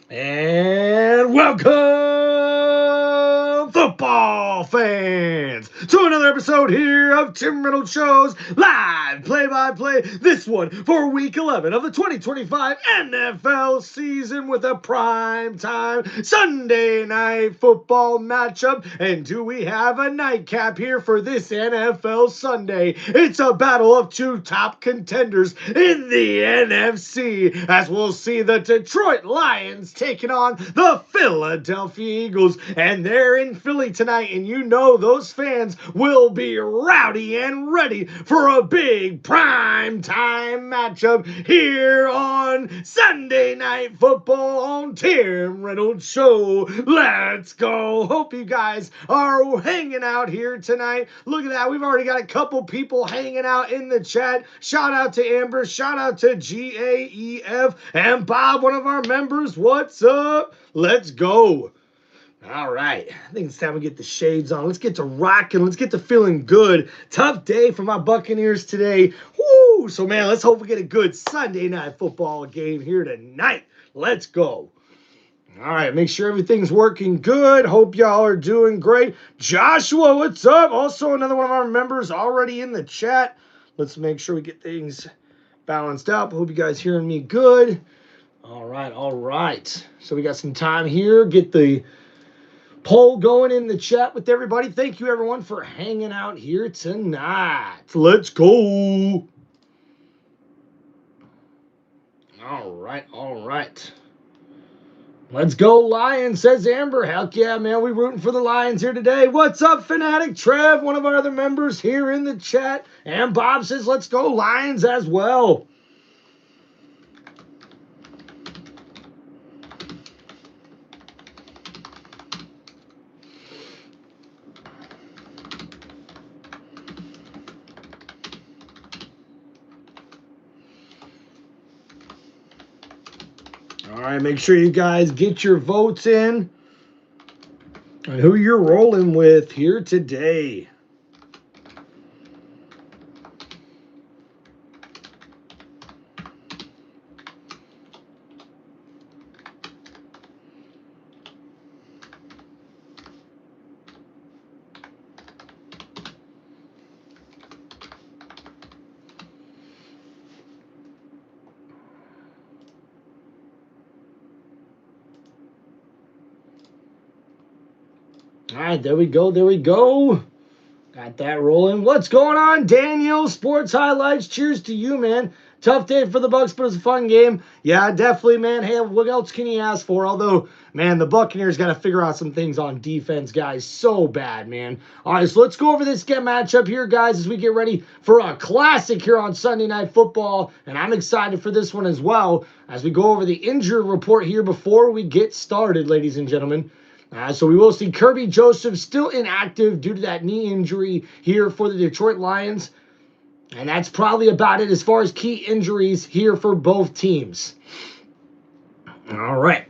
And welcome, football fans, to another episode here of Tim Reynolds Show's live play-by-play. This one for Week 11 of the 2025 NFL season with a prime time Sunday night football matchup. And do we have a nightcap here for this NFL Sunday? It's a battle of two top contenders in the NFC, as we'll see the Detroit Lions taking on the Philadelphia Eagles. And they're in Philly tonight, and you know those fans will be rowdy and ready for a big prime time matchup here on Sunday Night Football on Tim Reynolds Show. Let's go. Hope you guys are hanging out here tonight. Look at that. We've already got a couple people hanging out in the chat. Shout out to Amber. Shout out to GAEF and Bob, one of our members. What's up? Let's go. All right, I think it's time to get the shades on. Let's get to rocking. Let's get to feeling good. Tough day for my Buccaneers today. Woo! So, man, let's hope we get a good Sunday night football game here tonight. Let's go. All right, make sure everything's working good. Hope y'all are doing great. Joshua, what's up? Also, another one of our members already in the chat. Let's make sure we get things balanced out. Hope you guys hearing me good. All right, all right. So we got some time here. Get the poll going in the chat with everybody. Thank you, everyone, for hanging out here tonight. Let's go. All right, all right. Let's go, Lions, says Amber. Heck yeah, man. We rooting for the Lions here today. What's up, Fanatic Trev, one of our other members here in the chat. And Bob says, let's go, Lions as well. All right, make sure you guys get your votes in on who you're rolling with here today. All right, there we go. There we go. Got that rolling. What's going on, Daniel? Sports highlights. Cheers to you, man. Tough day for the Bucks, but it's a fun game. Yeah, definitely, man. Hey, what else can you ask for? Although, man, the Buccaneers got to figure out some things on defense, guys. So bad, man. All right, so let's go over this matchup here, guys, as we get ready for a classic here on Sunday Night Football. And I'm excited for this one as well, as we go over the injury report here before we get started, ladies and gentlemen. So we will see Kirby Joseph still inactive due to that knee injury here for the Detroit Lions. And that's probably about it as far as key injuries here for both teams. All right.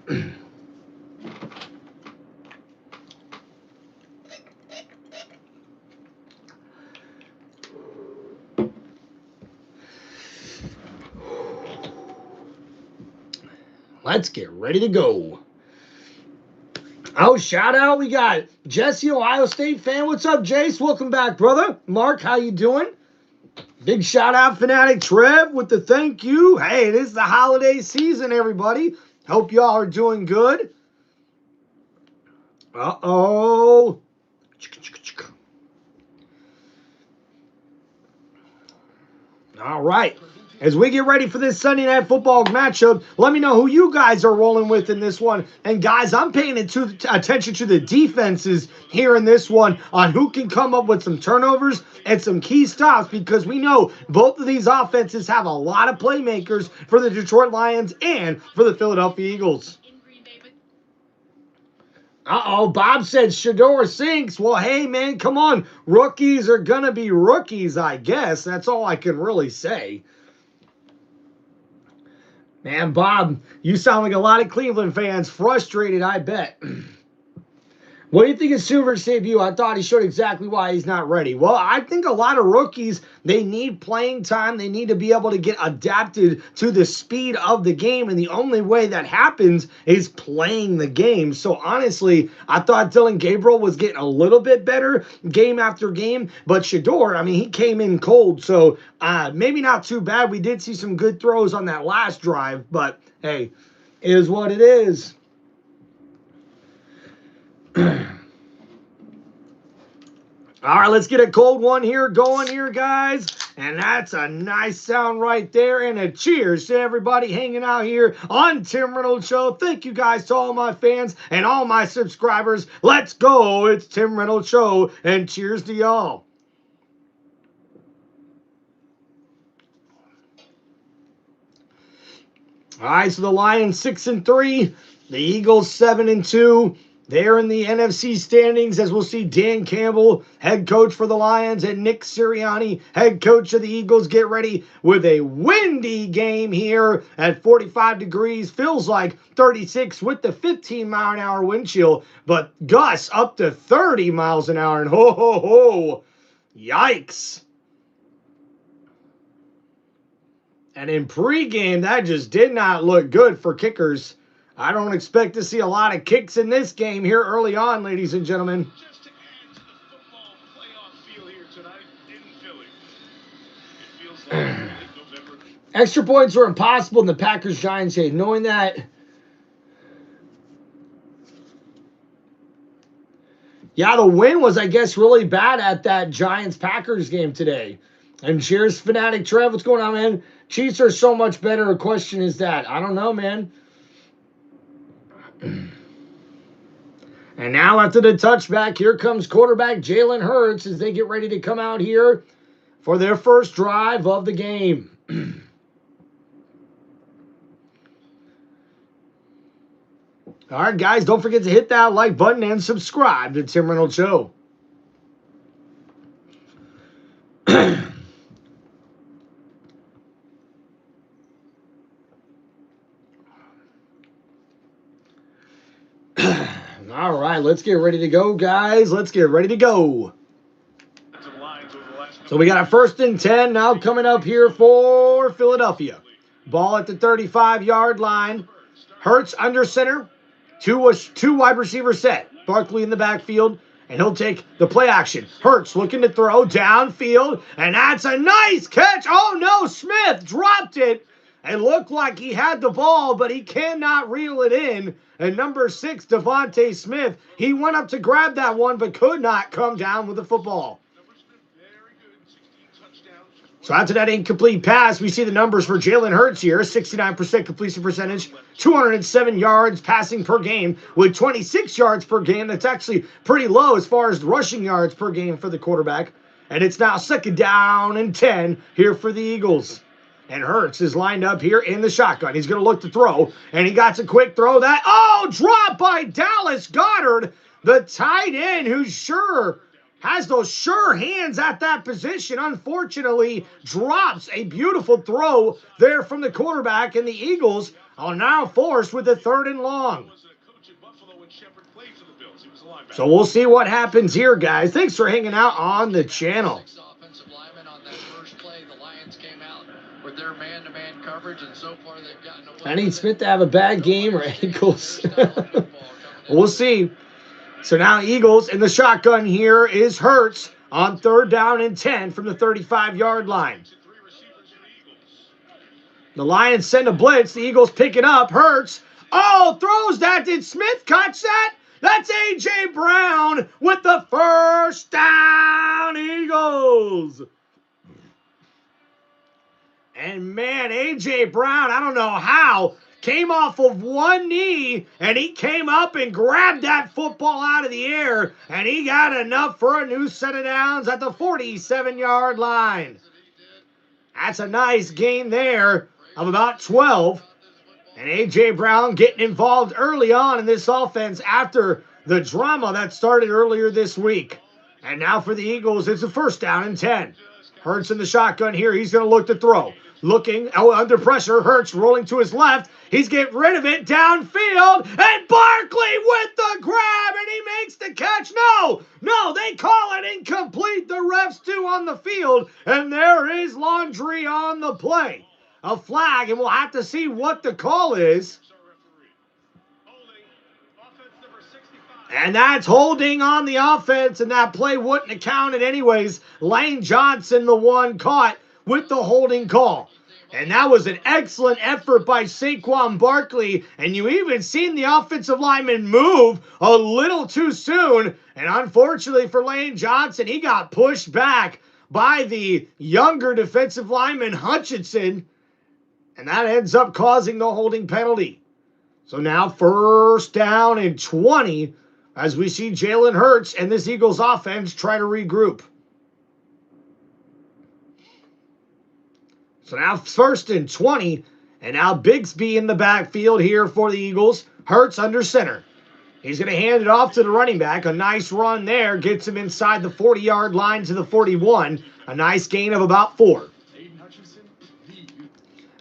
Let's get ready to go. Oh, shout out. We got Jesse, Ohio State fan. What's up, Jace? Welcome back, brother. Mark, how you doing? Big shout out, Fanatic Trev, with the thank you. Hey, it is the holiday season, everybody. Hope y'all are doing good. Uh-oh. All right. As we get ready for this Sunday Night Football matchup, let me know who you guys are rolling with in this one. And guys, I'm paying attention to the defenses here in this one on who can come up with some turnovers and some key stops, because we know both of these offenses have a lot of playmakers for the Detroit Lions and for the Philadelphia Eagles. Uh-oh, Bob said Shador sinks. Well, hey, man, come on. Rookies are going to be rookies, I guess. That's all I can really say. Man, Bob, you sound like a lot of Cleveland fans frustrated, I bet. What do you think of Silver's debut? I thought he showed exactly why he's not ready. Well, I think a lot of rookies, they need playing time. They need to be able to get adapted to the speed of the game, and the only way that happens is playing the game. So honestly, I thought Dylan Gabriel was getting a little bit better game after game, but Shador, I mean, he came in cold, so maybe not too bad. We did see some good throws on that last drive, but hey, it is what it is. All right, let's get a cold one here going here, guys. And that's a nice sound right there. And a cheers to everybody hanging out here on Tim Reynolds Show. Thank you guys to all my fans and all my subscribers. Let's go. It's Tim Reynolds Show. And cheers to y'all. All right, so the Lions 6-3. The Eagles 7-2. They're in the NFC standings, as we'll see Dan Campbell, head coach for the Lions, and Nick Sirianni, head coach of the Eagles, get ready with a windy game here at 45 degrees. Feels like 36 with the 15-mile-an-hour wind chill, but gusts up to 30 miles an hour. And ho, ho, ho, yikes. And in pregame, that just did not look good for kickers. I don't expect to see a lot of kicks in this game here early on, ladies and gentlemen. Just to add to the football playoff feel here tonight in Philly. It feels like November. Extra points were impossible in the Packers-Giants game. Knowing that, yeah, the win was, I guess, really bad at that Giants-Packers game today. And cheers, Fanatic Trev. What's going on, man? Chiefs are so much better. A question is that. I don't know, man. And now after the touchback, here comes quarterback Jalen Hurts as they get ready to come out here for their first drive of the game. All right, guys, don't forget to hit that like button and subscribe to Tim Reynolds Show. All right, let's get ready to go, guys. Let's get ready to go. So we got a 1st and 10 now coming up here for Philadelphia. Ball at the 35-yard line. Hurts under center. Two wide receivers set. Barkley in the backfield, and he'll take the play action. Hurts looking to throw downfield, and that's a nice catch. Oh, no, Smith dropped it. It looked like he had the ball, but he cannot reel it in. And number 6, Devontae Smith, he went up to grab that one, but could not come down with the football. So after that incomplete pass, we see the numbers for Jalen Hurts here. 69% completion percentage, 207 yards passing per game with 26 yards per game. That's actually pretty low as far as rushing yards per game for the quarterback. And it's now 2nd down and 10 here for the Eagles. And Hurts is lined up here in the shotgun. He's going to look to throw, and he got a quick throw. That, oh, drop by Dallas Goedert, the tight end, who sure has those sure hands at that position. Unfortunately, drops a beautiful throw there from the quarterback, and the Eagles are now forced with a 3rd and long. So we'll see what happens here, guys. Thanks for hanging out on the channel. Their man-to-man coverage, and so far they've gotten away. I need Smith to have a bad game or Eagles. We'll see. So now Eagles in the shotgun here is Hurts on 3rd down and 10 from the 35-yard line. The Lions send a blitz. The Eagles pick it up. Hurts. Oh, throws that. Did Smith catch that? That's A.J. Brown with the 1st down, Eagles. And man, A.J. Brown, I don't know how, came off of one knee, and he came up and grabbed that football out of the air, and he got enough for a new set of downs at the 47-yard line. That's a nice gain there of about 12. And A.J. Brown getting involved early on in this offense after the drama that started earlier this week. And now for the Eagles, it's a 1st down and 10. Hurts in the shotgun here. He's going to look to throw. looking under pressure. Hurts rolling to his left. He's getting rid of it downfield. And Barkley with the grab, and he makes the catch. No, they call it incomplete. The refs do on the field, and there is laundry on the play. A flag, and we'll have to see what the call is. And that's holding on the offense, and that play wouldn't have counted anyways. Lane Johnson, the one caught with the holding call. And that was an excellent effort by Saquon Barkley. And you even seen the offensive lineman move a little too soon. And unfortunately for Lane Johnson, he got pushed back by the younger defensive lineman Hutchinson. And that ends up causing the holding penalty. So now 1st down and 20 as we see Jalen Hurts and this Eagles offense try to regroup. So now 1st and 20, and now Bigsby in the backfield here for the Eagles. Hurts under center. He's going to hand it off to the running back. A nice run there. Gets him inside the 40-yard line to the 41. A nice gain of about 4.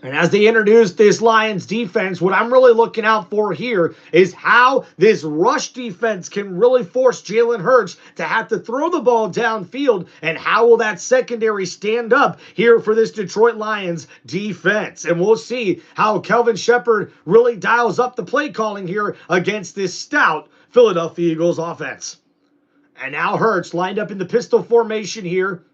And as they introduce this Lions defense, what I'm really looking out for here is how this rush defense can really force Jalen Hurts to have to throw the ball downfield, and how will that secondary stand up here for this Detroit Lions defense. And we'll see how Kelvin Shepard really dials up the play calling here against this stout Philadelphia Eagles offense. And now Hurts lined up in the pistol formation here.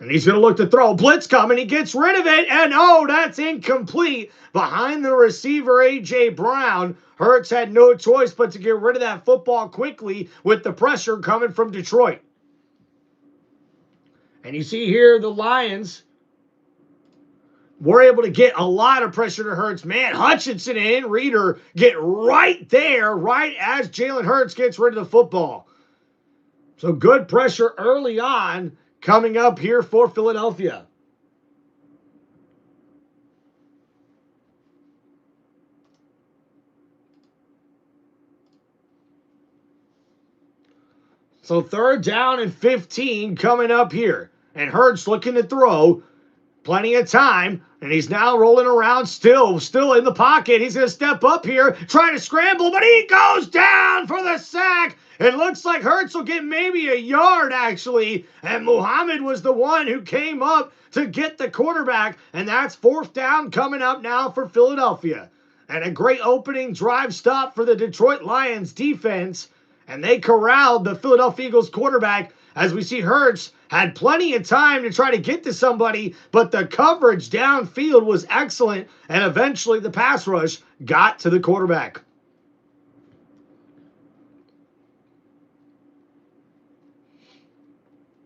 And he's going to look to throw. Blitz coming. He gets rid of it. And oh, that's incomplete. Behind the receiver, A.J. Brown. Hurts had no choice but to get rid of that football quickly with the pressure coming from Detroit. And you see here the Lions were able to get a lot of pressure to Hurts. Man, Hutchinson and Reader get right there, right as Jalen Hurts gets rid of the football. So good pressure early on coming up here for Philadelphia. So 3rd down and 15 coming up here. And Hurts looking to throw. Plenty of time. And he's now rolling around still in the pocket. He's going to step up here, try to scramble, but he goes down for the sack. It looks like Hurts will get maybe a yard, actually. And Muhammad was the one who came up to get the quarterback. And that's 4th down coming up now for Philadelphia. And a great opening drive stop for the Detroit Lions defense. And they corralled the Philadelphia Eagles quarterback, as we see Hurts had plenty of time to try to get to somebody, but the coverage downfield was excellent, and eventually the pass rush got to the quarterback.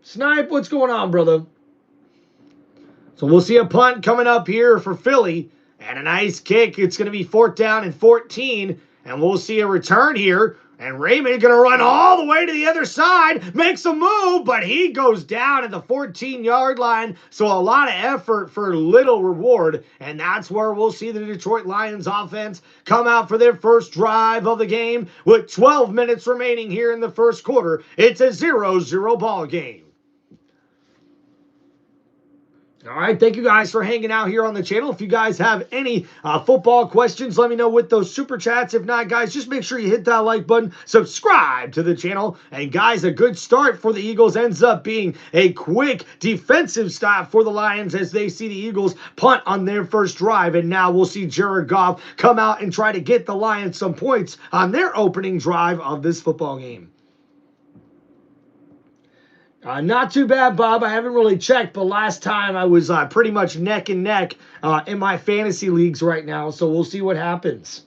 Snipe, what's going on, brother? So we'll see a punt coming up here for Philly, and a nice kick. It's going to be 4th down and 14, and we'll see a return here. And Raymond going to run all the way to the other side, makes a move, but he goes down at the 14-yard line. So a lot of effort for little reward. And that's where we'll see the Detroit Lions offense come out for their first drive of the game with 12 minutes remaining here in the first quarter. It's a 0-0 ball game. All right, thank you guys for hanging out here on the channel. If you guys have any football questions, let me know with those super chats. If not, guys, just make sure you hit that like button, subscribe to the channel. And guys, a good start for the Eagles ends up being a quick defensive stop for the Lions as they see the Eagles punt on their first drive. And now we'll see Jared Goff come out and try to get the Lions some points on their opening drive of this football game. Not too bad, Bob. I haven't really checked, but last time I was pretty much neck and neck in my fantasy leagues right now, so we'll see what happens.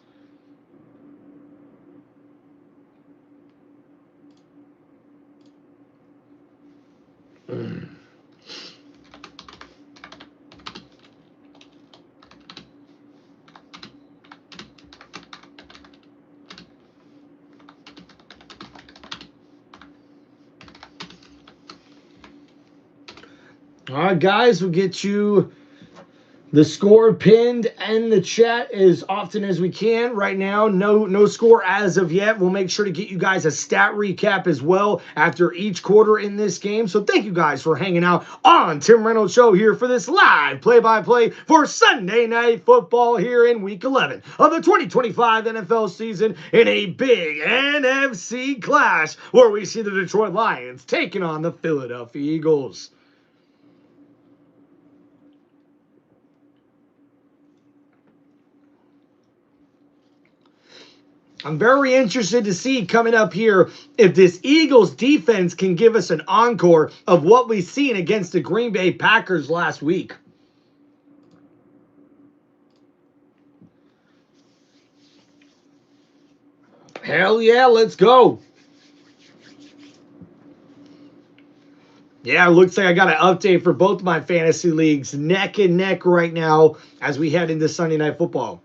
All right, guys, we'll get you The score pinned in the chat as often as we can. Right now, no score as of yet. We'll make sure to get you guys a stat recap as well after each quarter in this game. So thank you guys for hanging out on Tim Reynolds Show here for this live play-by-play for Sunday Night Football here in Week 11 of the 2025 NFL season in a big NFC clash where we see the Detroit Lions taking on the Philadelphia Eagles. I'm very interested to see coming up here if this Eagles defense can give us an encore of what we've seen against the Green Bay Packers last week. Hell yeah, let's go. Yeah, it looks like I got an update for both my fantasy leagues, neck and neck right now as we head into Sunday Night Football.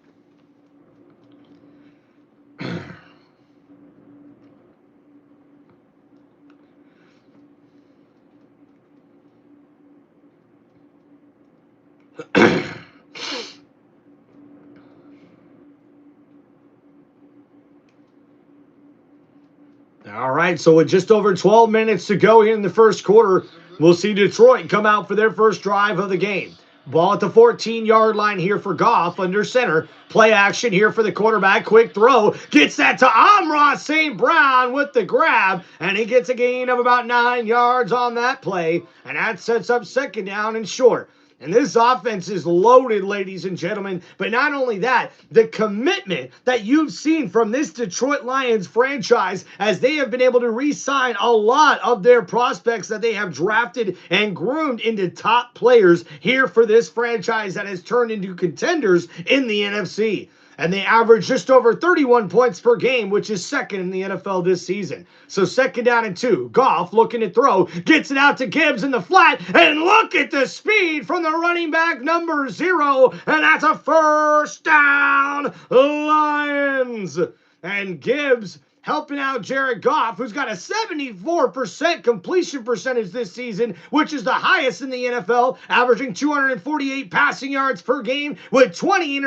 All right, so with just over 12 minutes to go here in the first quarter, we'll see Detroit come out for their first drive of the game. Ball at the 14-yard line here for Goff under center. Play action here for the quarterback. Quick throw. Gets that to Amon St. Brown with the grab. And he gets a gain of about 9 yards on that play. And that sets up second down and short. And this offense is loaded, ladies and gentlemen. But not only that, the commitment that you've seen from this Detroit Lions franchise as they have been able to re-sign a lot of their prospects that they have drafted and groomed into top players here for this franchise that has turned into contenders in the NFC. And they average just over 31 points per game, which is second in the NFL this season. So second down and 2. Goff looking to throw. Gets it out to Gibbs in the flat. And look at the speed from the running back number 0. And that's a first down. Lions. And Gibbs helping out Jared Goff, who's got a 74% completion percentage this season, which is the highest in the NFL, averaging 248 passing yards per game with 20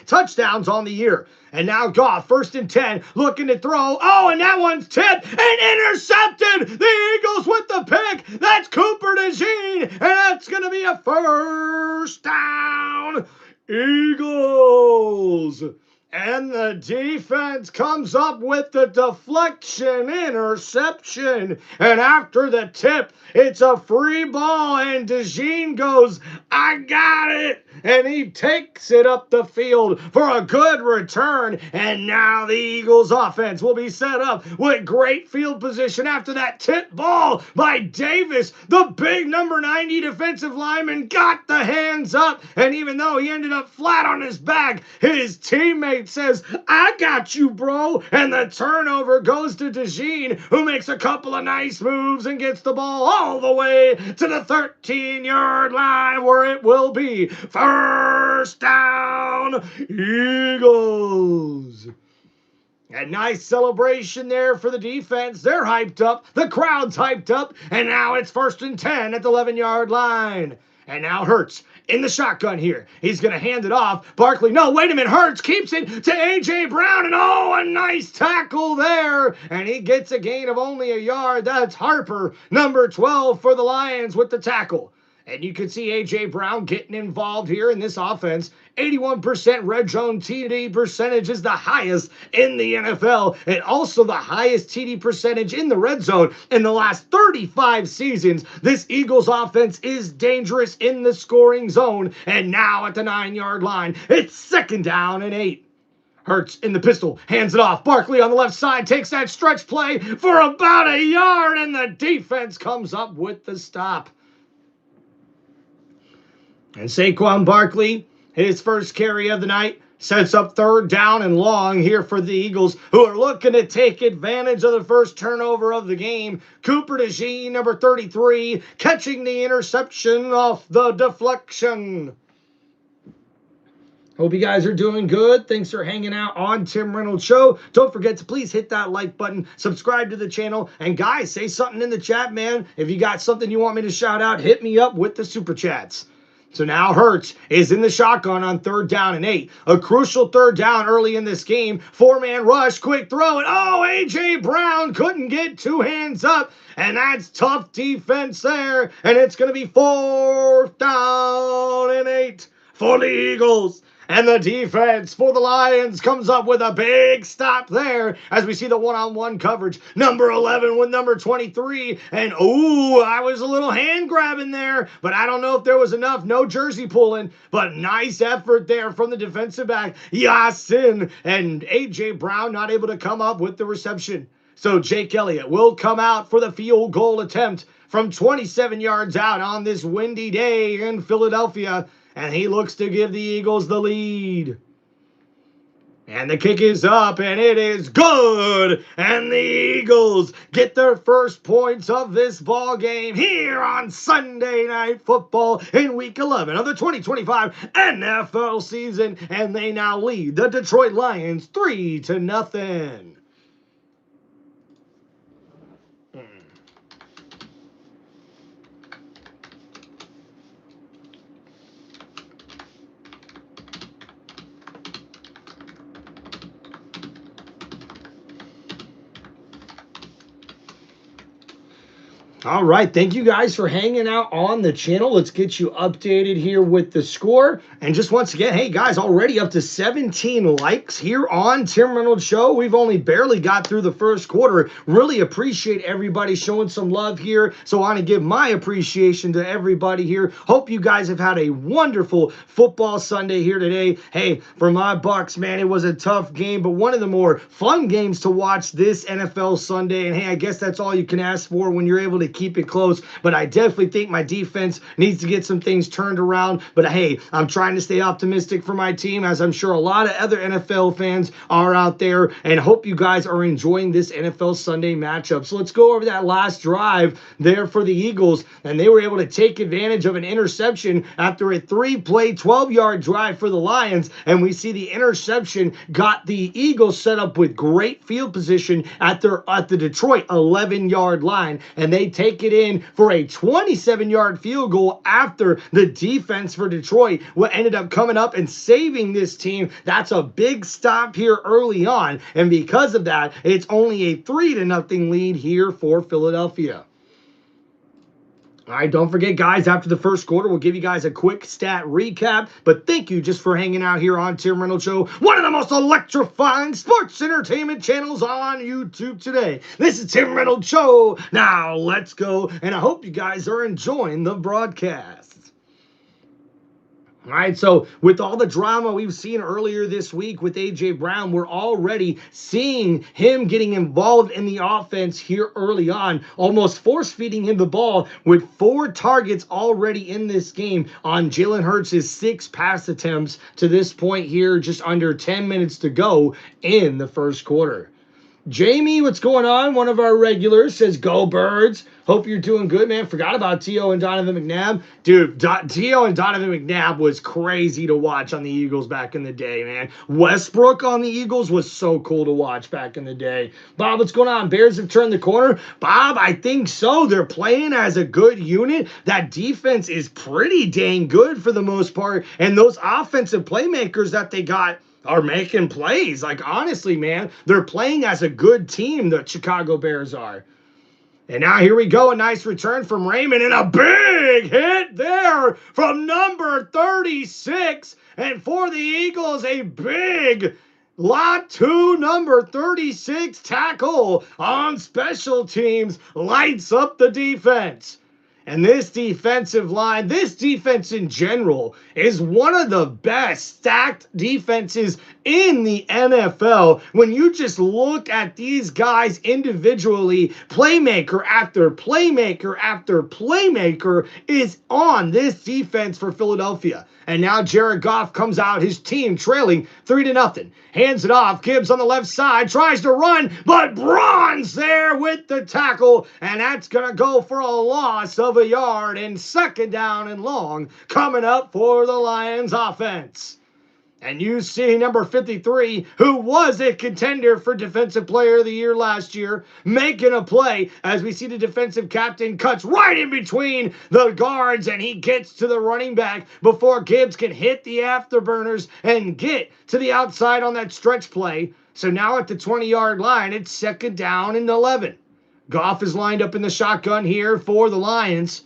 touchdowns on the year. And now Goff, first and 10, looking to throw. Oh, and that one's tipped and intercepted. The Eagles with the pick. That's Cooper DeJean, and that's going to be a first down. Eagles. And the defense comes up with the deflection interception. And after the tip, it's a free ball. And DeJean goes, I got it. And he takes it up the field for a good return. And now the Eagles offense will be set up with great field position after that tip ball by Davis. The big number 90 defensive lineman got the hands up. And even though he ended up flat on his back, his teammate says, I got you, bro. And the turnover goes to DeJean, who makes a couple of nice moves and gets the ball all the way to the 13-yard line where it will be first down, Eagles. A nice celebration there for the defense. They're hyped up. The crowd's hyped up. And now it's first and 10 at the 11-yard line. And now Hurts in the shotgun here. He's going to hand it off. Barkley, no, wait a minute. Hurts keeps it to A.J. Brown. And oh, a nice tackle there. And he gets a gain of only a yard. That's Harper, number 12 for the Lions with the tackle. And you can see A.J. Brown getting involved here in this offense. 81% red zone TD percentage is the highest in the NFL, and also the highest TD percentage in the red zone in the last 35 seasons. This Eagles offense is dangerous in the scoring zone, and now at the 9-yard line, it's second down and 8. Hurts in the pistol, hands it off. Barkley on the left side takes that stretch play for about a yard, and the defense comes up with the stop. And Saquon Barkley, his first carry of the night, sets up third down and long here for the Eagles, who are looking to take advantage of the first turnover of the game. Cooper DeJean, number 33, catching the interception off the deflection. Hope you guys are doing good. Thanks for hanging out on Tim Reynolds Show. Don't forget to please hit that like button, subscribe to the channel, and guys, say something in the chat, man. If you got something you want me to shout out, hit me up with the super chats. So now Hurts is in the shotgun on 3rd down and 8. A crucial 3rd down early in this game. 4-man rush, quick throw, and oh, A.J. Brown couldn't get 2 hands up. And that's tough defense there. And it's going to be 4th down and 8 for the Eagles. And the defense for the Lions comes up with a big stop there as we see the one-on-one coverage. Number 11 with number 23. And, ooh, I was a little hand grabbing there, but I don't know if there was enough. No jersey pulling, but nice effort there from the defensive back, Yasin. And A.J. Brown not able to come up with the reception. So Jake Elliott will come out for the field goal attempt from 27 yards out on this windy day in Philadelphia. And he looks to give the Eagles the lead. And the kick is up, and it is good. And the Eagles get their first points of this ball game here on Sunday Night Football in Week 11 of the 2025 NFL season. And they now lead the Detroit Lions 3-0. All right, thank you guys for hanging out on the channel. Let's get you updated here with the score. And just once again, hey guys, already up to 17 likes here on Tim Reynolds Show. We've only barely got through the first quarter. Really appreciate everybody showing some love here. So I want to give my appreciation to everybody here. Hope you guys have had a wonderful football Sunday here today. Hey, for my Bucks, man, it was a tough game, but one of the more fun games to watch this NFL Sunday. And hey, I guess that's all you can ask for when you're able to keep it close, but I definitely think my defense needs to get some things turned around. But hey, I'm trying to stay optimistic for my team, as I'm sure a lot of other NFL fans are out there, and hope you guys are enjoying this NFL Sunday matchup. So let's go over that last drive there for the Eagles, and they were able to take advantage of an interception after a 3-play, 12-yard drive for the Lions, and we see the interception got the Eagles set up with great field position at the Detroit 11-yard line, and they take it in for a 27-yard field goal after the defense for Detroit what ended up coming up and saving this team. That's a big stop here early on, and because of that, it's only a 3-0 lead here for Philadelphia. All right, don't forget, guys, after the first quarter, we'll give you guys a quick stat recap. But thank you just for hanging out here on Tim Reynolds Show, one of the most electrifying sports entertainment channels on YouTube today. This is Tim Reynolds Show. Now, let's go, and I hope you guys are enjoying the broadcast. All right, so with all the drama we've seen earlier this week with A.J. Brown, we're already seeing him getting involved in the offense here early on, almost force-feeding him the ball with 4 targets already in this game on Jalen Hurts' 6 pass attempts to this point here, just under 10 minutes to go in the first quarter. Jamie, what's going on? One of our regulars says, go Birds. Hope you're doing good, man. Forgot about T.O. and Donovan McNabb. Dude, T.O. and Donovan McNabb was crazy to watch on the Eagles back in the day, man. Westbrook on the Eagles was so cool to watch back in the day. Bob, what's going on? Bears have turned the corner. Bob, I think so. They're playing as a good unit. That defense is pretty dang good for the most part. And those offensive playmakers that they got are making plays. Like, honestly, man, they're playing as a good team, the Chicago Bears are. And now here we go, a nice return from Raymond, and a big hit there from number 36. And for the Eagles, a big Lot 2, number 36 tackle on special teams lights up the defense. And this defensive line, this defense in general, is one of the best stacked defenses in the NFL. When you just look at these guys individually, playmaker after playmaker after playmaker is on this defense for Philadelphia. And now Jared Goff comes out, his team trailing 3-0. Hands it off. Gibbs on the left side tries to run, but Braun's there with the tackle. And that's going to go for a loss of a yard, and 2nd down and long coming up for the Lions offense. And you see number 53, who was a contender for Defensive Player of the Year last year, making a play as we see the defensive captain cuts right in between the guards and he gets to the running back before Gibbs can hit the afterburners and get to the outside on that stretch play. So now at the 20-yard line, it's 2nd down and 11. Goff is lined up in the shotgun here for the Lions.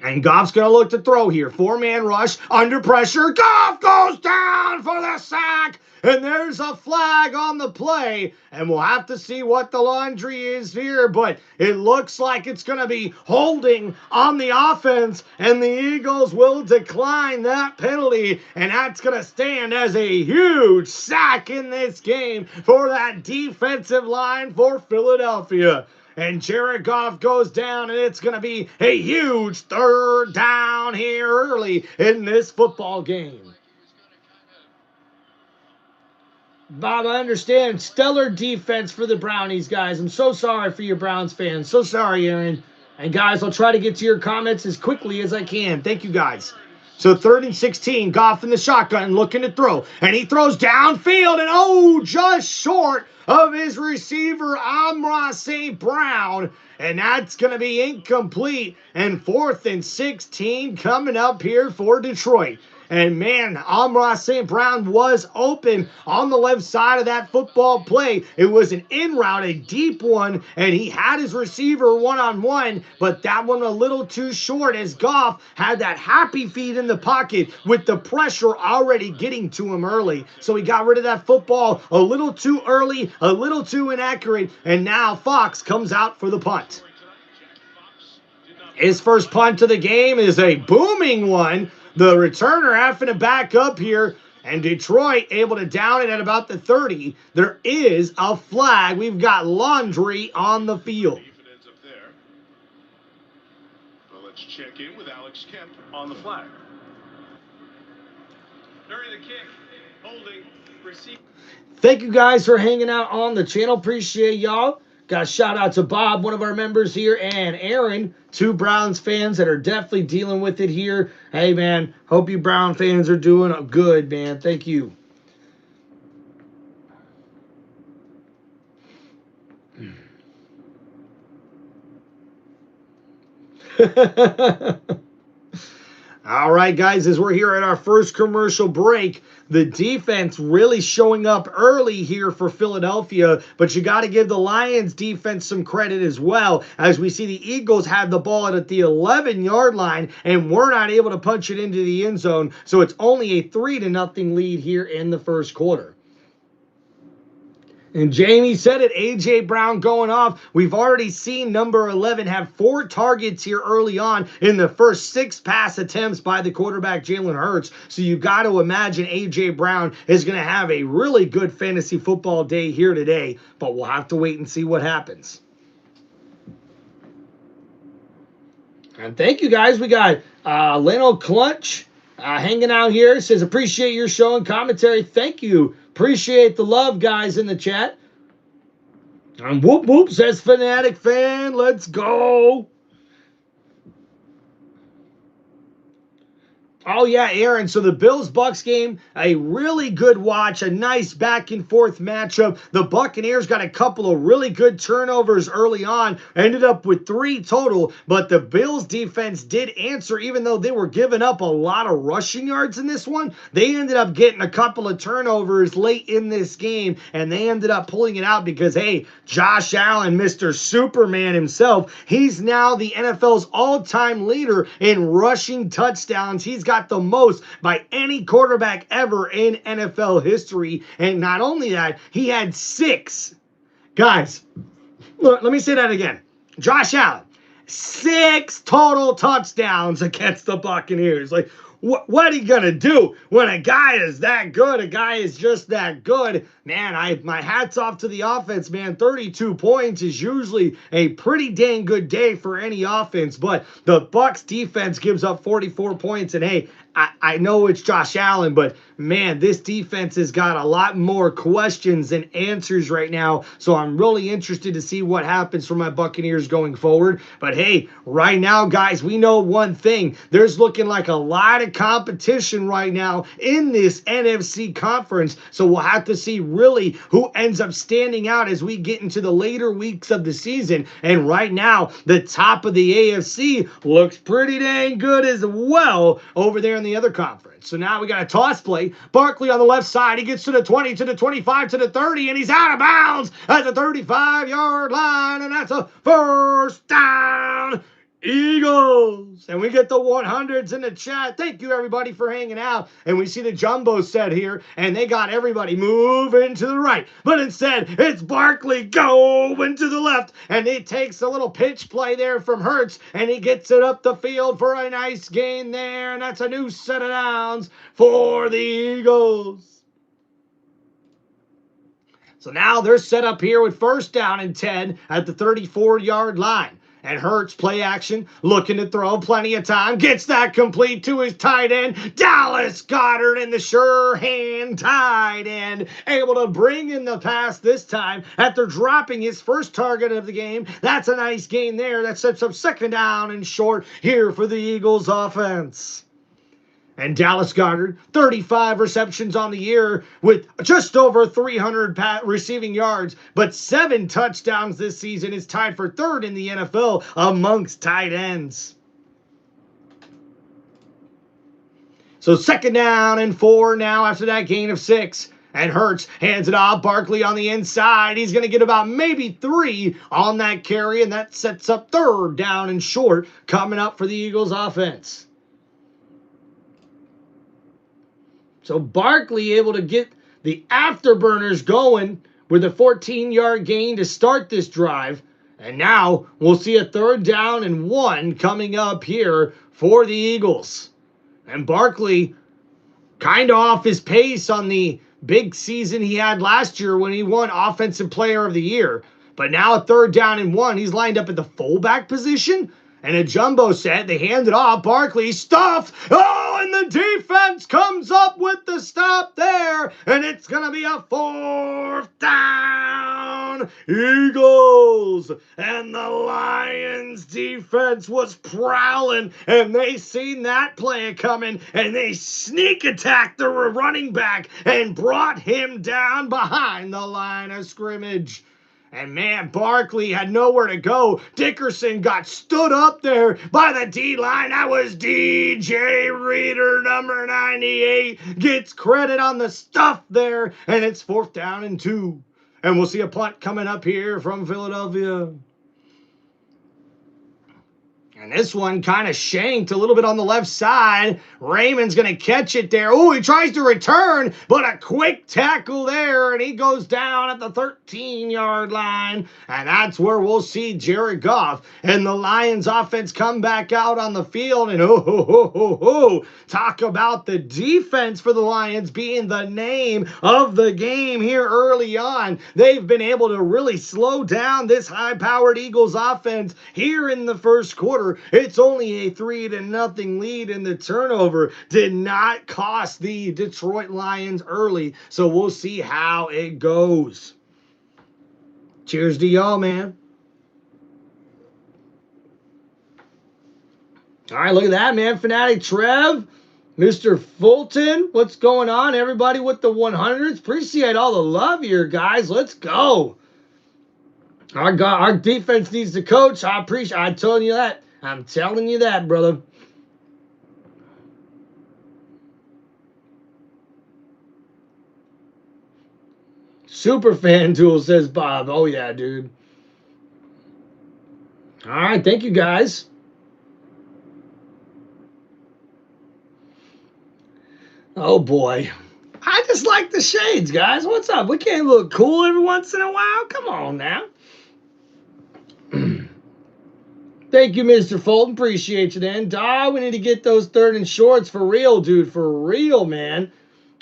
And Goff's going to look to throw here. 4-man rush, under pressure. Goff goes down for the sack. And there's a flag on the play. And we'll have to see what the laundry is here. But it looks like it's going to be holding on the offense. And the Eagles will decline that penalty. And that's going to stand as a huge sack in this game for that defensive line for Philadelphia. And Jared Goff goes down, and it's going to be a huge 3rd down here early in this football game. Bob, I understand. Stellar defense for the Brownies, guys. I'm so sorry for your Browns fans. So sorry, Aaron. And, guys, I'll try to get to your comments as quickly as I can. Thank you, guys. So 3rd and 16, Goff in the shotgun looking to throw. And he throws downfield, and just short of his receiver, Amon St. Brown. And that's going to be incomplete. And 4th and 16 coming up here for Detroit. And man, Amon St. Brown was open on the left side of that football play. It was an in route, a deep one, and he had his receiver one-on-one, but that one a little too short as Goff had that happy feet in the pocket with the pressure already getting to him early. So he got rid of that football a little too early, a little too inaccurate, and now Fox comes out for the punt. His first punt of the game is a booming one. The returner having to back up here, and Detroit able to down it at about the 30. There is a flag. We've got laundry on the field. Well, let's check in with Alex Kemp on the flag. During the kick, holding, receive. Thank you guys for hanging out on the channel. Appreciate y'all. Got a shout out to Bob, one of our members here, and Aaron, 2 Browns fans that are definitely dealing with it here. Hey, man, hope you Brown fans are doing good, man. Thank you. All right, guys, as we're here at our first commercial break, the defense really showing up early here for Philadelphia, but you got to give the Lions defense some credit as well, as we see the Eagles had the ball at the 11-yard line and were not able to punch it into the end zone, so it's only a 3-0 lead here in the first quarter. And Jamie said it, A.J. Brown going off. We've already seen number 11 have 4 targets here early on in the first 6 pass attempts by the quarterback, Jalen Hurts. So you got to imagine A.J. Brown is going to have a really good fantasy football day here today, but we'll have to wait and see what happens. And thank you, guys. We got Leno Clunch hanging out here. It says, appreciate your show and commentary. Thank you. Appreciate the love, guys, in the chat. And whoop whoop, says Fanatic Fan. Let's go. Oh, yeah, Aaron. So the Bills-Bucks game, a really good watch, a nice back-and-forth matchup. The Buccaneers got a couple of really good turnovers early on, ended up with 3 total, but the Bills defense did answer, even though they were giving up a lot of rushing yards in this one. They ended up getting a couple of turnovers late in this game, and they ended up pulling it out because, hey, Josh Allen, Mr. Superman himself, he's now the NFL's all-time leader in rushing touchdowns. He's got the most by any quarterback ever in NFL history. And not only that, he had 6. Guys, look, let me say that again. Josh Allen, 6 total touchdowns against the Buccaneers. Like, what are you going to do when a guy is that good? A guy is just that good. Man, my hat's off to the offense, man. 32 points is usually a pretty dang good day for any offense, but the Bucs defense gives up 44 points, and hey, I know it's Josh Allen, but man, this defense has got a lot more questions than answers right now. So I'm really interested to see what happens for my Buccaneers going forward. But hey, right now, guys, we know one thing. There's looking like a lot of competition right now in this NFC conference. So we'll have to see really who ends up standing out as we get into the later weeks of the season. And right now, the top of the AFC looks pretty dang good as well over there in the other conference. So now we got a toss play. Barkley on the left side. He gets to the 20, to the 25, to the 30, and he's out of bounds at the 35-yard line, and that's a first down. Eagles. And we get the 100s in the chat. Thank you, everybody, for hanging out. And we see the jumbo set here, and they got everybody moving to the right. But instead, it's Barkley going to the left, and it takes a little pitch play there from Hurts, and he gets it up the field for a nice gain there, and that's a new set of downs for the Eagles. So now they're set up here with first down and 10 at the 34-yard line. And Hurts, play action, looking to throw, plenty of time, gets that complete to his tight end, Dallas Goedert, in the sure hand tight end, able to bring in the pass this time after dropping his first target of the game. That's a nice gain there. That sets up second down and short here for the Eagles offense. And Dallas Goedert, 35 receptions on the year with just over 300 receiving yards, but 7 touchdowns this season, is tied for third in the NFL amongst tight ends. So second down and 4 now after that gain of 6. And Hurts hands it off. Barkley on the inside. He's going to get about maybe 3 on that carry, and that sets up third down and short coming up for the Eagles offense. So Barkley able to get the afterburners going with a 14-yard gain to start this drive. And now we'll see a third down and 1 coming up here for the Eagles. And Barkley kind of off his pace on the big season he had last year when he won Offensive Player of the Year. But now a third down and 1. He's lined up at the fullback position. And a jumbo set, they hand it off. Barkley stuffed. Oh, and the defense comes up with the stop there. And it's going to be a fourth down. Eagles. And the Lions defense was prowling. And they seen that play coming. And they sneak attacked the running back and brought him down behind the line of scrimmage. And man, Barkley had nowhere to go. Dickerson got stood up there by the D-line. That was DJ Reader, number 98. Gets credit on the stuff there. And it's fourth down and 2. And we'll see a punt coming up here from Philadelphia. And this one kind of shanked a little bit on the left side. Raymond's going to catch it there. Oh, he tries to return, but a quick tackle there, and he goes down at the 13-yard line. And that's where we'll see Jared Goff and the Lions offense come back out on the field. And talk about the defense for the Lions being the name of the game here early on. They've been able to really slow down this high-powered Eagles offense here in the first quarter. It's only a 3-0 lead, and the turnover did not cost the Detroit Lions early. So we'll see how it goes. Cheers to y'all, man. All right, look at that, man. Fanatic Trev, Mr. Fulton, what's going on? Everybody with the 100s. Appreciate all the love here, guys. Let's go. Our defense needs to coach. I'm telling you that. I'm telling you that, brother. Super fan tool, says Bob. Oh, yeah, dude. All right, thank you, guys. Oh, boy. I just like the shades, guys. What's up? We can't look cool every once in a while. Come on now. Thank you, Mr. Fulton. Appreciate you, then. We need to get those third and shorts for real, dude. For real, man.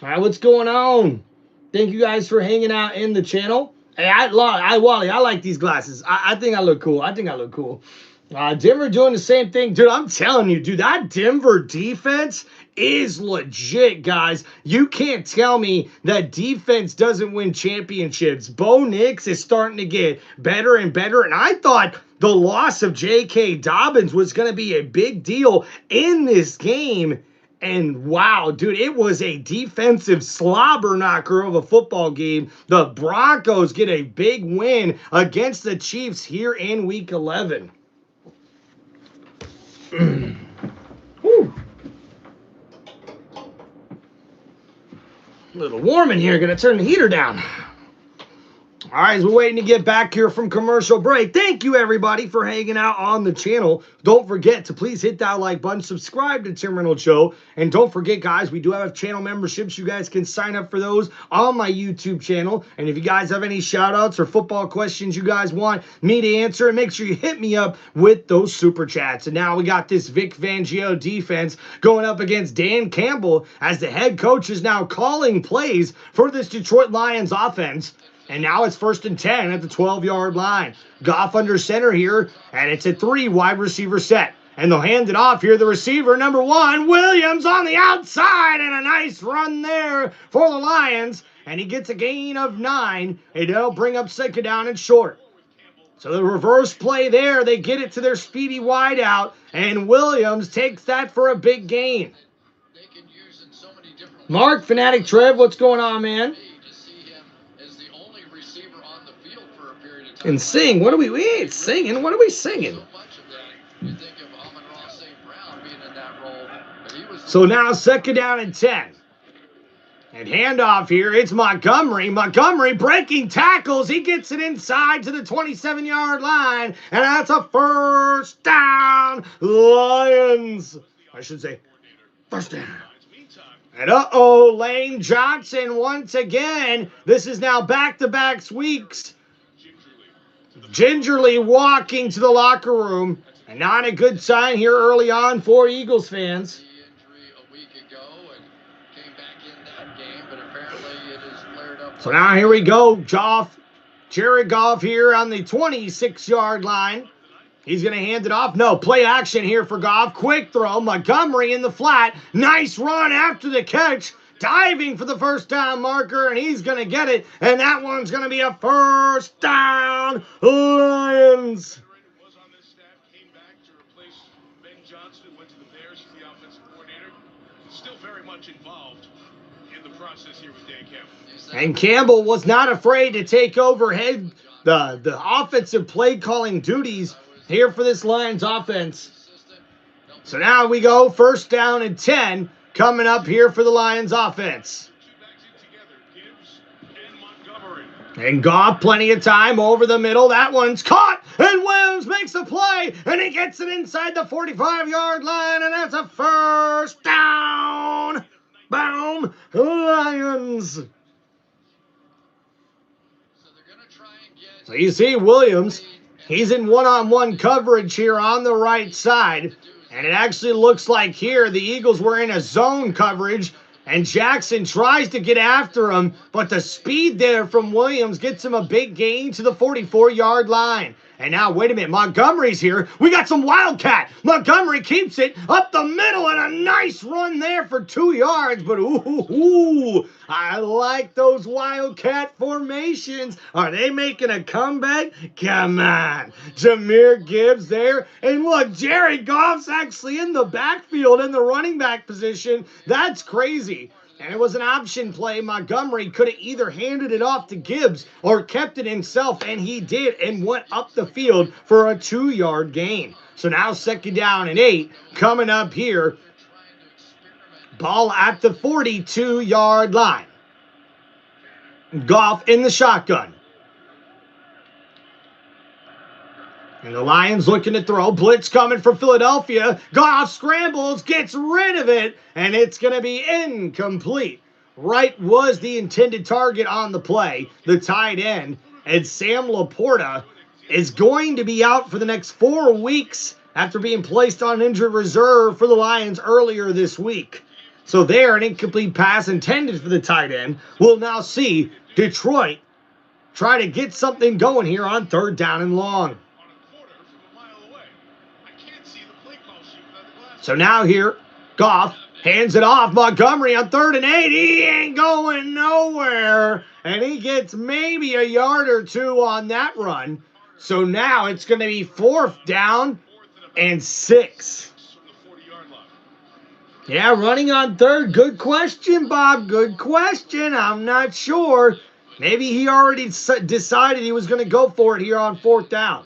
All right, what's going on? Thank you guys for hanging out in the channel. Hey, Wally, I like these glasses. I think I look cool. Denver doing the same thing. Dude, I'm telling you, dude, that Denver defense is legit, guys. You can't tell me that defense doesn't win championships. Bo Nix is starting to get better and better, and I thought the loss of J.K. Dobbins was going to be a big deal in this game. And wow, dude, it was a defensive slobber knocker of a football game. The Broncos get a big win against the Chiefs here in Week 11. Whew. A little warm in here. Gonna turn the heater down. All right, as we're waiting to get back here from commercial break, thank you everybody for hanging out on the channel. Don't forget to please hit that like button, subscribe to Tim Reynolds Show, and don't forget, guys, we do have channel memberships. You guys can sign up for those on my YouTube channel. And if you guys have any shout outs or football questions you guys want me to answer, make sure you hit me up with those super chats. And now we got this Vic Fangio defense going up against Dan Campbell as the head coach is now calling plays for this Detroit Lions offense. And now it's 1st and 10 at the 12-yard line. Goff under center here, and it's a 3 wide receiver set. And they'll hand it off here. The receiver, number 1, Williams on the outside, and a nice run there for the Lions. And he gets a gain of 9, and they'll bring up 2nd down and short. So the reverse play there, they get it to their speedy wideout, and Williams takes that for a big gain. Mark, Fanatic Trev, what's going on, man? And sing. What are we ain't singing. What are we singing? So now 2nd down and 10. And handoff here. It's Montgomery. Montgomery breaking tackles. He gets it inside to the 27-yard line. And that's a 1st down. Lions. I should say 1st down. And Lane Johnson once again. This is now back-to-back weeks. Gingerly walking to the locker room, and not a good sign here early on for Eagles fans. So now here we go, Jared Goff here on the 26-yard line. He's going to hand it off. No, play action here for Goff. Quick throw, Montgomery in the flat. Nice run after the catch. Diving for the 1st down marker, and he's going to get it. And that one's going to be a 1st down, Lions. And Campbell was not afraid to take over the offensive play calling duties here for this Lions offense. So now we go 1st down and 10. Coming up here for the Lions offense. And Goff, plenty of time over the middle. That one's caught. And Williams makes a play. And he gets it inside the 45-yard line. And that's a 1st down. Boom. Lions. So you see Williams. He's in one-on-one coverage here on the right side. And it actually looks like here the Eagles were in a zone coverage, and Jackson tries to get after him, but the speed there from Williams gets him a big gain to the 44-yard line. And now, wait a minute, Montgomery's here. We got some Wildcat. Montgomery keeps it up the middle, and a nice run there for 2 yards. But, ooh, I like those Wildcat formations. Are they making a comeback? Come on. Jahmyr Gibbs there. And look, Jared Goff's actually in the backfield in the running back position. That's crazy. And it was an option play. Montgomery could have either handed it off to Gibbs or kept it himself, and he did, and went up the field for a 2-yard gain. So now 2nd down and 8 coming up here. Ball at the 42-yard line. Goff in the shotgun. And the Lions looking to throw. Blitz coming from Philadelphia. Goff scrambles, gets rid of it, and it's going to be incomplete. Wright was the intended target on the play, the tight end. And Sam Laporta is going to be out for the next 4 weeks after being placed on injured reserve for the Lions earlier this week. So there, an incomplete pass intended for the tight end. We'll now see Detroit try to get something going here on 3rd down and long. So now here, Goff hands it off. Montgomery on 3rd and 8. He ain't going nowhere. And he gets maybe a yard or two on that run. So now it's going to be 4th down and 6. Yeah, running on 3rd. Good question, Bob. Good question. I'm not sure. Maybe he already decided he was going to go for it here on 4th down.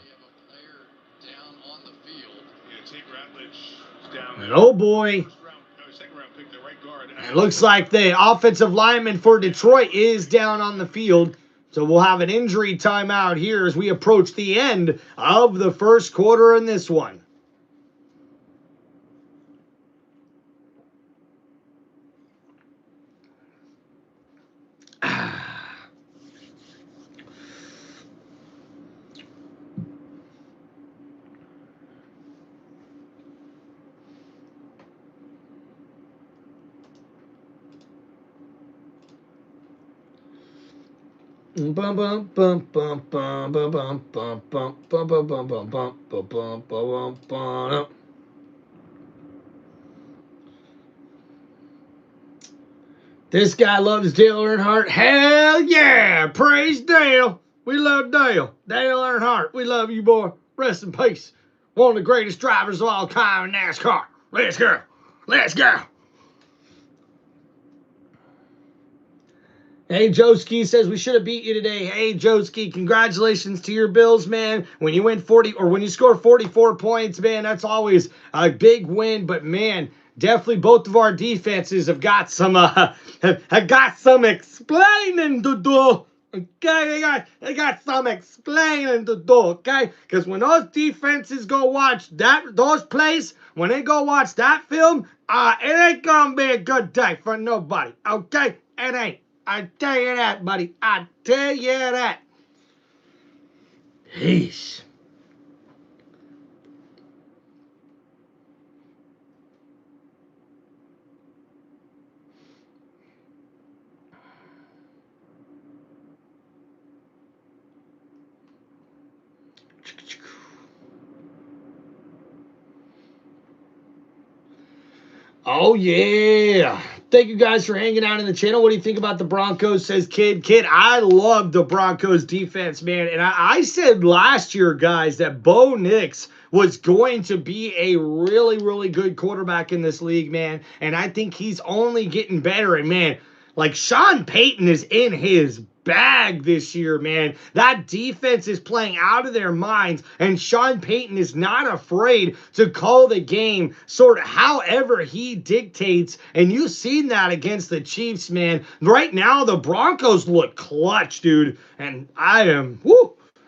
And oh boy. It looks like the offensive lineman for Detroit is down on the field. So we'll have an injury timeout here as we approach the end of the first quarter in this one. Bum bum bum bum bum bum bum bum bum bum bum bum bum bum bum bum bum. This guy loves Dale Earnhardt. Hell yeah! Praise Dale. We love Dale. Dale Earnhardt. We love you, boy. Rest in peace. One of the greatest drivers of all time in NASCAR. Let's go. Let's go. Hey, Joski says we should have beat you today. Hey, Joski, congratulations to your Bills, man. When you win 40 or when you score 44 points, man, that's always a big win. But man, definitely both of our defenses have got some explaining to do. Okay, they got some explaining to do. Okay, because when those defenses go watch those plays, when they go watch that film, it ain't gonna be a good day for nobody. Okay, it ain't. I tell you that, buddy. I tell you that. Jeez. Oh, yeah. Thank you guys for hanging out in the channel. What do you think about the Broncos, says Kid. Kid, I love the Broncos defense, man. And I said last year, guys, that Bo Nix was going to be a really, really good quarterback in this league, man. And I think he's only getting better. And, man, like Sean Payton is in his bag this year, man. That defense is playing out of their minds, and Sean Payton is not afraid to call the game sort of however he dictates, and you've seen that against the Chiefs, man. Right now, the Broncos look clutch, dude, and I'm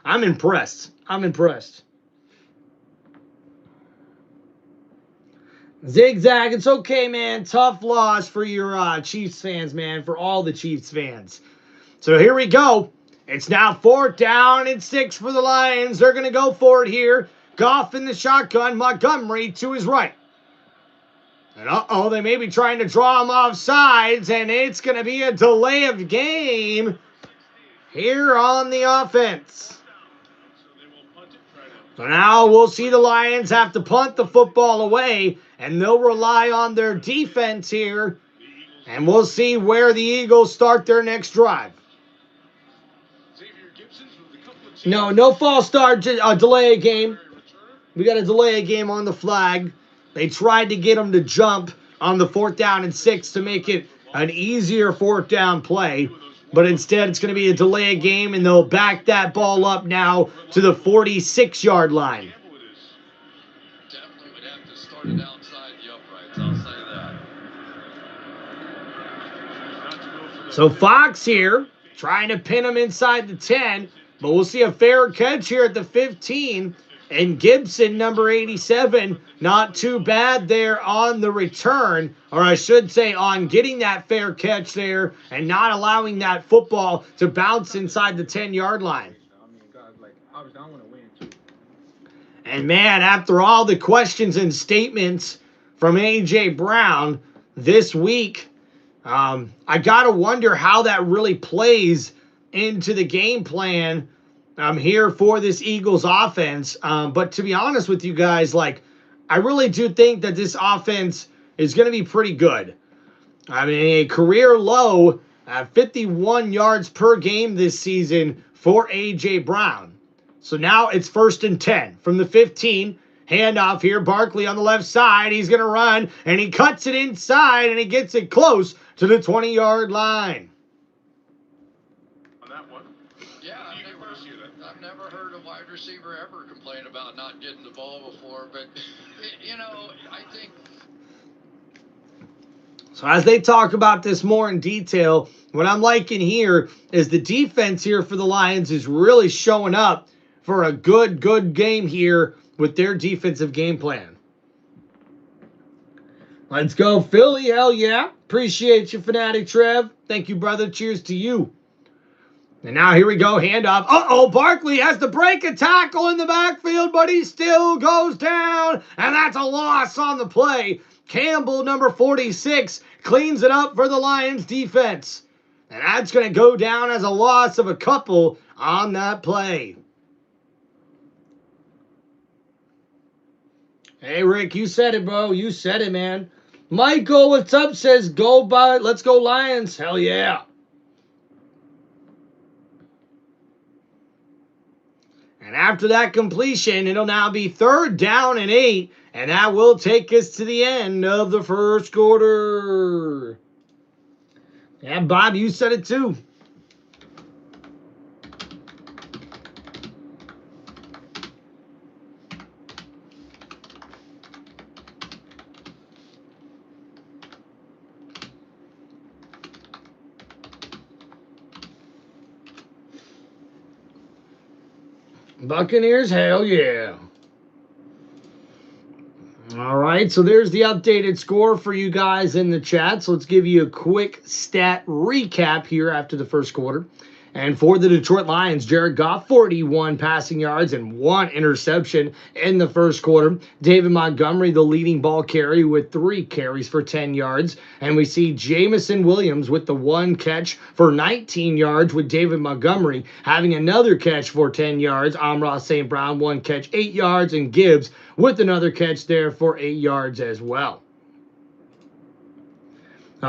impressed. I'm impressed. Zigzag, it's okay, man. Tough loss for your Chiefs fans, man, for all the Chiefs fans. So here we go. It's now 4th down and 6 for the Lions. They're going to go for it here. Goff in the shotgun. Montgomery to his right. And uh-oh, they may be trying to draw him off sides, and it's going to be a delay of game here on the offense. So now we'll see the Lions have to punt the football away, and they'll rely on their defense here. And we'll see where the Eagles start their next drive. No false start, delay a game. We got to delay a game on the flag. They tried to get them to jump on the 4th down and 6 to make it an easier 4th down play. But instead, it's going to be a delay a game, and they'll back that ball up now to the 46-yard line. Definitely would have to start it outside the uprights, I'll say that. So Fox here, trying to pin him inside the 10. But we'll see a fair catch here at the 15. And Gibson, number 87, not too bad there on the return. Or I should say on getting that fair catch there and not allowing that football to bounce inside the 10-yard line. And, man, after all the questions and statements from A.J. Brown this week, I got to wonder how that really plays into the game plan here for this Eagles offense. But to be honest with you guys, like, I really do think that this offense is going to be pretty good. I mean, a career low at 51 yards per game this season for A.J. Brown. So now it's 1st and 10 from the 15. Handoff here. Barkley on the left side. He's going to run, and he cuts it inside, and he gets it close to the 20-yard line. On that one. Yeah, I've never heard a wide receiver ever complain about not getting the ball before, but, you know, I think. So as they talk about this more in detail, what I'm liking here is the defense here for the Lions is really showing up for a good game here with their defensive game plan. Let's go, Philly. Hell yeah. Appreciate you, Fanatic Trev. Thank you, brother. Cheers to you. And now here we go, handoff. Uh-oh, Barkley has to break a tackle in the backfield, but he still goes down, and that's a loss on the play. Campbell, number 46, cleans it up for the Lions defense. And that's going to go down as a loss of a couple on that play. Hey, Rick, you said it, bro. You said it, man. Michael, what's up, says, go by, let's go Lions. Hell yeah. And after that completion, it'll now be 3rd down and 8. And that will take us to the end of the first quarter. Yeah, Bob, you said it too. Buccaneers, hell yeah. All right, so there's the updated score for you guys in the chat. So let's give you a quick stat recap here after the first quarter. And for the Detroit Lions, Jared Goff, 41 passing yards and 1 interception in the first quarter. David Montgomery, the leading ball carrier with 3 carries for 10 yards. And we see Jamison Williams with the 1 catch for 19 yards, with David Montgomery having another catch for 10 yards. Amon-Ra St. Brown, 1 catch, 8 yards, and Gibbs with another catch there for 8 yards as well.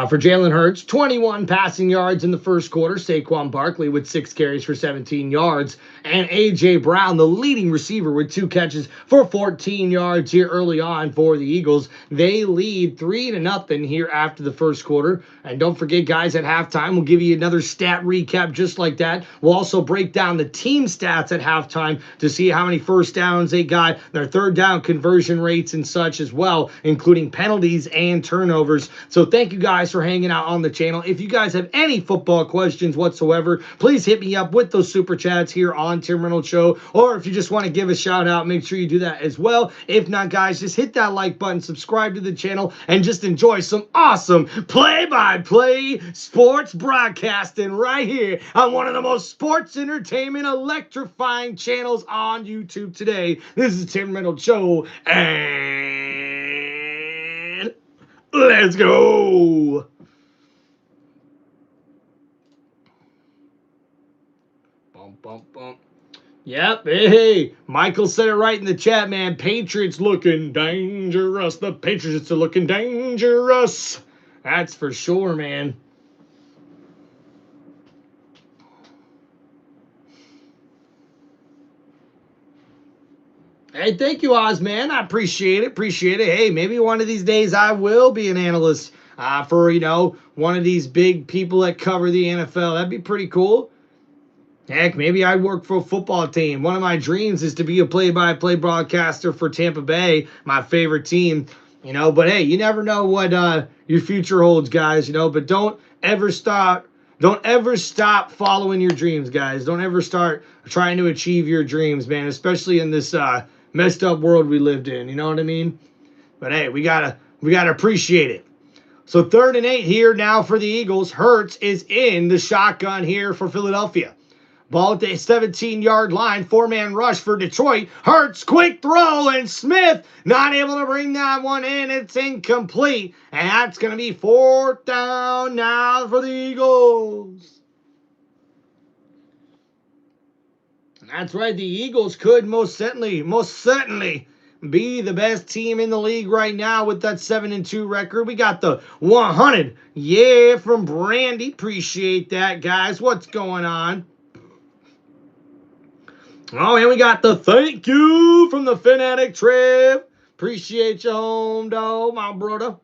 For Jalen Hurts, 21 passing yards in the first quarter. Saquon Barkley with 6 carries for 17 yards. And A.J. Brown, the leading receiver, with 2 catches for 14 yards here early on for the Eagles. They lead 3-0 here after the first quarter. And don't forget, guys, at halftime, we'll give you another stat recap just like that. We'll also break down the team stats at halftime to see how many first downs they got, their 3rd down conversion rates and such as well, including penalties and turnovers. So thank you guys for hanging out on the channel. If you guys have any football questions whatsoever, please hit me up with those super chats here on Tim Reynolds Show. Or if you just want to give a shout out, make sure you do that as well. If not, guys, just hit that like button, subscribe to the channel, and just enjoy some awesome play-by-play sports broadcasting right here on one of the most sports entertainment electrifying channels on YouTube today. This is Tim Reynolds Show, and let's go. Bump, bump, bump. Yep, hey, Michael said it right in the chat, man. Patriots looking dangerous. The Patriots are looking dangerous. That's for sure, man. Hey, thank you, Oz, man. I appreciate it. Appreciate it. Hey, maybe one of these days I will be an analyst for, one of these big people that cover the NFL. That'd be pretty cool. Heck, maybe I'd work for a football team. One of my dreams is to be a play-by-play broadcaster for Tampa Bay, my favorite team. But hey, you never know what your future holds, guys, but don't ever stop following your dreams, guys. Don't ever start trying to achieve your dreams, man, especially in this messed up world we lived in, you know what I mean? But hey, we gotta appreciate it. So 3rd and 8 here now for the Eagles. Hurts is in the shotgun here for Philadelphia. Ball at the 17-yard line, 4-man rush for Detroit. Hurts, quick throw, and Smith not able to bring that one in. It's incomplete, and that's going to be 4th down now for the Eagles. And that's right, the Eagles could most certainly be the best team in the league right now with that 7-2 record. We got the 100. Yeah, from Brandy. Appreciate that, guys. What's going on? Oh, and we got the thank you from the Fanatic Trev. Appreciate you, home dog, my brother.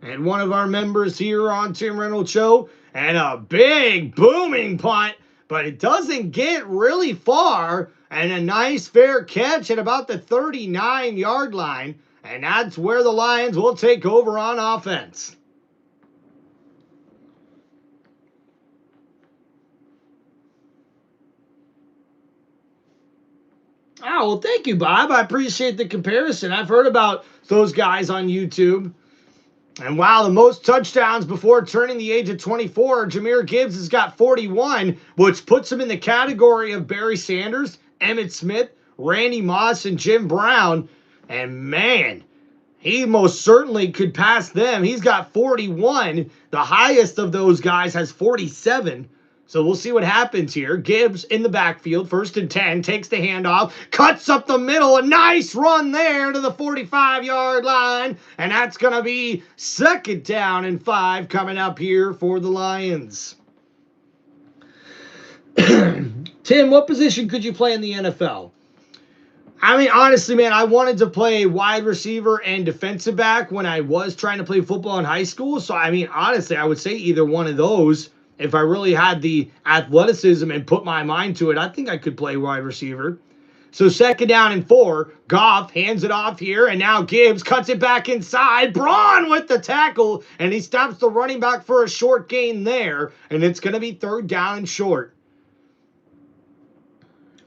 And one of our members here on Tim Reynolds Show. And a big booming punt, but it doesn't get really far. And a nice fair catch at about the 39-yard line. And that's where the Lions will take over on offense. Oh, well, thank you, Bob. I appreciate the comparison. I've heard about those guys on YouTube. And wow, the most touchdowns before turning the age of 24, Jahmyr Gibbs has got 41, which puts him in the category of Barry Sanders, Emmitt Smith, Randy Moss, and Jim Brown. And man, he most certainly could pass them. He's got 41. The highest of those guys has 47. So we'll see what happens here. Gibbs in the backfield, 1st and 10, takes the handoff, cuts up the middle, a nice run there to the 45-yard line, and that's going to be 2nd down and 5 coming up here for the Lions. Tim, what position could you play in the NFL? I mean, honestly, man, I wanted to play wide receiver and defensive back when I was trying to play football in high school. So, I mean, honestly, I would say either one of those. If I really had the athleticism and put my mind to it, I think I could play wide receiver. So 2nd down and 4. Goff hands it off here, and now Gibbs cuts it back inside. Braun with the tackle, and he stops the running back for a short gain there, and it's going to be 3rd down and short.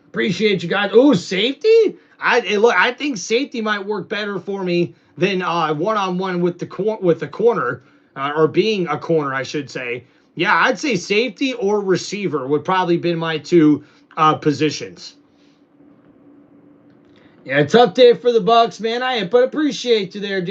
Appreciate you guys. Ooh, safety? I think safety might work better for me than one-on-one with the corner, or being a corner, I should say. Yeah, I'd say safety or receiver would probably be my 2 positions. Yeah, tough day for the Bucks, man. But appreciate you there,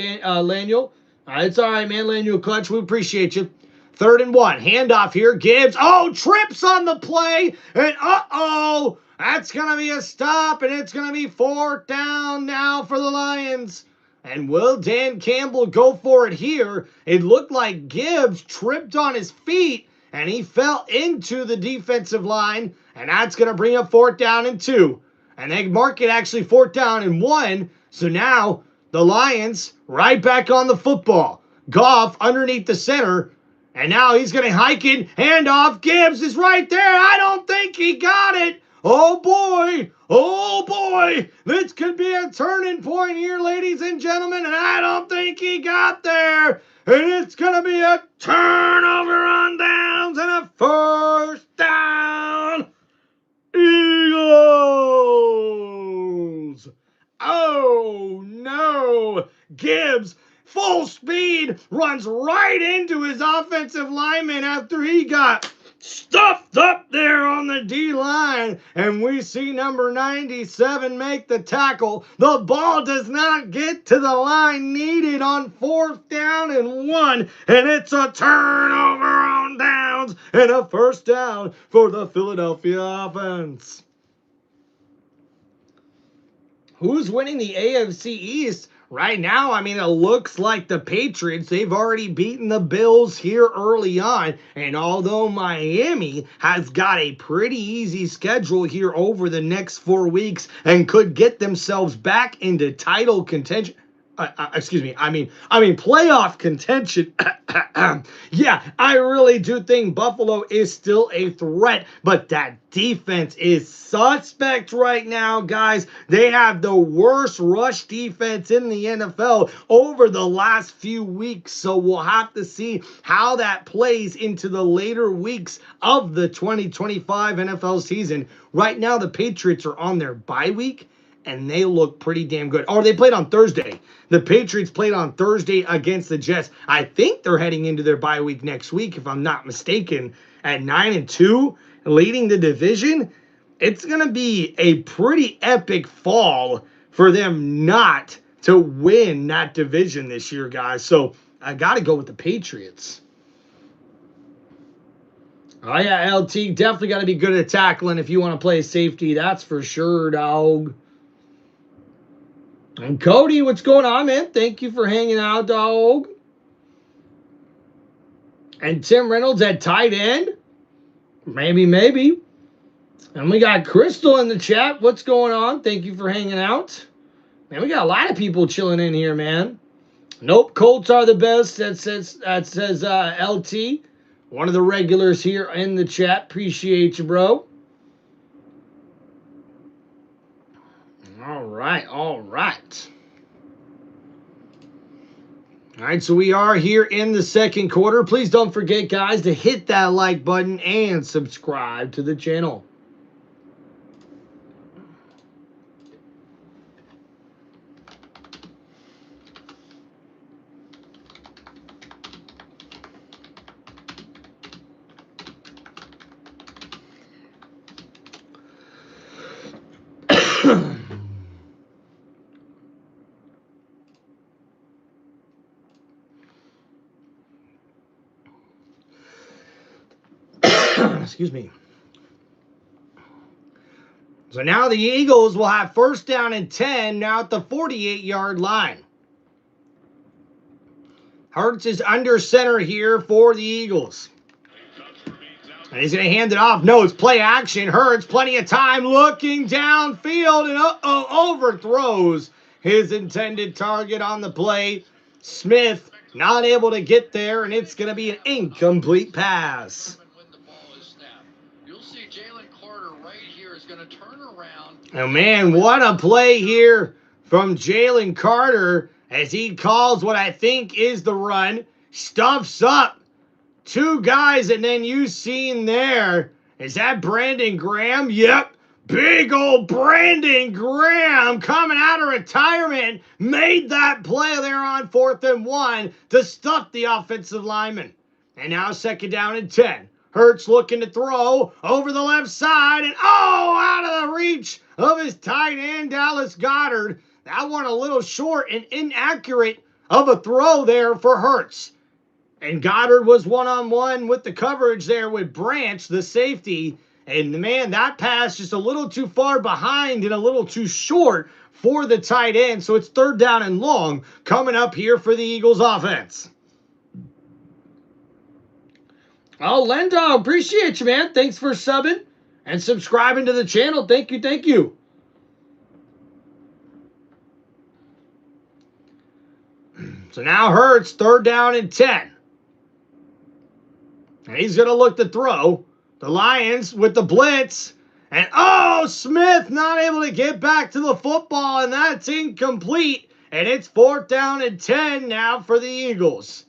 Laniel. It's all right, man. Laniel Clutch, we appreciate you. 3rd and 1. Handoff here. Gibbs. Oh, trips on the play. And uh-oh, that's going to be a stop, and it's going to be 4th down now for the Lions. And will Dan Campbell go for it here? It looked like Gibbs tripped on his feet, and he fell into the defensive line, and that's going to bring up 4th down and 2. And they mark it actually 4th down and 1. So now the Lions right back on the football. Goff underneath the center, and now he's going to hike it. Handoff. Gibbs is right there. I don't think he got it. Oh, boy. Oh, boy. This could be a turning point here, ladies and gentlemen, and I don't think he got there. And it's going to be a turnover on downs and a 1st down. Eagles. Oh, no. Gibbs, full speed, runs right into his offensive lineman after he got stuffed up there on the D-line, and we see number 97 make the tackle. The ball does not get to the line needed on 4th down and 1, and it's a turnover on downs and a 1st down for the Philadelphia offense. Who's winning the AFC East? Right now, I mean, it looks like the Patriots, they've already beaten the Bills here early on. And although Miami has got a pretty easy schedule here over the next 4 weeks and could get themselves back into title contention, playoff contention. Yeah, I really do think Buffalo is still a threat, but that defense is suspect right now, guys. They have the worst rush defense in the NFL over the last few weeks, so we'll have to see how that plays into the later weeks of the 2025 NFL season. Right now, the Patriots are on their bye week, and they look pretty damn good. Or they played on Thursday. The Patriots played on Thursday against the Jets. I think they're heading into their bye week next week, if I'm not mistaken, at 9-2, leading the division. It's going to be a pretty epic fall for them not to win that division this year, guys. So I got to go with the Patriots. Oh, yeah, LT, definitely got to be good at tackling if you want to play safety. That's for sure, dog. And Cody, what's going on, man? Thank you for hanging out, dog. And Tim Reynolds at tight end. Maybe. And we got Crystal in the chat. What's going on? Thank you for hanging out. Man, we got a lot of people chilling in here, man. Nope, Colts are the best. That says LT. One of the regulars here in the chat. Appreciate you, bro. All right. All right, so we are here in the second quarter. Please don't forget, guys, to hit that like button and subscribe to the channel. Excuse me. So now the Eagles will have first down and 10 now at the 48-yard line. Hurts is under center here for the Eagles. And he's going to hand it off. No, it's play action. Hurts, plenty of time, looking downfield and overthrows his intended target on the play. Smith not able to get there, and it's going to be an incomplete pass. Oh, man, what a play here from Jalen Carter as he calls what I think is the run. Stuffs up two guys, and then you seen there. Is that Brandon Graham? Yep. Big old Brandon Graham coming out of retirement made that play there on 4th and 1 to stuff the offensive lineman. And now second down and 10. Hurts looking to throw over the left side, and out of the reach of his tight end, Dallas Goedert. That one a little short and inaccurate of a throw there for Hurts. And Goddard was one-on-one with the coverage there with Branch, the safety. And, man, that pass just a little too far behind and a little too short for the tight end. So it's third down and long coming up here for the Eagles offense. Oh, Lendog, appreciate you, man. Thanks for subbing and subscribing to the channel. Thank you. So now Hurts, third down and 10. And he's going to look to throw. The Lions with the blitz. And, Smith not able to get back to the football, and that's incomplete. And it's fourth down and 10 now for the Eagles.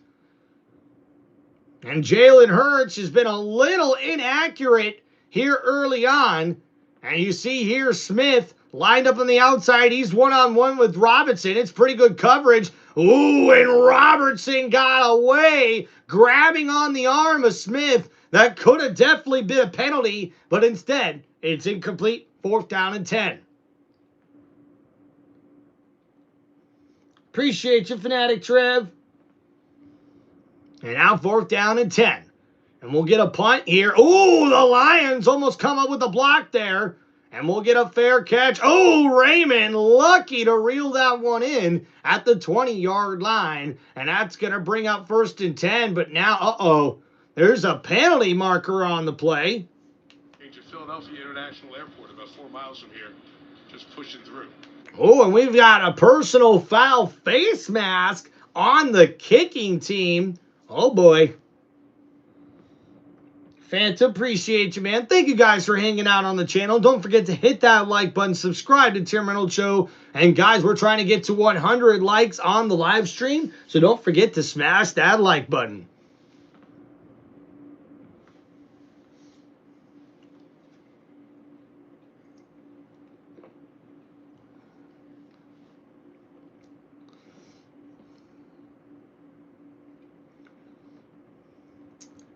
And Jalen Hurts has been a little inaccurate here early on. And you see here Smith lined up on the outside. He's one-on-one with Robinson. It's pretty good coverage. Ooh, and Robertson got away, grabbing on the arm of Smith. That could have definitely been a penalty, but instead, it's incomplete. Fourth down and 10. Appreciate you, Fanatic Trev. And now fourth down and 10. And we'll get a punt here. Ooh, the Lions almost come up with a block there. And we'll get a fair catch. Oh, Raymond lucky to reel that one in at the 20-yard line. And that's going to bring up first and 10. But now, there's a penalty marker on the play. To Philadelphia International Airport, about 4 miles from here, just pushing through. Oh, and we've got a personal foul face mask on the kicking team. Oh, boy. Phantom, appreciate you, man. Thank you guys for hanging out on the channel. Don't forget to hit that like button, subscribe to Tim Reynolds Show. And, guys, we're trying to get to 100 likes on the live stream, so don't forget to smash that like button.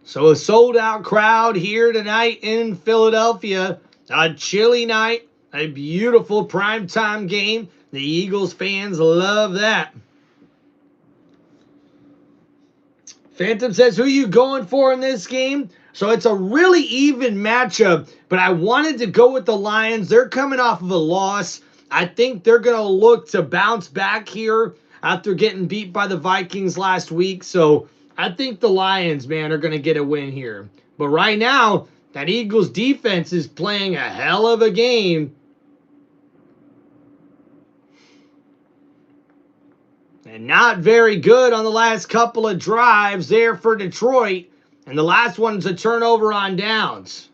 So a sold-out crowd here tonight in Philadelphia. A chilly night, a beautiful primetime game. The Eagles fans love that. Phantom says, who are you going for in this game? So it's a really even matchup, but I wanted to go with the Lions. They're coming off of a loss. I think they're going to look to bounce back here after getting beat by the Vikings last week. So I think the Lions, man, are going to get a win here. But right now, that Eagles defense is playing a hell of a game. And not very good on the last couple of drives there for Detroit. And the last one's a turnover on downs.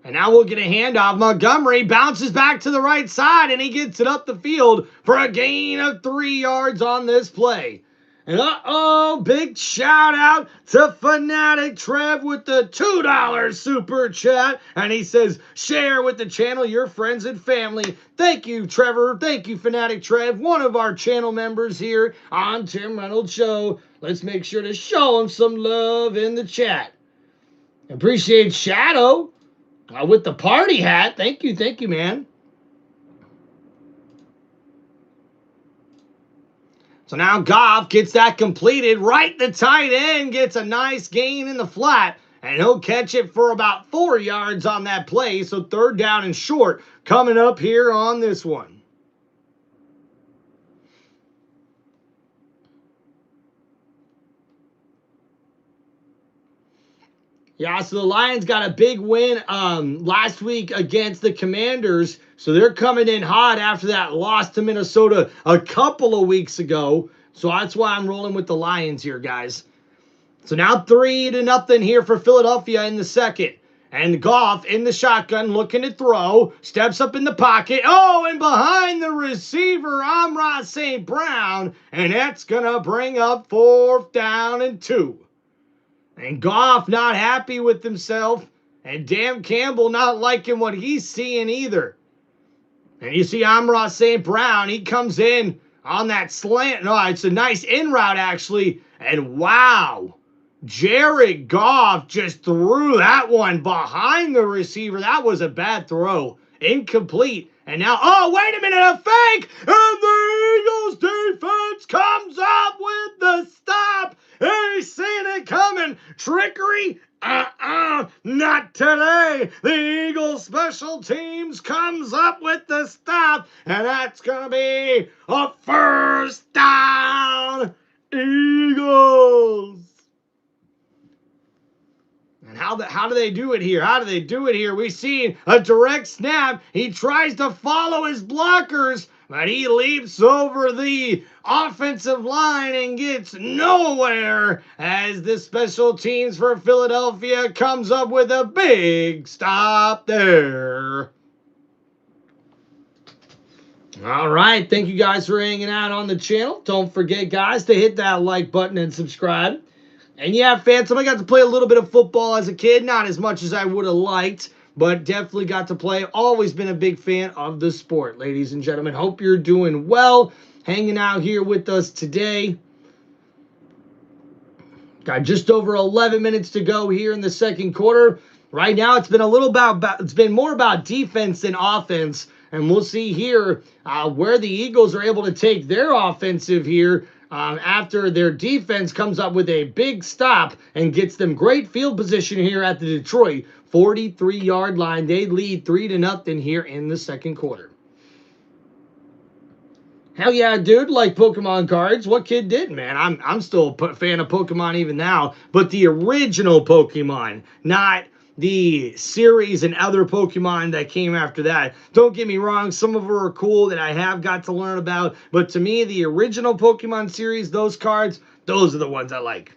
And now we'll get a handoff. Montgomery bounces back to the right side, and he gets it up the field for a gain of 3 yards on this play. And big shout out to Fanatic Trev with the $2 super chat. And he says, share with the channel, your friends and family. Thank you, Trevor. Thank you, Fanatic Trev, one of our channel members here on Tim Reynolds Show. Let's make sure to show him some love in the chat. Appreciate Shadow with the party hat. Thank you, man. So now Goff gets that completed. Right, the tight end gets a nice gain in the flat, and he'll catch it for about 4 yards on that play. So 3rd down and short coming up here on this one. Yeah, so the Lions got a big win last week against the Commanders. So they're coming in hot after that loss to Minnesota a couple of weeks ago. So that's why I'm rolling with the Lions here, guys. So now 3-0 here for Philadelphia in the second. And Goff in the shotgun looking to throw. Steps up in the pocket. Oh, and behind the receiver, Amon-Ra St. Brown. And that's going to bring up 4th down and 2. And Goff not happy with himself. And Dan Campbell not liking what he's seeing either. And you see Amon-Ra St. Brown. He comes in on that slant. No, it's a nice in route, actually. And wow, Jared Goff just threw that one behind the receiver. That was a bad throw. Incomplete. And now, oh, wait a minute, a fake! And the Eagles defense comes up with the stop. He's seen it coming. Trickery? Not today. The Eagles special teams comes up with the stop. And that's going to be a 1st down. Eagles. And how do they do it here? How do they do it here? We see a direct snap. He tries to follow his blockers, but he leaps over the offensive line and gets nowhere as the special teams for Philadelphia comes up with a big stop there. All right. Thank you guys for hanging out on the channel. Don't forget, guys, to hit that like button and subscribe. And yeah, Phantom, I got to play a little bit of football as a kid. Not as much as I would have liked, but definitely got to play. Always been a big fan of the sport, ladies and gentlemen. Hope you're doing well. Hanging out here with us today. Got just over 11 minutes to go here in the second quarter. Right now, it's been more about defense than offense. And we'll see here where the Eagles are able to take their offensive here after their defense comes up with a big stop and gets them great field position here at the Detroit 43-yard line. They lead 3-0 here in the second quarter. Hell yeah, dude, like Pokemon cards. What kid didn't, man? I'm still a fan of Pokemon even now, but the original Pokemon, not the series and other Pokemon that came after that. Don't get me wrong, some of them are cool that I have got to learn about, but to me, the original Pokemon series, those cards, those are the ones I like.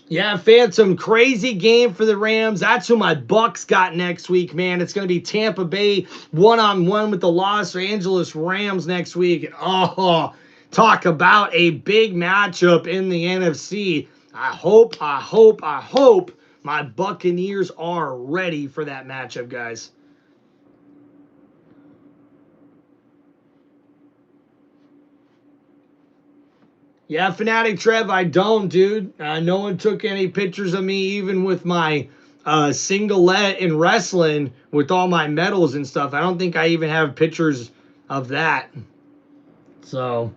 Yeah, Phantom, crazy game for the Rams. That's who my Bucks got next week, man. It's going to be Tampa Bay one-on-one with the Los Angeles Rams next week. Oh, talk about a big matchup in the NFC. I hope my Buccaneers are ready for that matchup, guys. Yeah, Fanatic Trev, I don't, dude. No one took any pictures of me, even with my singlet in wrestling with all my medals and stuff. I don't think I even have pictures of that. So,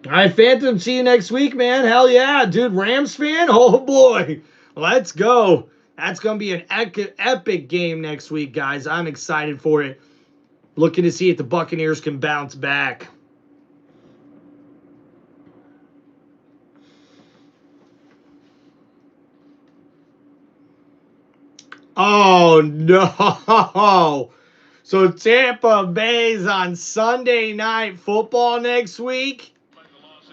all right, Phantom, see you next week, man. Hell yeah, dude. Rams fan? Oh, boy. Let's go. That's going to be an epic game next week, guys. I'm excited for it. Looking to see if the Buccaneers can bounce back. Oh, no. So Tampa Bay's on Sunday Night Football next week.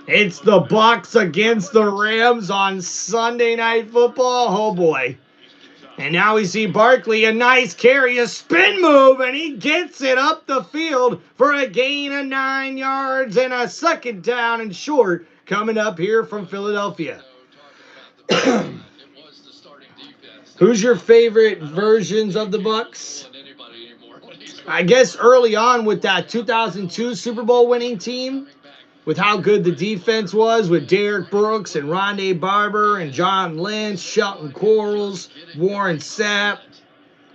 It's the Bucs against the Rams on Sunday Night Football. Oh, boy. And now we see Barkley, a nice carry, a spin move, and he gets it up the field for a gain of 9 yards and a second down and short coming up here from Philadelphia. Who's your favorite versions of the Bucs? I guess early on with that 2002 Super Bowl winning team, with how good the defense was with Derek Brooks and Rondé Barber and John Lynch, Shelton Quarles, Warren Sapp,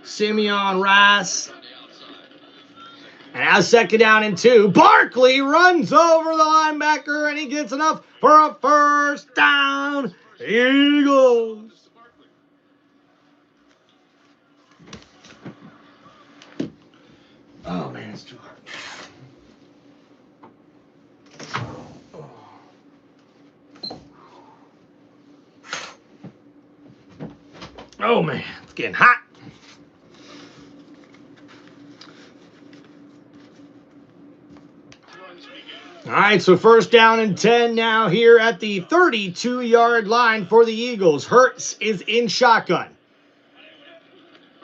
Simeon Rice. And now second down and 2. Barkley runs over the linebacker and he gets enough for a first down. Eagles. Oh, man, it's too hard. Oh, man, it's getting hot. All right, so first down and 10 now here at the 32-yard line for the Eagles. Hurts is in shotgun.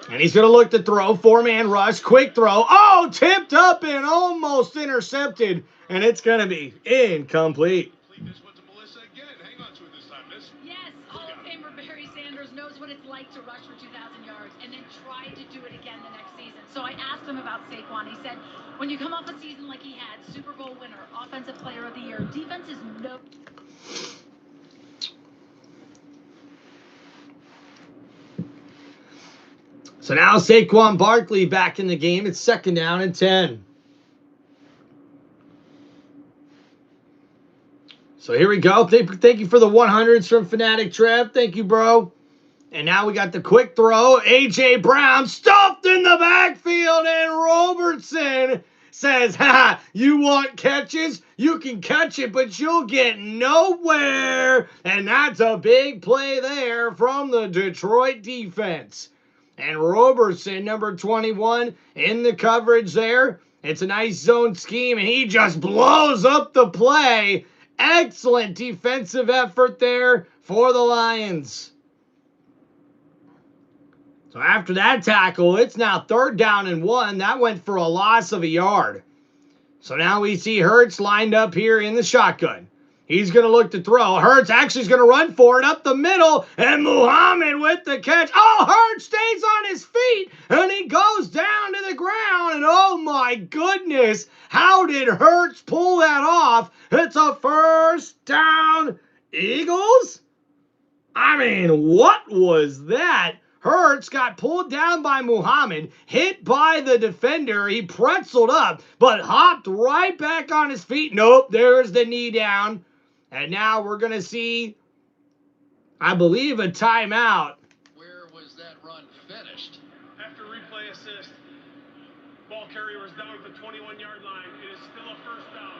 And he's going to look to throw. 4-man rush, quick throw. Oh, tipped up and almost intercepted. And it's going to be incomplete. Yes, Hall of Famer Barry Sanders knows what it's like to rush for 2,000 yards and then try to do it again the next season. So I asked him about Saquon. He said, when you come off a season like he had, Super Bowl winner, Offensive Player of the Year, defense is no... So now Saquon Barkley back in the game. It's second down and 10. So here we go. Thank you for the 100s from Fanatic Trev. Thank you, bro. And now we got the quick throw. A.J. Brown stuffed in the backfield. And Robertson says, ha, you want catches? You can catch it, but you'll get nowhere. And that's a big play there from the Detroit defense. And Robertson, number 21, in the coverage there. It's a nice zone scheme, and he just blows up the play. Excellent defensive effort there for the Lions. So after that tackle, it's now third down and 1. That went for a loss of a yard. So now we see Hurts lined up here in the shotgun. He's going to look to throw. Hurts actually is going to run for it up the middle. And Muhammad with the catch. Oh, Hurts stays on his feet. And he goes down to the ground. And oh my goodness, how did Hurts pull that off? It's a first down. Eagles? I mean, what was that? Hurts got pulled down by Muhammad, hit by the defender. He pretzeled up, but hopped right back on his feet. Nope, there's the knee down. And now we're going to see, I believe, a timeout. Where was that run finished? After replay assist, ball carrier was down at the 21-yard line. It is still a first down.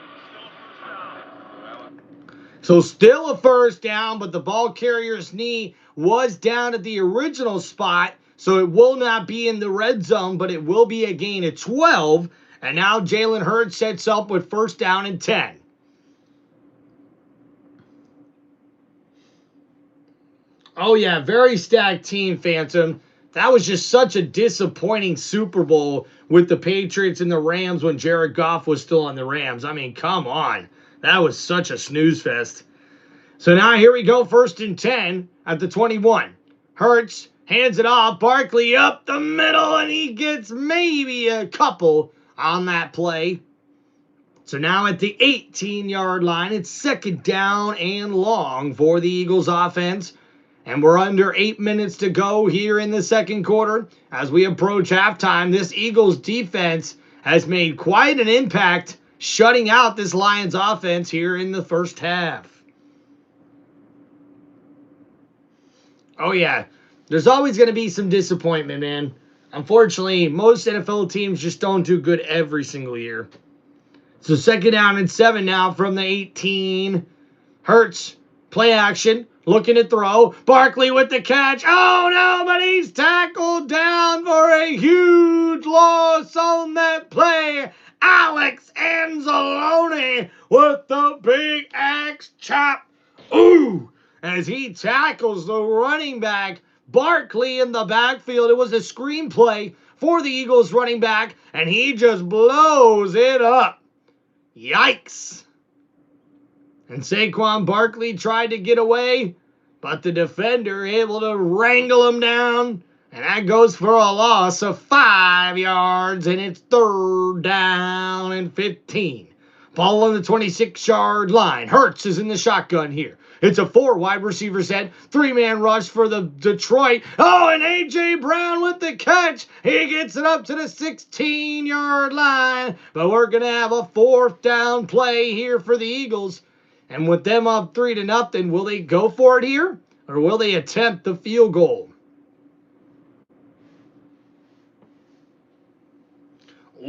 So still a first down, but the ball carrier's knee was down at the original spot. So it will not be in the red zone, but it will be a gain of 12. And now Jalen Hurts sets up with first down and 10. Oh, yeah, very stacked team, Phantom. That was just such a disappointing Super Bowl with the Patriots and the Rams when Jared Goff was still on the Rams. I mean, come on. That was such a snooze fest. So now here we go, first and 10 at the 21. Hurts hands it off. Barkley up the middle, and he gets maybe a couple on that play. So now at the 18-yard line, it's second down and long for the Eagles offense. And we're under 8 minutes to go here in the second quarter. As we approach halftime, this Eagles defense has made quite an impact shutting out this Lions offense here in the first half. Oh, yeah. There's always going to be some disappointment, man. Unfortunately, most NFL teams just don't do good every single year. So 2nd down and 7 now from the 18. Hurts, play action, looking to throw. Barkley with the catch. Oh, no, but he's tackled down for a huge loss on that play. Alex Anzalone with the big axe chop. Ooh, as he tackles the running back. Barkley in the backfield. It was a screenplay for the Eagles running back, and he just blows it up. Yikes. And Saquon Barkley tried to get away, but the defender able to wrangle him down. And that goes for a loss of 5 yards, and it's 3rd down and 15. Ball on the 26-yard line. Hurts is in the shotgun here. It's a 4 wide receiver set, 3-man rush for the Detroit. Oh, and A.J. Brown with the catch. He gets it up to the 16-yard line. But we're going to have a 4th down play here for the Eagles. And with them up 3-0, will they go for it here? Or will they attempt the field goal?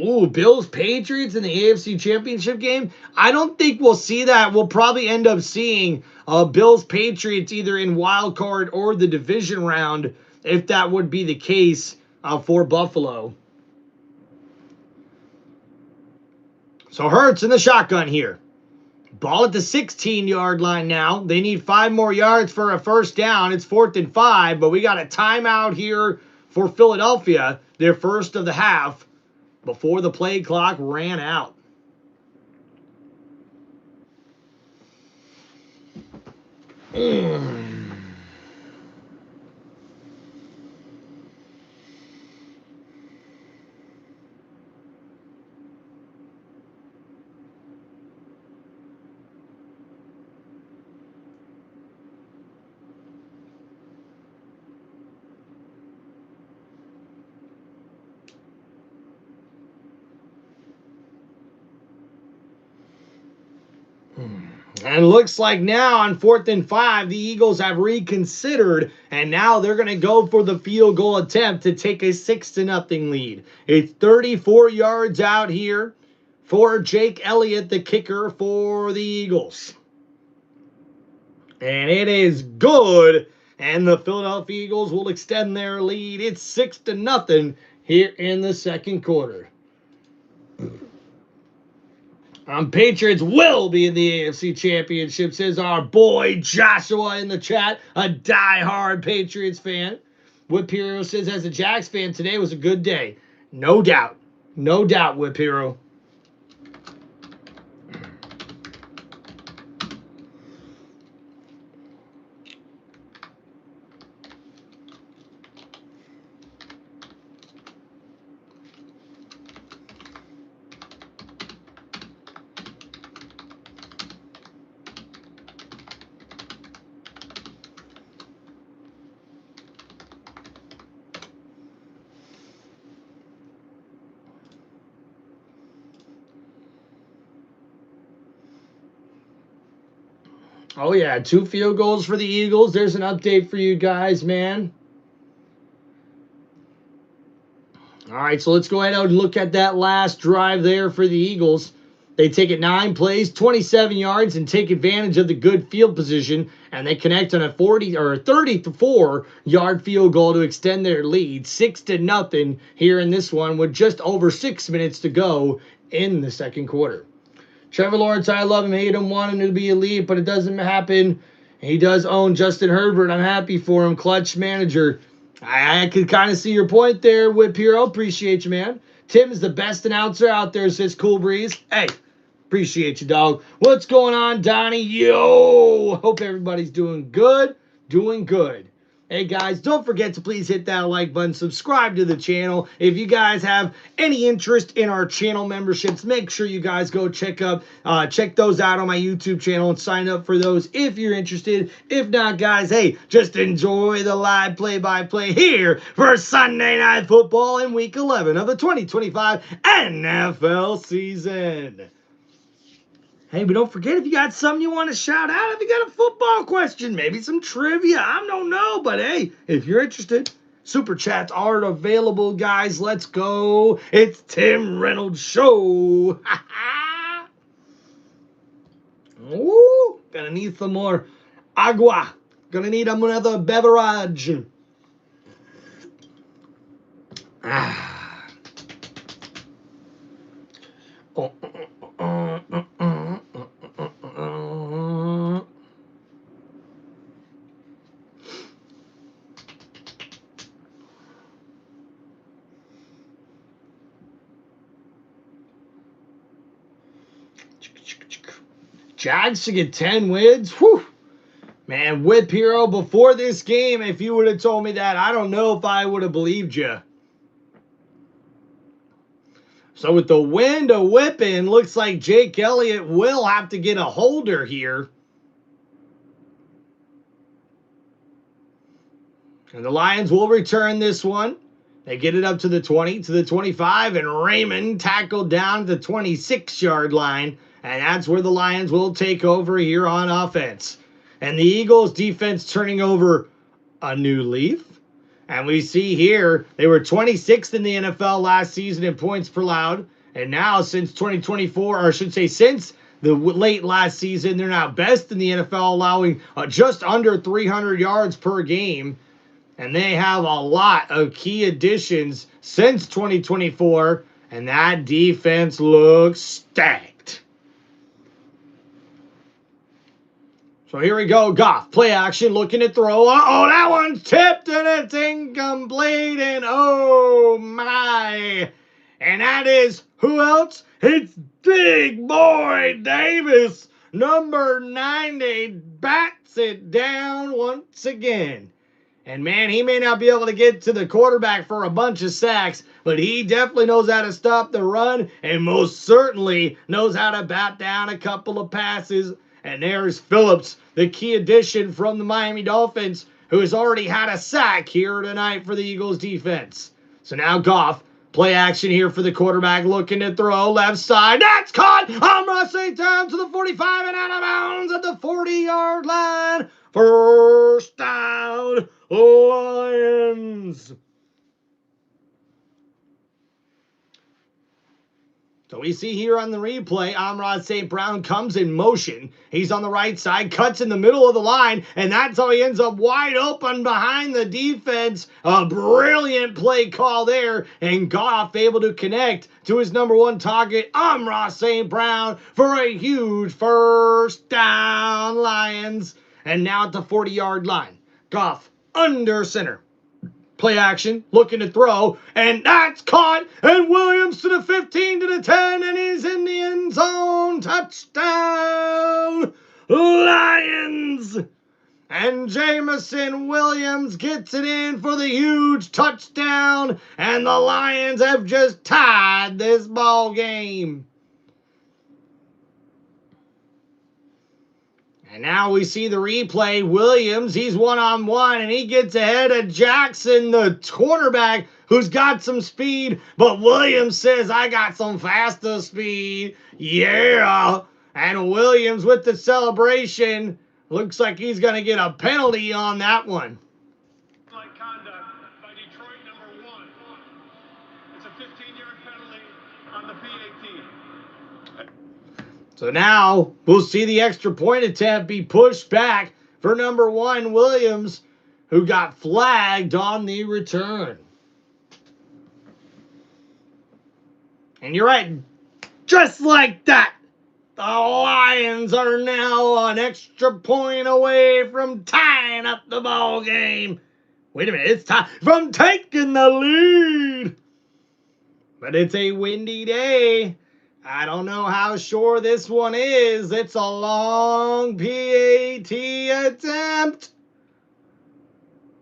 Ooh, Bills-Patriots in the AFC Championship game? I don't think we'll see that. We'll probably end up seeing Bills-Patriots either in wild card or the division round, if that would be the case for Buffalo. So Hurts in the shotgun here. Ball at the 16-yard line now. They need 5 more yards for a 1st down. It's 4th and 5, but we got a timeout here for Philadelphia, their first of the half, before the play clock ran out. And it looks like now on 4th and 5, the Eagles have reconsidered, and now they're going to go for the field goal attempt to take a 6-0 lead. It's 34 yards out here for Jake Elliott, the kicker for the Eagles. And it is good, and the Philadelphia Eagles will extend their lead. It's 6-0 here in the 2nd quarter. Patriots will be in the AFC Championship, says our boy Joshua in the chat, a diehard Patriots fan. Whip Hero says, as a Jags fan, today was a good day. No doubt. No doubt, Whip Hero. Oh, yeah, 2 field goals for the Eagles. There's an update for you guys, man. All right, so let's go ahead and look at that last drive there for the Eagles. They take it 9 plays, 27 yards, and take advantage of the good field position, and they connect on a 34-yard field goal to extend their lead, 6-0 here in this one, with just over 6 minutes to go in the 2nd quarter. Trevor Lawrence, I love him, hate him, want him to be elite, but it doesn't happen. He does own Justin Herbert. I'm happy for him. Clutch manager. I could kind of see your point there, Whip Hero. Appreciate you, man. Tim is the best announcer out there, says Cool Breeze. Hey, appreciate you, dog. What's going on, Donnie? Yo! Hope everybody's doing good. Doing good. Hey guys, don't forget to please hit that like button, subscribe to the channel. If you guys have any interest in our channel memberships, make sure you guys go check those out on my YouTube channel and sign up for those if you're interested. If not, guys, hey, just enjoy the live play-by-play here for Sunday Night Football in Week 11 of the 2025 NFL season. Hey, but don't forget, if you got something you want to shout out, if you got a football question, maybe some trivia, I don't know, but hey, if you're interested, super chats are available, guys. Let's go. It's Tim Reynolds Show. Ooh, gonna need some more agua. Gonna need another beverage. Ah. Oh, Jags to get 10 wins. Whew. Man, Whip Hero, before this game, if you would have told me that, I don't know if I would have believed you. So with the wind a whipping, looks like Jake Elliott will have to get a holder here. And the Lions will return this one. They get it up to the 20, to the 25, and Raymond tackled down the 26-yard line. And that's where the Lions will take over here on offense. And the Eagles defense turning over a new leaf. And we see here, they were 26th in the NFL last season in points per loud. And now since 2024, or I should say since the late last season, they're now best in the NFL, allowing just under 300 yards per game. And they have a lot of key additions since 2024. And that defense looks stacked. So here we go. Goff, play action, looking to throw. Uh-oh, that one's tipped and it's incomplete. And oh my. And that is who else? It's Big Boy Davis. Number 90 bats it down once again. And man, he may not be able to get to the quarterback for a bunch of sacks, but he definitely knows how to stop the run and most certainly knows how to bat down a couple of passes. And there's Phillips, the key addition from the Miami Dolphins, who has already had a sack here tonight for the Eagles defense. So now Goff, play action here for the quarterback, looking to throw left side. That's caught. Amra St. down to the 45 and out of bounds at the 40-yard line. First down, Lions. So we see here on the replay, Amra St. Brown comes in motion. He's on the right side, cuts in the middle of the line, and that's how he ends up wide open behind the defense. A brilliant play call there, and Goff able to connect to his number one target, Amra St. Brown, for a huge first down, Lions. And now at the 40-yard line, Goff under center. Play action, looking to throw, and that's caught, and Williams to the 15, to the 10, and he's in the end zone. Touchdown, Lions! And Jamison Williams gets it in for the huge touchdown, and the Lions have just tied this ball game. And now we see the replay. Williams, he's one-on-one, and he gets ahead of Jackson, the cornerback, who's got some speed. But Williams says, I got some faster speed. Yeah. And Williams with the celebration. Looks like he's going to get a penalty on that one. Like conduct by Detroit #1. It's a 15-yard penalty on the PAT. So now we'll see the extra point attempt be pushed back for number 1, Williams, who got flagged on the return. And you're right, just like that, the Lions are now an extra point away from tying up the ball game. Wait a minute, it's time from taking the lead. But it's a windy day. I don't know how sure this one is. It's a long PAT attempt.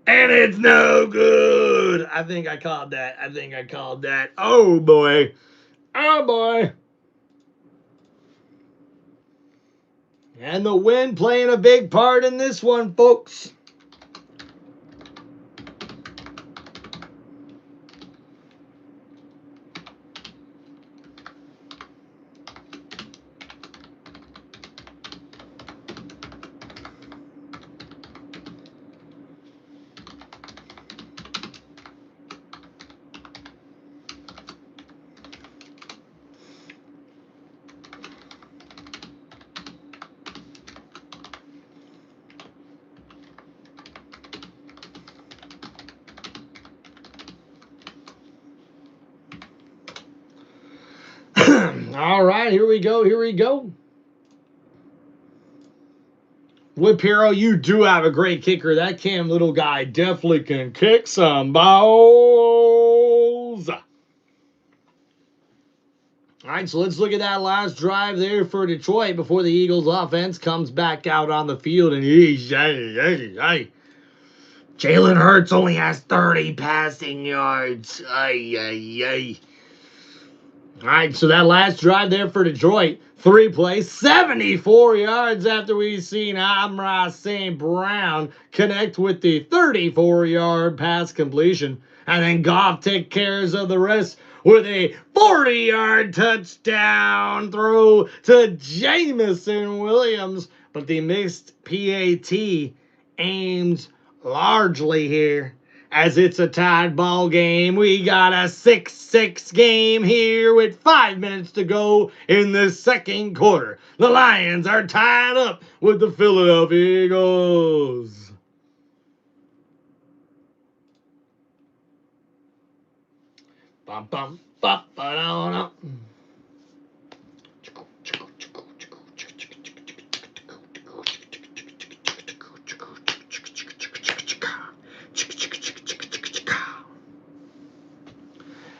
And it's no good. I think I called that. Oh, boy. Oh, boy. And the wind playing a big part in this one, folks. All right, here we go. Here we go. Whip Hero, you do have a great kicker. That Cam Little guy definitely can kick some balls. All right, so let's look at that last drive there for Detroit before the Eagles offense comes back out on the field. And Jalen Hurts only has 30 passing yards. All right, so that last drive there for Detroit, 3 plays, 74 yards after we've seen Amon-Ra St. Brown connect with the 34-yard pass completion. And then Goff takes care of the rest with a 40-yard touchdown throw to Jamison Williams. But the missed PAT aims largely here. As it's a tied ball game, we got a 6-6 game here with 5 minutes to go in the second quarter. The Lions are tied up with the Philadelphia Eagles. Bum, bum, bum, ba-da-da.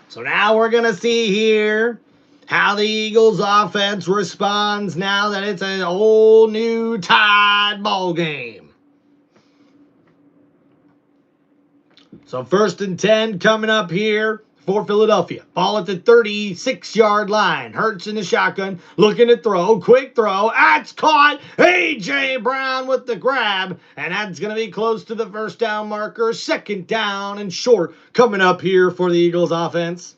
So now we're going to see here how the Eagles offense responds now that it's an whole new tied ball game. So 1st and 10 coming up here for Philadelphia. Ball at the 36-yard line. Hurts in the shotgun, looking to throw. Quick throw. That's caught. A.J. Brown with the grab. And that's going to be close to the first down marker. 2nd down and short coming up here for the Eagles offense.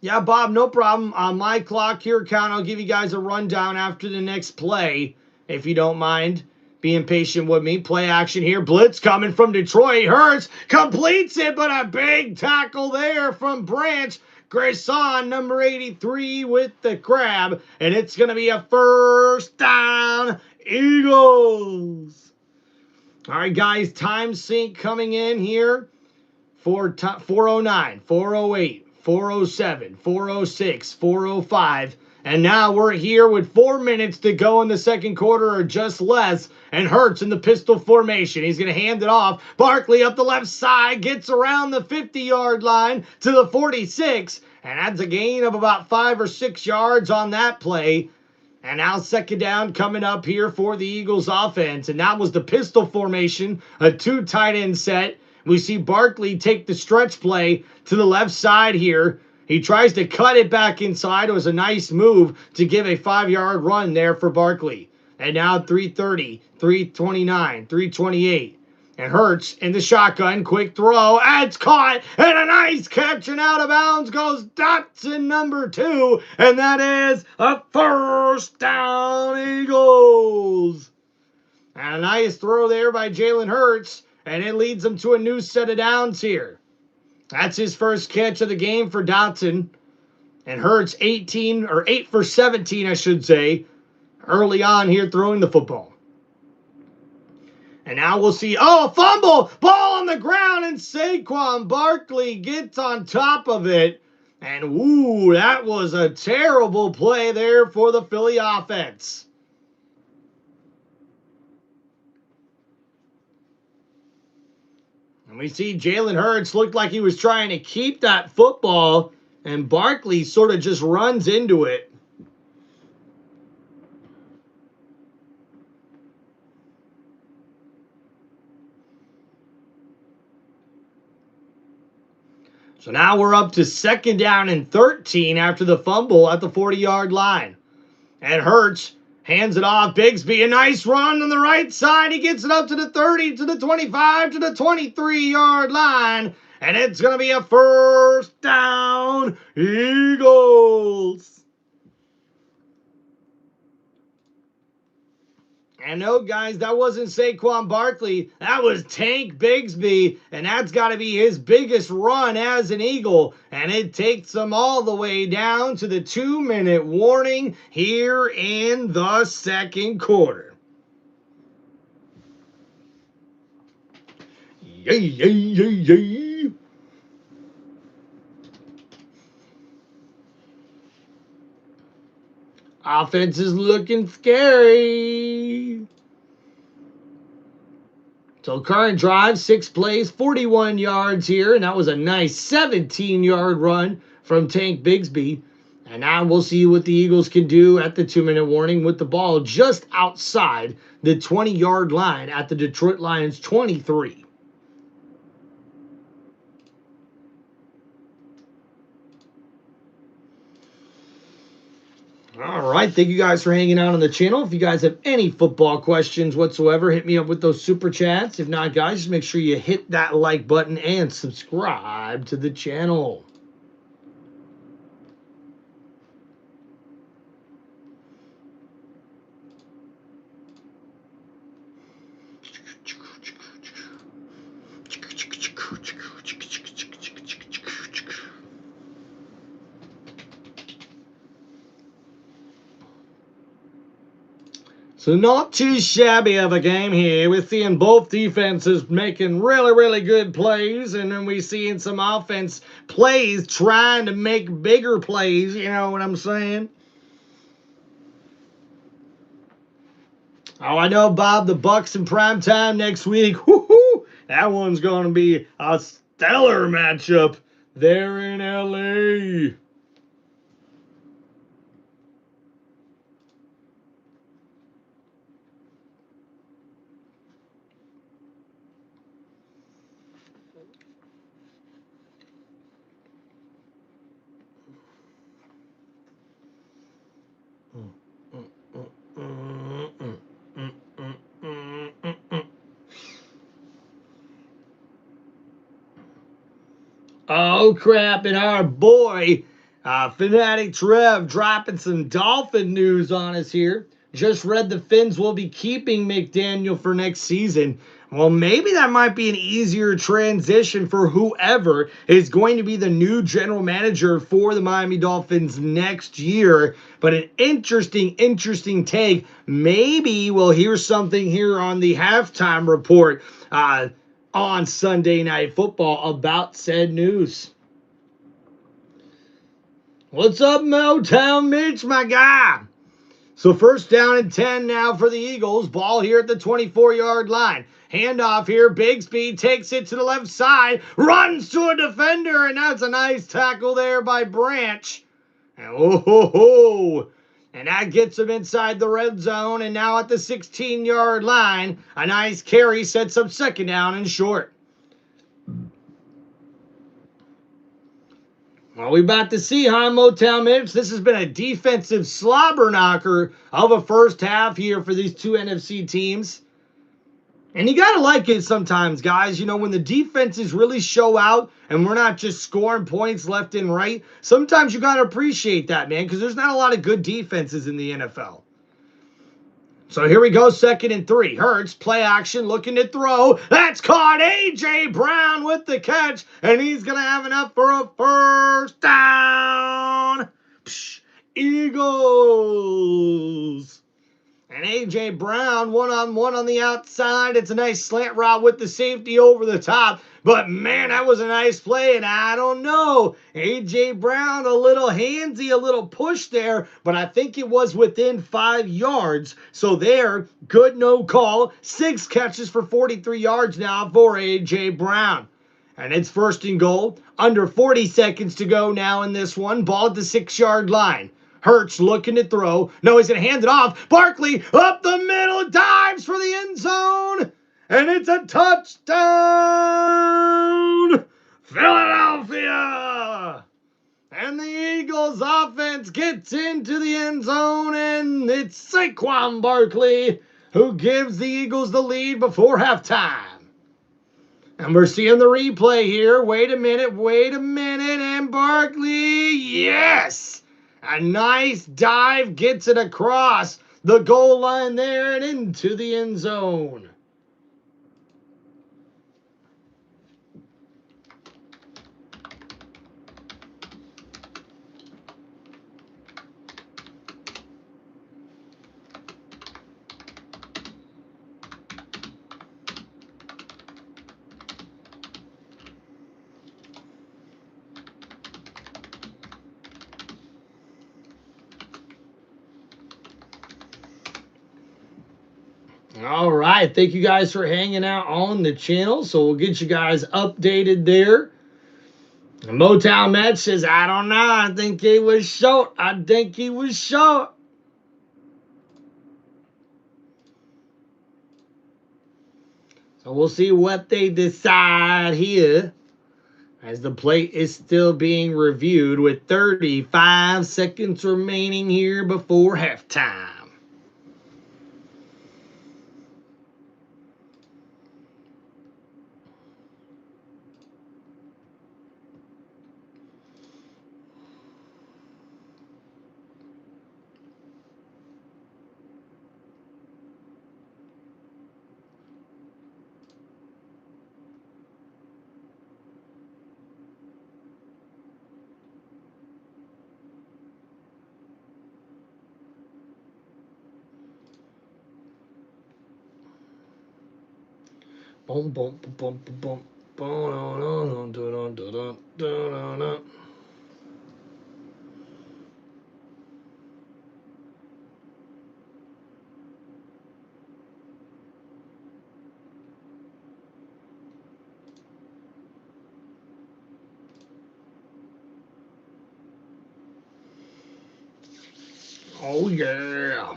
Yeah, Bob, no problem. On my clock here count, I'll give you guys a rundown after the next play, if you don't mind being patient with me. Play action here. Blitz coming from Detroit. Hurts completes it, but a big tackle there from Branch. Grayson, number 83, with the grab. And it's going to be a 1st down, Eagles. All right, guys, time sync coming in here for 409, 408. 407, 406, 405. And now we're here with 4 minutes to go in the second quarter or just less. And Hurts in the pistol formation. He's going to hand it off. Barkley up the left side. Gets around the 50-yard line to the 46. And adds a gain of about 5 or 6 yards on that play. And now 2nd down coming up here for the Eagles offense. And that was the pistol formation. A 2 tight end set. We see Barkley take the stretch play to the left side here. He tries to cut it back inside. It was a nice move to give a 5-yard run there for Barkley. And now 3:30, 3:29, 3:28. And Hurts in the shotgun. Quick throw. It's caught. And a nice catch. And out of bounds goes Dotson, number 2. And that is a 1st down, Eagles. And a nice throw there by Jalen Hurts. And it leads them to a new set of downs here. That's his first catch of the game for Dotson. And Hurts 8 for 17, I should say, early on here throwing the football. And now we'll see, a fumble, ball on the ground, and Saquon Barkley gets on top of it. And ooh, that was a terrible play there for the Philly offense. And we see Jalen Hurts looked like he was trying to keep that football, and Barkley sort of just runs into it. So now we're up to 2nd down and 13 after the fumble at the 40-yard line. And Hurts hands it off. Bigsby, a nice run on the right side. He gets it up to the 30, to the 25, to the 23-yard line. And it's going to be a 1st down, Eagles. And no, guys, that wasn't Saquon Barkley. That was Tank Bigsby. And that's got to be his biggest run as an Eagle. And it takes them all the way down to the 2-minute warning here in the second quarter. Yay, yay, yay, yay. Offense is looking scary. So current drive, 6 plays, 41 yards here, and that was a nice 17-yard run from Tank Bigsby. And now we'll see what the Eagles can do at the 2-minute warning with the ball just outside the 20-yard line at the Detroit Lions 23. All right, thank you guys for hanging out on the channel. If you guys have any football questions whatsoever, hit me up with those super chats. If not, guys, just make sure you hit that like button and subscribe to the channel. So not too shabby of a game here. We're seeing both defenses making really, really good plays, and then we're seeing some offense plays trying to make bigger plays, you know what I'm saying? Oh, I know, Bob, the Bucks in prime time next week. Woo-hoo! That one's going to be a stellar matchup there in LA. Oh, crap, and our boy, Fanatic Trev, dropping some Dolphin news on us here. Just read the Finns will be keeping McDaniel for next season. Well, maybe that might be an easier transition for whoever is going to be the new general manager for the Miami Dolphins next year. But an interesting take. Maybe we'll hear something here on the halftime report on Sunday Night Football about said news. What's up, Motown Mitch, my guy? So first down and 10 now for the Eagles. Ball here at the 24-yard line. Handoff here. Bigsby takes it to the left side. Runs to a defender, and that's a nice tackle there by Branch. And and that gets him inside the red zone. And now at the 16-yard line, a nice carry sets up second down and short. Well, we about to see, huh, Motown Mitch? This has been a defensive slobber knocker of a first half here for these two NFC teams. And you got to like it sometimes, guys. You know, when the defenses really show out and we're not just scoring points left and right, sometimes you got to appreciate that, man, because there's not a lot of good defenses in the NFL. So here we go, 2nd and 3. Hurts, play action, looking to throw. That's caught. A.J. Brown with the catch, and he's going to have enough for a first down. Eagles. And A.J. Brown, one-on-one on the outside. It's a nice slant route with the safety over the top. But, man, that was a nice play, and I don't know. A.J. Brown, a little handsy, a little push there, but I think it was within 5 yards. So there, good no call. 6 catches for 43 yards now for A.J. Brown. And it's 1st and goal. Under 40 seconds to go now in this one. Ball at the 6-yard line. Hurts looking to throw. No, he's going to hand it off. Barkley up the middle, dives for the end zone. And it's a touchdown, Philadelphia. And the Eagles offense gets into the end zone, and it's Saquon Barkley who gives the Eagles the lead before halftime. And we're seeing the replay here. Wait a minute, and Barkley, yes! A nice dive gets it across the goal line there and into the end zone. All right. Thank you guys for hanging out on the channel. So we'll get you guys updated there. And Motown Matt says, I don't know. I think he was short. I think he was short. So we'll see what they decide here as the plate is still being reviewed with 35 seconds remaining here before halftime. Boom, boom, boom, boom, boom, boom. Oh, yeah.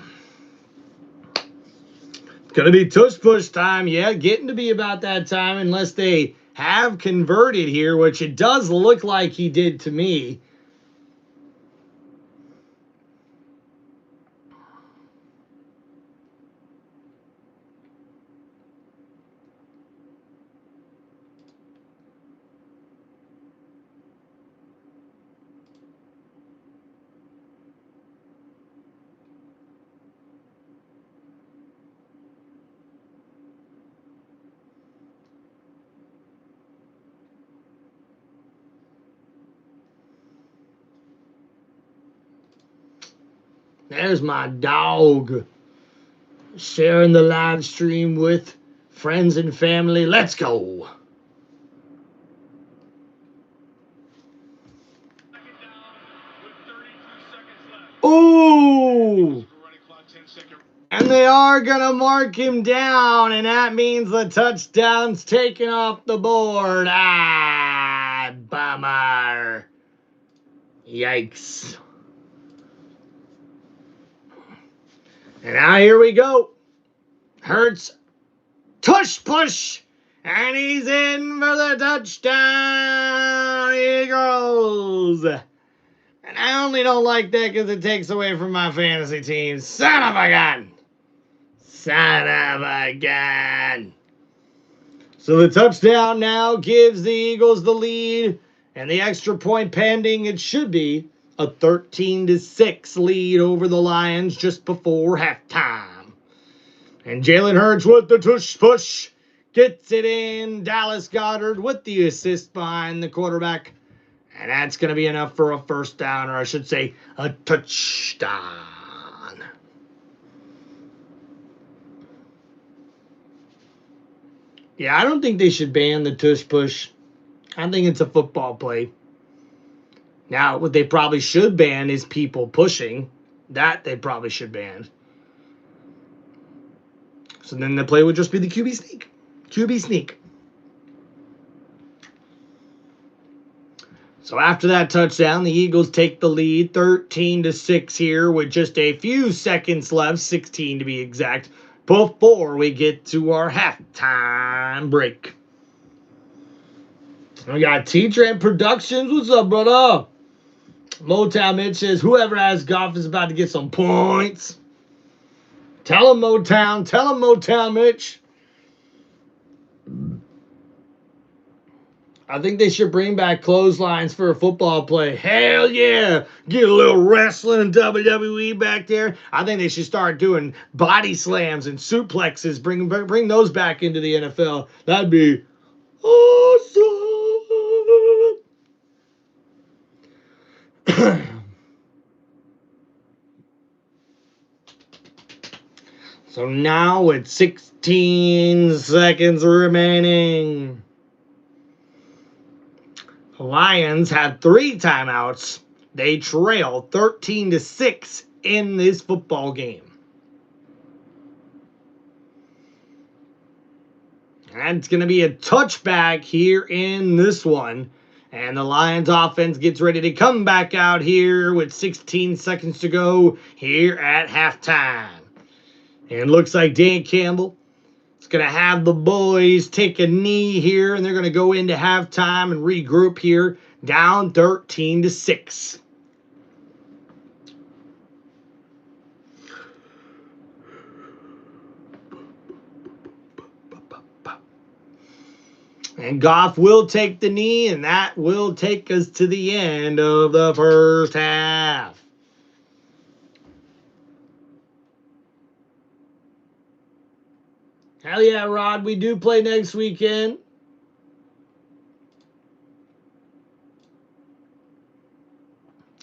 Gonna be tush push time. Yeah, getting to be about that time unless they have converted here, which it does look like he did to me. There's my dog sharing the live stream with friends and family. Let's go. Second down with 32 seconds left. Ooh. Running clock 10-second. And they are going to mark him down, and that means the touchdown's taken off the board. Ah, bummer. Yikes. And now here we go. Hurts, tush push, and he's in for the touchdown. Eagles. And I only don't like that because it takes away from my fantasy team. Son of a gun. Son of a gun. So the touchdown now gives the Eagles the lead, and the extra point pending. It should be a 13-6 lead over the Lions just before halftime. And Jalen Hurts with the tush push gets it in. Dallas Goedert with the assist behind the quarterback. And that's going to be enough for a first down, or I should say a touchdown. Yeah, I don't think they should ban the tush push. I think it's a football play. Now, what they probably should ban is people pushing. That they probably should ban. So then the play would just be the QB sneak. QB sneak. So after that touchdown, the Eagles take the lead 13-6 here with just a few seconds left, 16 to be exact, before we get to our halftime break. We got T-Trend Productions. What's up, brother? Motown Mitch says, whoever has golf is about to get some points. Tell him, Motown. Tell him, Motown Mitch. I think they should bring back clotheslines for a football play. Hell yeah. Get a little wrestling and WWE back there. I think they should start doing body slams and suplexes. Bring those back into the NFL. That'd be awesome. So now with 16 seconds remaining, Lions have 3 timeouts. They trail 13-6 in this football game. And it's going to be a touchback here in this one. And the Lions offense gets ready to come back out here with 16 seconds to go here at halftime. And looks like Dan Campbell is going to have the boys take a knee here, and they're going to go into halftime and regroup here, down 13-6. And Goff will take the knee, and that will take us to the end of the first half. Hell yeah, Rod. We do play next weekend.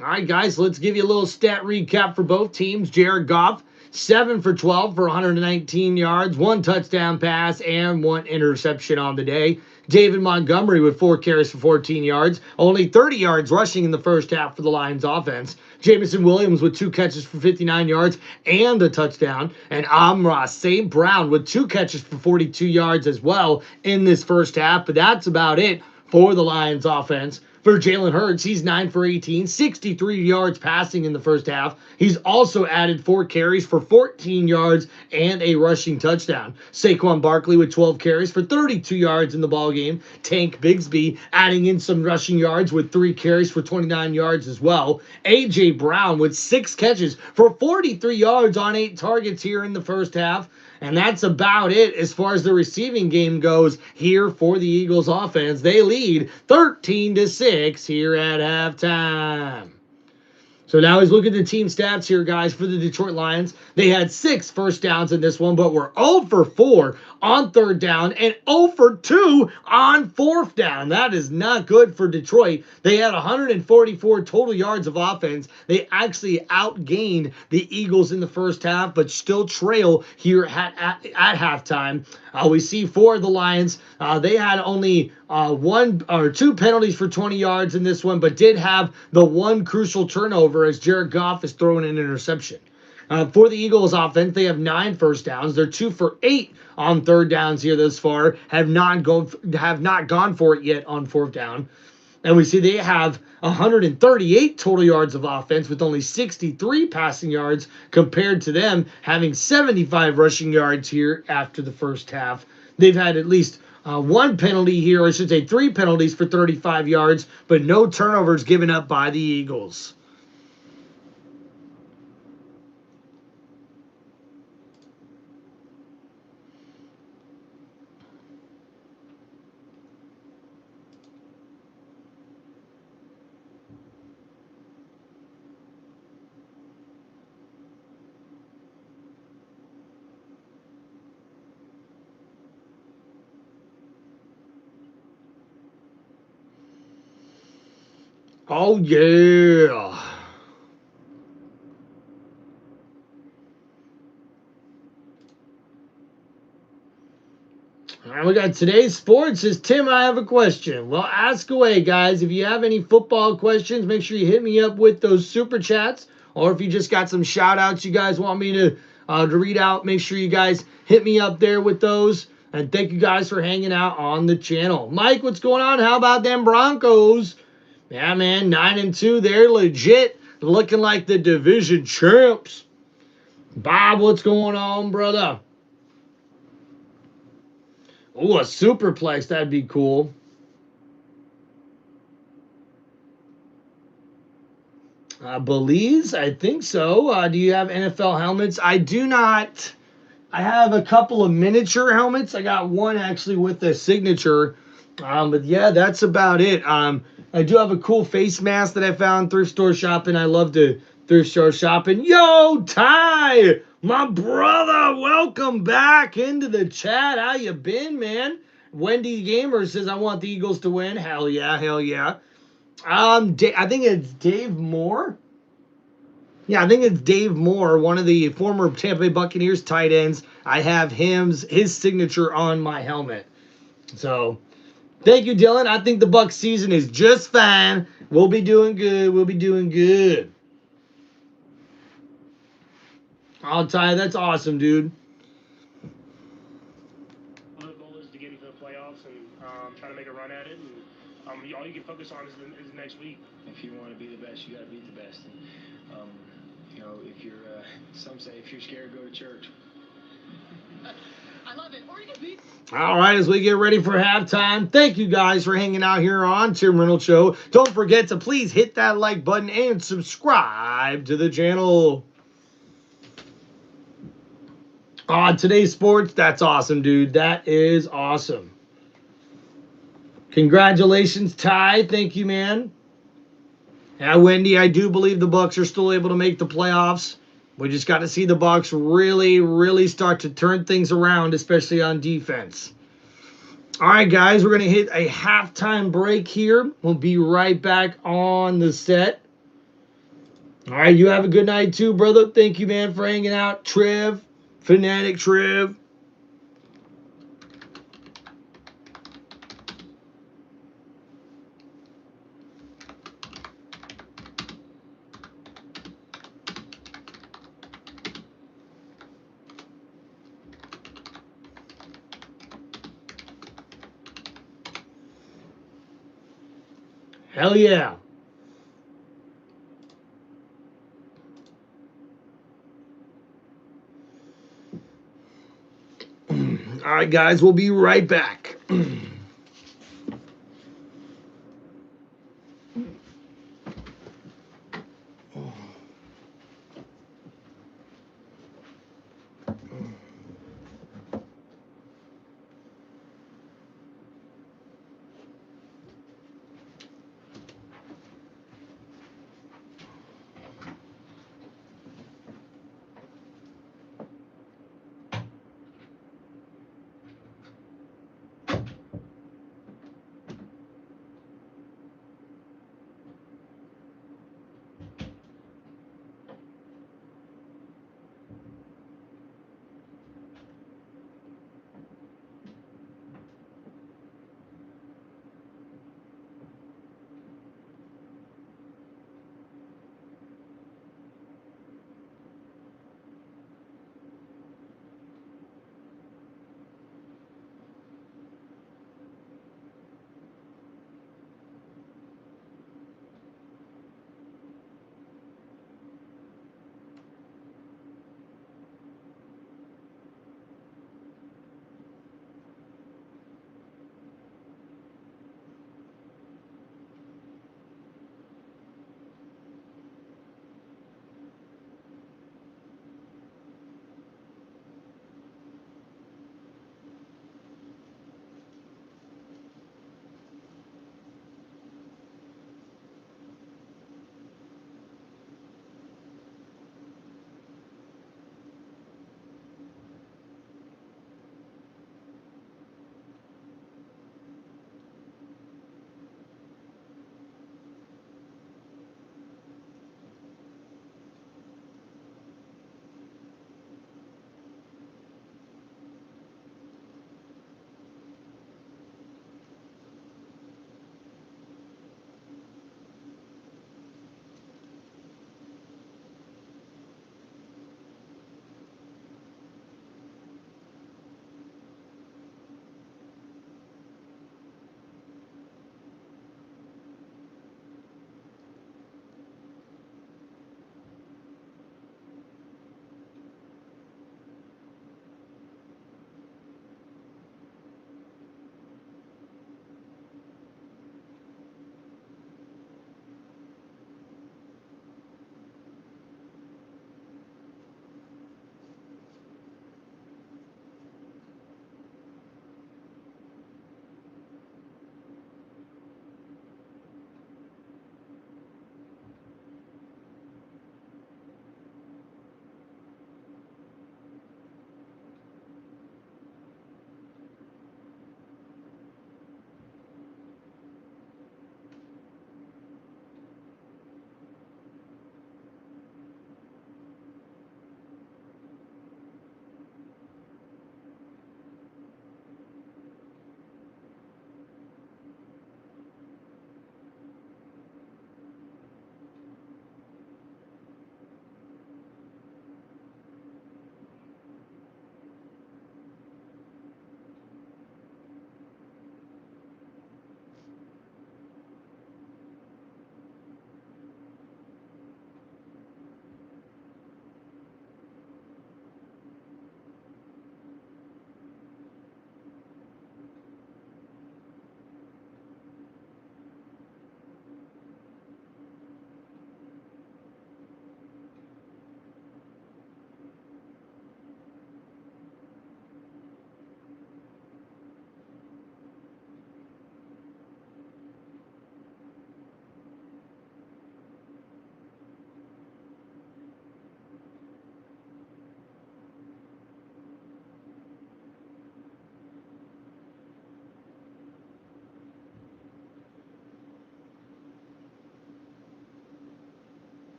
All right, guys, let's give you a little stat recap for both teams. Jared Goff, 7 for 12 for 119 yards, 1 touchdown pass, and 1 interception on the day. David Montgomery with 4 carries for 14 yards, only 30 yards rushing in the first half for the Lions offense. Jamison Williams with 2 catches for 59 yards and a touchdown. And Amon-Ra St. Brown with 2 catches for 42 yards as well in this first half. But that's about it for the Lions offense. For Jalen Hurts, he's 9 for 18, 63 yards passing in the first half. He's also added 4 carries for 14 yards and a rushing touchdown. Saquon Barkley with 12 carries for 32 yards in the ballgame. Tank Bigsby adding in some rushing yards with 3 carries for 29 yards as well. A.J. Brown with 6 catches for 43 yards on 8 targets here in the first half. And that's about it as far as the receiving game goes here for the Eagles offense. They lead 13-6 here at halftime. So now let's look at the team stats here, guys, for the Detroit Lions. They had 6 first downs in this one, but were 0 for 4 on 3rd down and 0 for 2 on 4th down. That is not good for Detroit. They had 144 total yards of offense. They actually outgained the Eagles in the first half, but still trail here at halftime. We see for the Lions, they had only 1 or 2 penalties for 20 yards in this one, but did have the 1 crucial turnover as Jared Goff is throwing an interception. For the Eagles offense, they have 9 first downs. They're 2 for 8 on 3rd downs here thus far. Have not gone for it yet on 4th down. And we see they have 138 total yards of offense with only 63 passing yards compared to them having 75 rushing yards here after the first half. They've had at least 1 penalty here, or I should say 3 penalties for 35 yards, but no turnovers given up by the Eagles. Oh, yeah. All right, we got today's sports. Says, Tim, I have a question. Well, ask away, guys. If you have any football questions, make sure you hit me up with those super chats. Or if you just got some shout outs you guys want me to read out, make sure you guys hit me up there with those. And thank you guys for hanging out on the channel. Mike, what's going on? How about them Broncos? Yeah, man, 9-2. They're legit looking like the division champs. Bob, what's going on, brother? Oh, a superplex. That'd be cool. Belize? I think so. Do you have NFL helmets? I do not. I have a couple of miniature helmets. I got one actually with a signature. But yeah, that's about it. I do have a cool face mask that I found thrift store shopping. I love to thrift store shopping. Yo, Ty, my brother, welcome back into the chat. How you been, man? Wendy Gamer says, I want the Eagles to win. Hell yeah, hell yeah. I think it's Dave Moore. Yeah, I think it's Dave Moore, one of the former Tampa Bay Buccaneers tight ends. I have his signature on my helmet. So, thank you, Dylan. I think the Bucs season is just fine. We'll be doing good. We'll be doing good. Oh, Ty, that's awesome, dude. One of the goal is to get trying to make a run at it, and all you can focus on is the next week. If you want to be the best, you got to beat the best. And, you know, if you're, some say if you're scared, go to church. I love it. Or you can beat. All right, as we get ready for halftime, thank you guys for hanging out here on Tim Reynolds Show. Don't forget to please hit that like button and subscribe to the channel. On today's sports, that's awesome, dude. That is awesome. Congratulations, Ty. Thank you, man. Yeah, Wendy, I do believe the Bucks are still able to make the playoffs. We just got to see the Bucks really, really start to turn things around, especially on defense. All right, guys, we're going to hit a halftime break here. We'll be right back on the set. All right, you have a good night too, brother. Thank you, man, for hanging out. Trev, Fanatic Trev. Hell yeah. All right, guys, we'll be right back.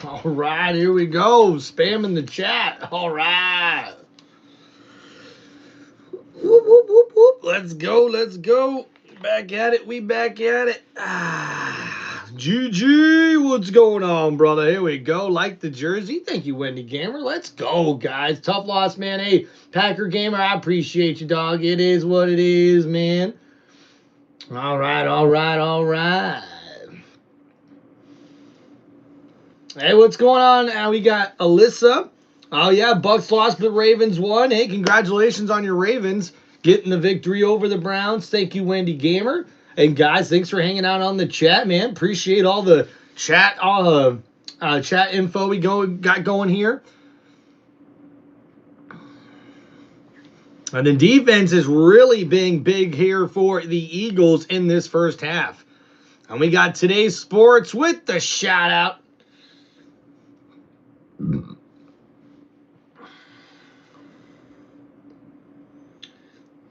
All right, here we go. Spamming the chat. All right. Whoop, whoop, whoop, whoop. Let's go. Let's go. Back at it. We back at it. GG. What's going on, brother? Here we go. Like the jersey. Thank you, Wendy Gamer. Let's go, guys. Tough loss, man. Hey, Packer Gamer, I appreciate you, dog. It is what it is, man. All right, all right, all right. Hey, what's going on? Now we got Alyssa. Oh, yeah, Bucks lost, but Ravens won. Hey, congratulations on your Ravens getting the victory over the Browns. Thank you, Wendy Gamer. And, guys, thanks for hanging out on the chat, man. Appreciate all the chat chat info we got going here. And the defense is really being big here for the Eagles in this first half. And we got today's sports with the shout-out.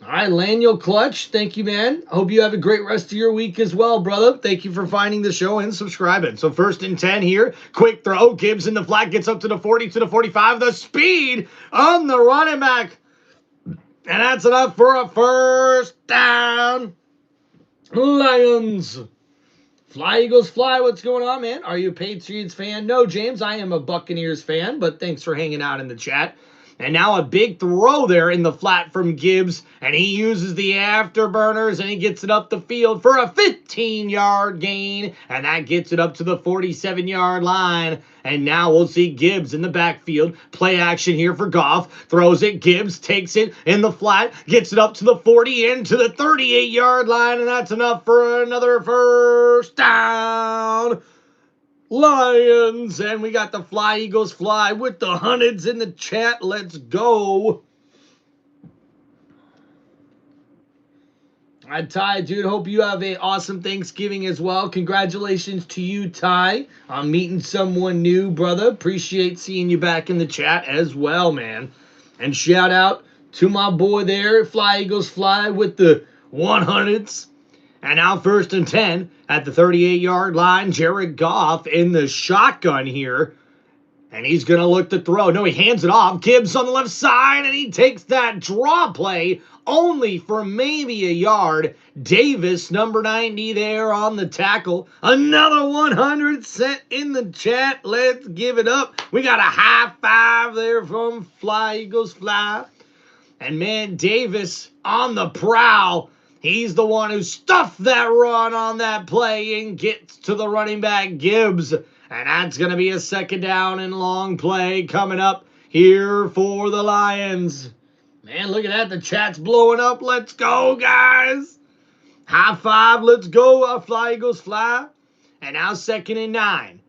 All right, Laniel Clutch, thank you, man. I hope you have a great rest of your week as well, brother. Thank you for finding the show and subscribing. So 1st and 10 here. Quick throw. Gibbs in the flat gets up to the 40, to the 45. The speed on the running back. And that's enough for a first down. Lions. Fly, Eagles, fly. What's going on, man? Are you a Patriots fan? No, James, I am a Buccaneers fan, but thanks for hanging out in the chat. And now a big throw there in the flat from Gibbs, and he uses the afterburners, and he gets it up the field for a 15-yard gain, and that gets it up to the 47-yard line. And now we'll see Gibbs in the backfield. Play action here for Goff. Throws it. Gibbs takes it in the flat, gets it up to the 40, into the 38-yard line, and that's enough for another first down. Lions, and we got the Fly Eagles Fly with the hundreds in the chat. Let's go. All right, Ty, dude, hope you have an awesome Thanksgiving as well. Congratulations to you, Ty, on meeting someone new, brother. Appreciate seeing you back in the chat as well, man. And shout out to my boy there, Fly Eagles Fly with the 100s. And now 1st and 10 at the 38-yard line. Jared Goff in the shotgun here. And he's going to look to throw. No, he hands it off. Gibbs on the left side, and he takes that draw play only for maybe a yard. Davis, number 90 there on the tackle. Another 100 set in the chat. Let's give it up. We got a high five there from Fly Eagles Fly. And, man, Davis on the prowl. He's the one who stuffed that run on that play and gets to the running back, Gibbs. And that's going to be a 2nd down and long play coming up here for the Lions. Man, look at that. The chat's blowing up. Let's go, guys. High five. Let's go. Fly Eagles Fly. And now 2nd and 9.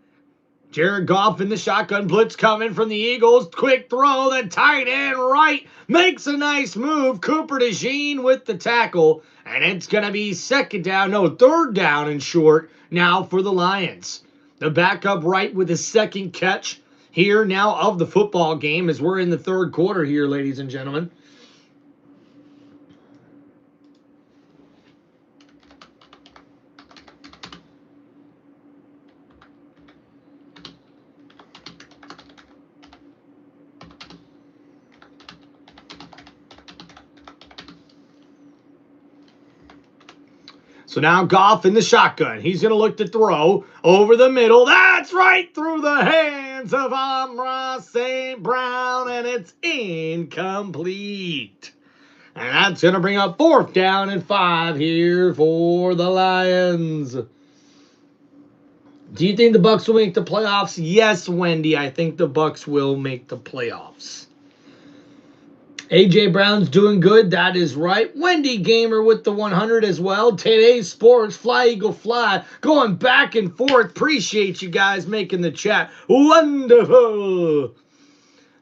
Jared Goff in the shotgun blitz coming from the Eagles. Quick throw. The tight end right makes a nice move. Cooper DeJean with the tackle. And it's going to be 3rd down and short now for the Lions. The backup right with his 2nd catch here now of the football game as we're in the 3rd quarter here, ladies and gentlemen. So now Goff in the shotgun. He's going to look to throw over the middle. That's right through the hands of Amon-Ra St. Brown, and it's incomplete. And that's going to bring up 4th down and 5 here for the Lions. Do you think the Bucks will make the playoffs? Yes, Wendy. I think the Bucks will make the playoffs. AJ Brown's doing good. That is right. Wendy Gamer with the 100 as well. Today's sports, Fly Eagle Fly, going back and forth. Appreciate you guys making the chat wonderful.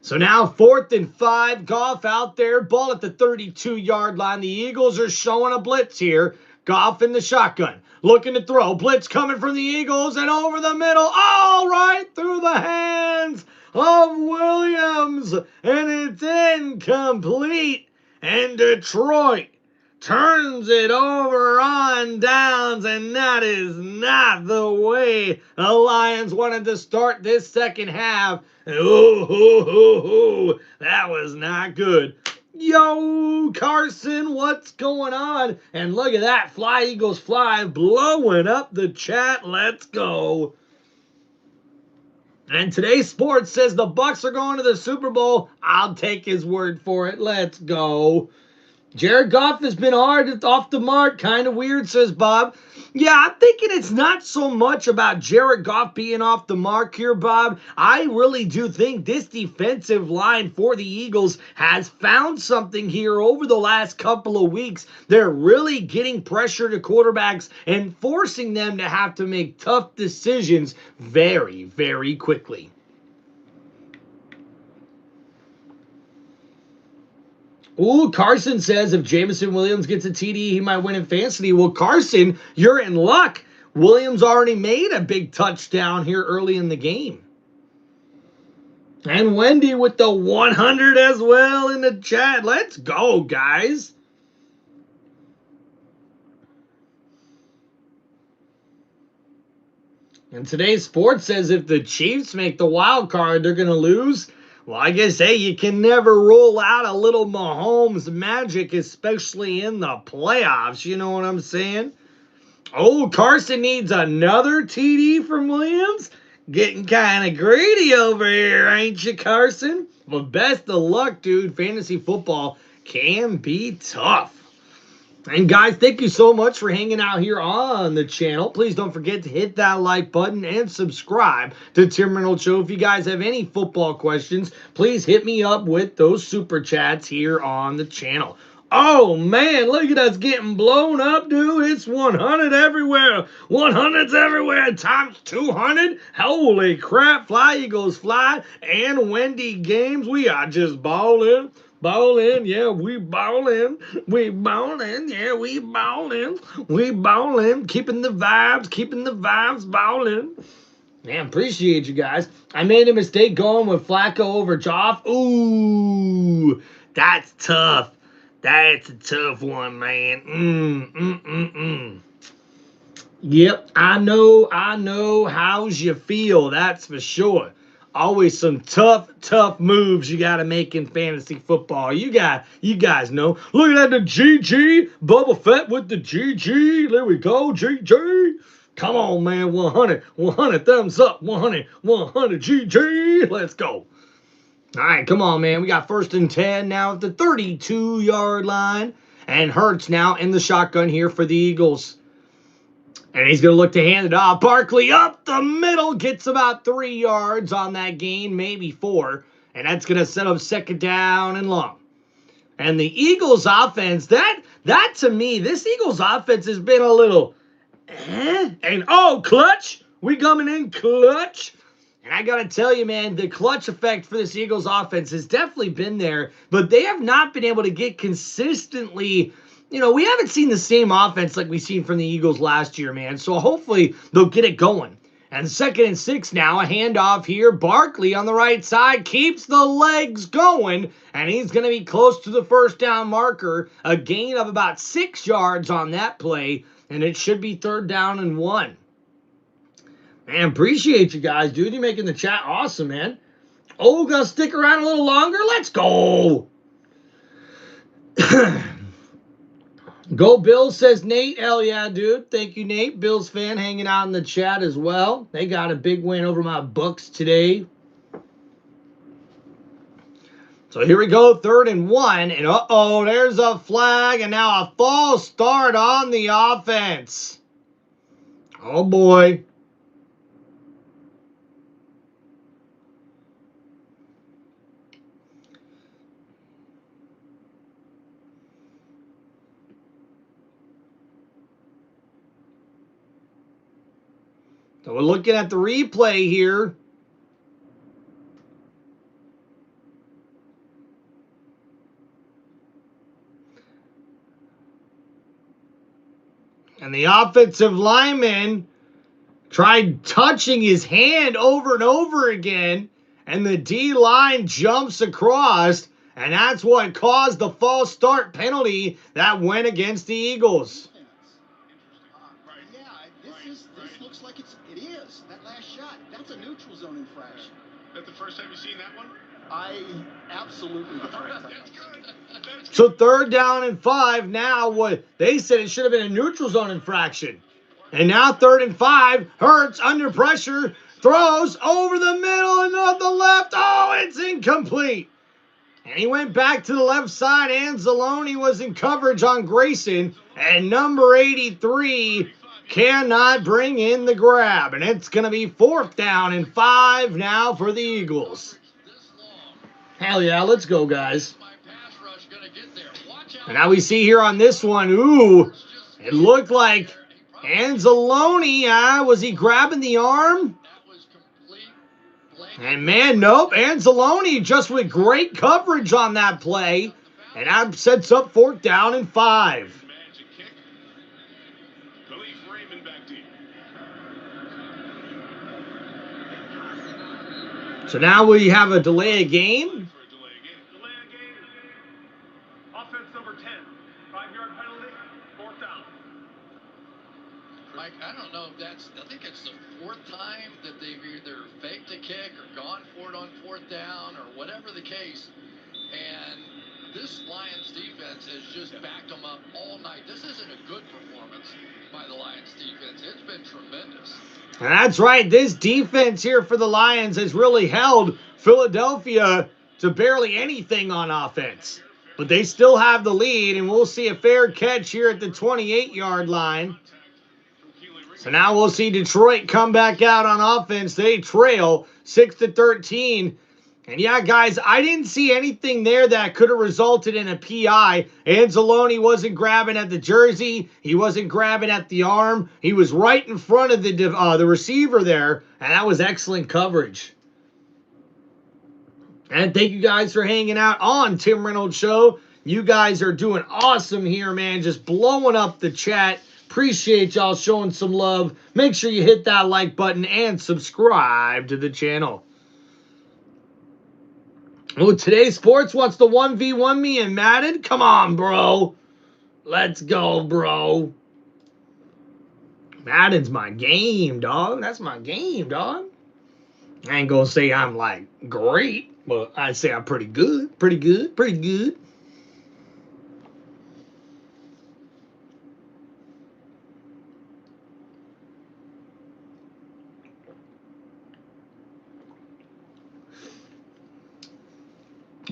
So now 4th and 5. Goff out there. Ball at the 32-yard line. The Eagles are showing a blitz here. Goff in the shotgun. Looking to throw. Blitz coming from the Eagles and over the middle. All right through the hands of Williams, and it's incomplete. And Detroit turns it over on downs, and that is not the way the Lions wanted to start this second half. Ooh, that was not good. Yo, Carson, what's going on? And look at that, Fly Eagles Fly, blowing up the chat. Let's go. And today's sports says the Bucs are going to the Super Bowl. I'll take his word for it. Let's go. Jared Goff has been hard off the mark. Kind of weird, says Bob. Yeah, I'm thinking it's not so much about Jared Goff being off the mark here, Bob. I really do think this defensive line for the Eagles has found something here over the last couple of weeks. They're really getting pressure to quarterbacks and forcing them to have to make tough decisions very, very quickly. Ooh, Carson says if Jameson Williams gets a TD, he might win in fantasy. Well, Carson, you're in luck. Williams already made a big touchdown here early in the game. And Wendy with the 100 as well in the chat. Let's go, guys. And today's sports says if the Chiefs make the wild card, they're going to lose. Well, I guess, hey, you can never roll out a little Mahomes magic, especially in the playoffs. You know what I'm saying? Oh, Carson needs another TD from Williams. Getting kind of greedy over here, ain't you, Carson? Well, best of luck, dude. Fantasy football can be tough. And guys, thank you so much for hanging out here on the channel. Please don't forget to hit that like button and subscribe to Tim Reynolds Show. If you guys have any football questions, please hit me up with those super chats here on the channel. Oh, man, look at us getting blown up, dude. It's 100 everywhere. 100's everywhere times 200. Holy crap. Fly Eagles Fly and Wendy Games. We are just balling. Ballin', yeah, we ballin', yeah, we ballin', keeping the vibes ballin'. Man, appreciate you guys. I made a mistake going with Flacco over Joff. Ooh, that's tough. That's a tough one, man. Yep, I know how's you feel, that's for sure. Always some tough moves you got to make in fantasy football. You guys know. Look at that, the GG. Bubba Fett with the GG. There we go, GG. Come on, man, 100, thumbs up, 100, GG. Let's go. All right, come on, man. We got 1st and 10 now at the 32-yard line. And Hurts now in the shotgun here for the Eagles. And he's going to look to hand it off. Barkley up the middle. Gets about 3 yards on that gain, maybe 4. And that's going to set up 2nd down and long. And the Eagles offense, that to me, this Eagles offense has been a little, And, oh, clutch. We coming in clutch. And I got to tell you, man, the clutch effect for this Eagles offense has definitely been there. But they have not been able to get consistently. We haven't seen the same offense like we've seen from the Eagles last year, man. So hopefully they'll get it going. And 2nd and 6 now, a handoff here. Barkley on the right side keeps the legs going. And he's going to be close to the 1st down marker. A gain of about 6 yards on that play. And it should be 3rd down and 1. Man, appreciate you guys, dude. You're making the chat awesome, man. Oh, gonna stick around a little longer? Let's go. Go Bills, says Nate. Hell yeah, dude. Thank you, Nate. Bills fan hanging out in the chat as well. They got a big win over my Bucks today. So here we go, 3rd and 1. And uh-oh, there's a flag. And now a false start on the offense. Oh, boy. So we're looking at the replay here. And the offensive lineman tried touching his hand over and over again. And the D-line jumps across. And that's what caused the false start penalty that went against the Eagles. This looks like it is. That last shot, that's a neutral zone infraction. Is that the first time you've seen that one? Absolutely the first time. That's good. That's good. So 3rd down and 5. Now what they said it should have been a neutral zone infraction. And now 3rd and 5. Hurts under pressure. Throws over the middle and on the left. Oh, it's incomplete. And he went back to the left side. Anzalone was in coverage on Grayson. And number 83 cannot bring in the grab. And it's going to be 4th down and 5 now for the Eagles. Hell yeah, let's go, guys. And now we see here on this one, ooh, it looked like Anzalone, was he grabbing the arm? And man, nope, Anzalone just with great coverage on that play. And that sets up 4th down and 5. Magic kick. Khalif Raymond back deep. So now we have a delay of game. For a delay again. Delay a game. Offense number 10. 5-yard penalty. 4th down. Mike, I don't know if I think it's the 4th time that they've either faked a kick or gone for it on 4th down or whatever the case. And this Lions defense has just backed them up all night. This isn't a good performance by the Lions defense. It's been tremendous. And that's right. This defense here for the Lions has really held Philadelphia to barely anything on offense. But they still have the lead, and we'll see a fair catch here at the 28-yard line. So now we'll see Detroit come back out on offense. They trail 6-13. And yeah, guys, I didn't see anything there that could have resulted in a PI. Anzalone wasn't grabbing at the jersey. He wasn't grabbing at the arm. He was right in front of the receiver there, and that was excellent coverage. And thank you guys for hanging out on Tim Reynolds Show. You guys are doing awesome here, man. Just blowing up the chat. Appreciate y'all showing some love. Make sure you hit that like button and subscribe to the channel. Oh, Today's Sports wants to 1v1 me in Madden? Come on, bro. Let's go, bro. Madden's my game, dog. That's my game, dog. I ain't gonna say I'm, like, great, but I'd say I'm pretty good. Pretty good. Pretty good.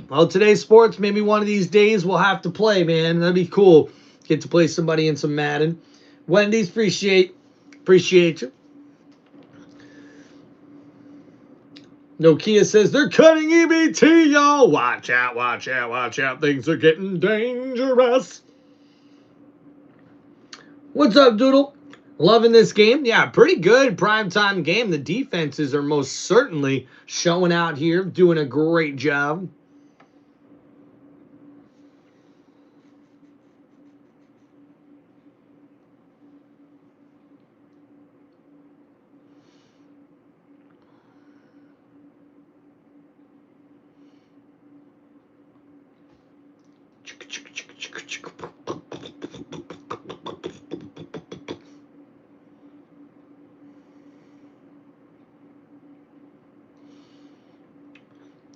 Well, Today's Sports, maybe one of these days we'll have to play, man. That'd be cool. Get to play somebody in some Madden. Wendy's, appreciate you. Nokia says, they're cutting EBT, y'all. Watch out, watch out, watch out. Things are getting dangerous. What's up, Doodle? Loving this game? Yeah, pretty good primetime game. The defenses are most certainly showing out here, doing a great job.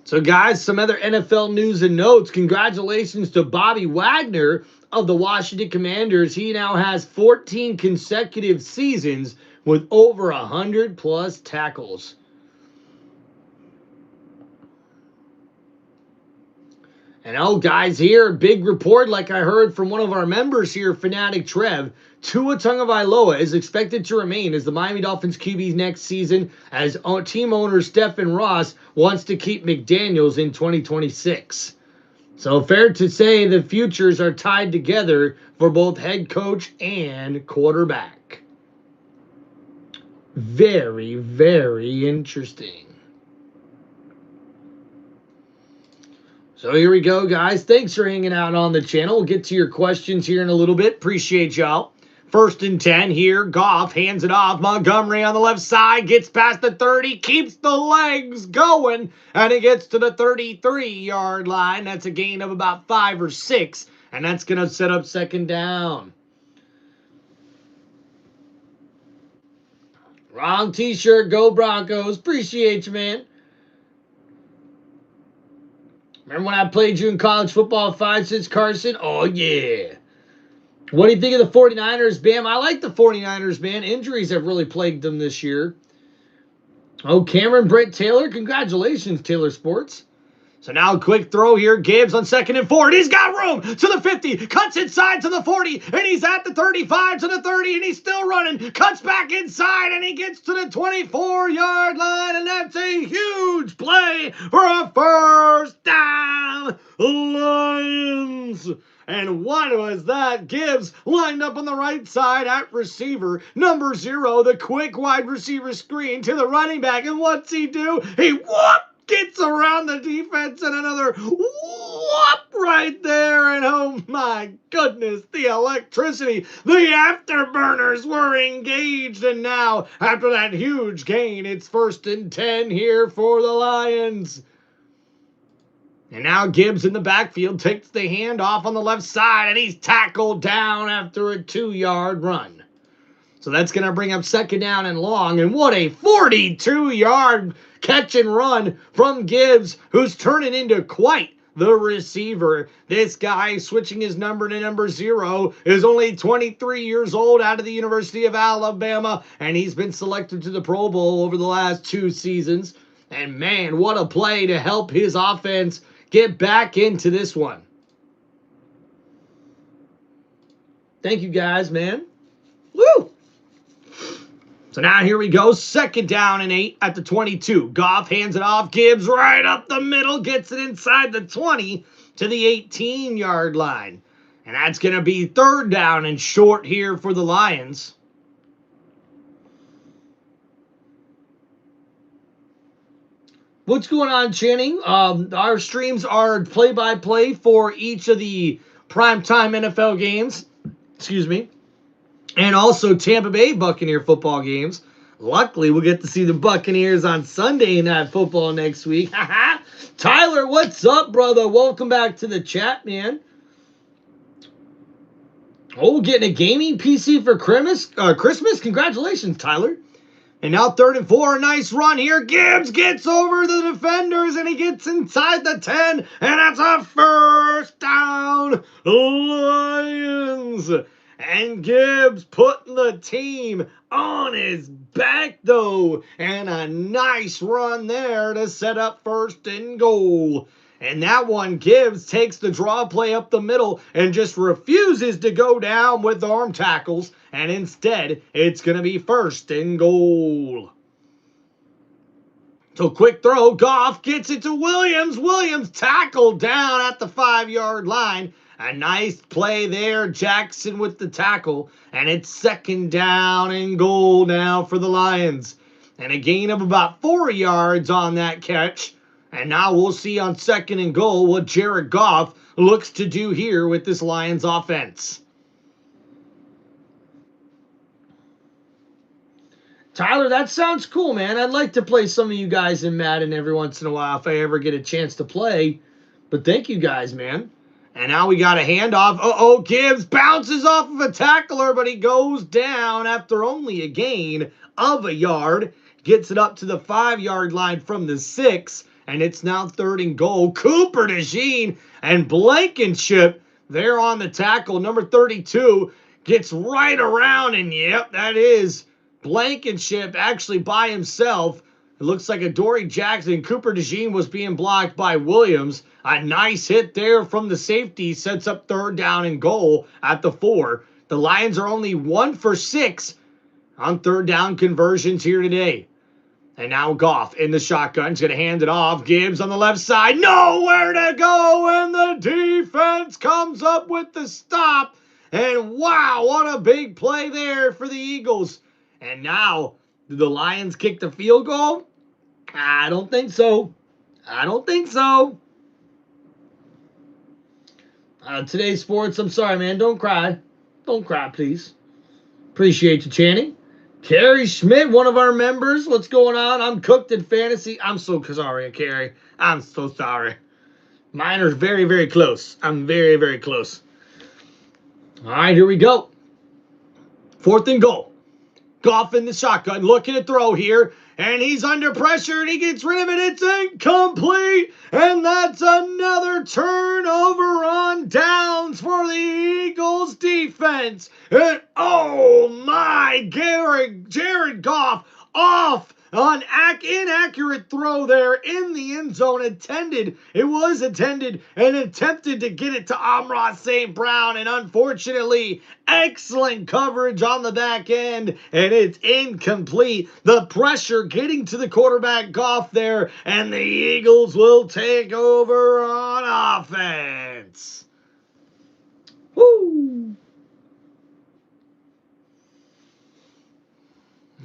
So, guys, some other NFL news and notes. Congratulations to Bobby Wagner of the Washington Commanders. He now has 14 consecutive seasons with over 100+ tackles. And oh, guys, here, big report like I heard from one of our members here, Fanatic Trev. Tua Tagovailoa is expected to remain as the Miami Dolphins QB next season, as team owner Stephen Ross wants to keep McDaniels in 2026. So fair to say the futures are tied together for both head coach and quarterback. Very, very interesting. So here we go, guys. Thanks for hanging out on the channel. We'll get to your questions here in a little bit. Appreciate y'all. First and 10 here. Goff hands it off. Montgomery on the left side. Gets past the 30. Keeps the legs going. And he gets to the 33-yard line. That's a gain of about 5 or 6. And that's going to set up second down. Wrong t-shirt. Go Broncos. Appreciate you, man. Remember when I played you in college football 5-6, Carson? Oh, yeah. What do you think of the 49ers, Bam? I like the 49ers, man. Injuries have really plagued them this year. Oh, Cameron Brett Taylor. Congratulations, Taylor Sports. So now a quick throw here. Gibbs on 2nd and 4. And he's got room to the 50. Cuts inside to the 40. And he's at the 35 to the 30. And he's still running. Cuts back inside. And he gets to the 24-yard line. And that's a huge play for a first down. Lions. And what was that? Gibbs lined up on the right side at receiver. Number 0, the quick wide receiver screen to the running back. And what's he do? He gets around the defense and another whoop right there. And oh my goodness, the electricity, the afterburners were engaged. And now, after that huge gain, it's 1st and 10 here for the Lions. And now Gibbs in the backfield takes the handoff on the left side, and he's tackled down after a 2-yard run. So that's going to bring up second down and long. And what a 42-yard catch and run from Gibbs, who's turning into quite the receiver. This guy, switching his number to number 0, is only 23 years old, out of the University of Alabama, and he's been selected to the Pro Bowl over the last 2 seasons. And man, what a play to help his offense get back into this one. Thank you guys, man. Woo! So now here we go. 2nd down and 8 at the 22. Goff hands it off. Gibbs right up the middle. Gets it inside the 20 to the 18-yard line. And that's going to be 3rd down and short here for the Lions. What's going on, Channing? Our streams are play-by-play for each of the primetime NFL games. Excuse me. And also Tampa Bay Buccaneer football games. Luckily, we'll get to see the Buccaneers on Sunday Night Football next week. Tyler, what's up, brother? Welcome back to the chat, man. Oh, getting a gaming PC for Christmas? Congratulations, Tyler. And now 3rd and 4, a nice run here. Gibbs gets over the defenders, and he gets inside the 10, and that's a 1st down. Lions. And Gibbs putting the team on his back, though. And a nice run there to set up 1st and goal. And that one, Gibbs takes the draw play up the middle and just refuses to go down with arm tackles. And instead, it's going to be 1st and goal. So quick throw. Goff gets it to Williams. Williams tackled down at the 5-yard line. A nice play there. Jackson with the tackle. And it's 2nd down and goal now for the Lions. And a gain of about 4 yards on that catch. And now we'll see on 2nd and goal what Jared Goff looks to do here with this Lions offense. Tyler, that sounds cool, man. I'd like to play some of you guys in Madden every once in a while if I ever get a chance to play. But thank you guys, man. And now we got a handoff. Uh-oh, Gibbs bounces off of a tackler, but he goes down after only a gain of a yard. Gets it up to the 5-yard line from the 6. And it's now 3rd and goal. Cooper DeJean and Blankenship there on the tackle. Number 32 gets right around, and yep, that is Blankenship actually by himself. It looks like Adoree Jackson. Cooper DeJean was being blocked by Williams. A nice hit there from the safety sets up 3rd down and goal at the 4. The Lions are only 1 for 6 on 3rd down conversions here today. And now Goff in the shotgun. He's going to hand it off. Gibbs on the left side. Nowhere to go. And the defense comes up with the stop. And wow, what a big play there for the Eagles. And now, did the Lions kick the field goal? I don't think so. I don't think so. Today's sports, I'm sorry, man. Don't cry. Don't cry, please. Appreciate you, Channing. Carrie Schmidt, one of our members. What's going on? I'm cooked in fantasy. I'm so sorry, Carrie. I'm so sorry. Mine are very, very close. I'm very, very close. All right, here we go. 4th and goal. Goff in the shotgun, looking to throw here, and he's under pressure, and he gets rid of it. It's incomplete, and that's another turnover on downs for the Eagles defense. And oh my, Jared Goff off on inaccurate throw there in the end zone. It was intended and attempted to get it to Amon St. Brown, and unfortunately, excellent coverage on the back end, and it's incomplete. The pressure getting to the quarterback Goff there, and the Eagles will take over on offense. Woo!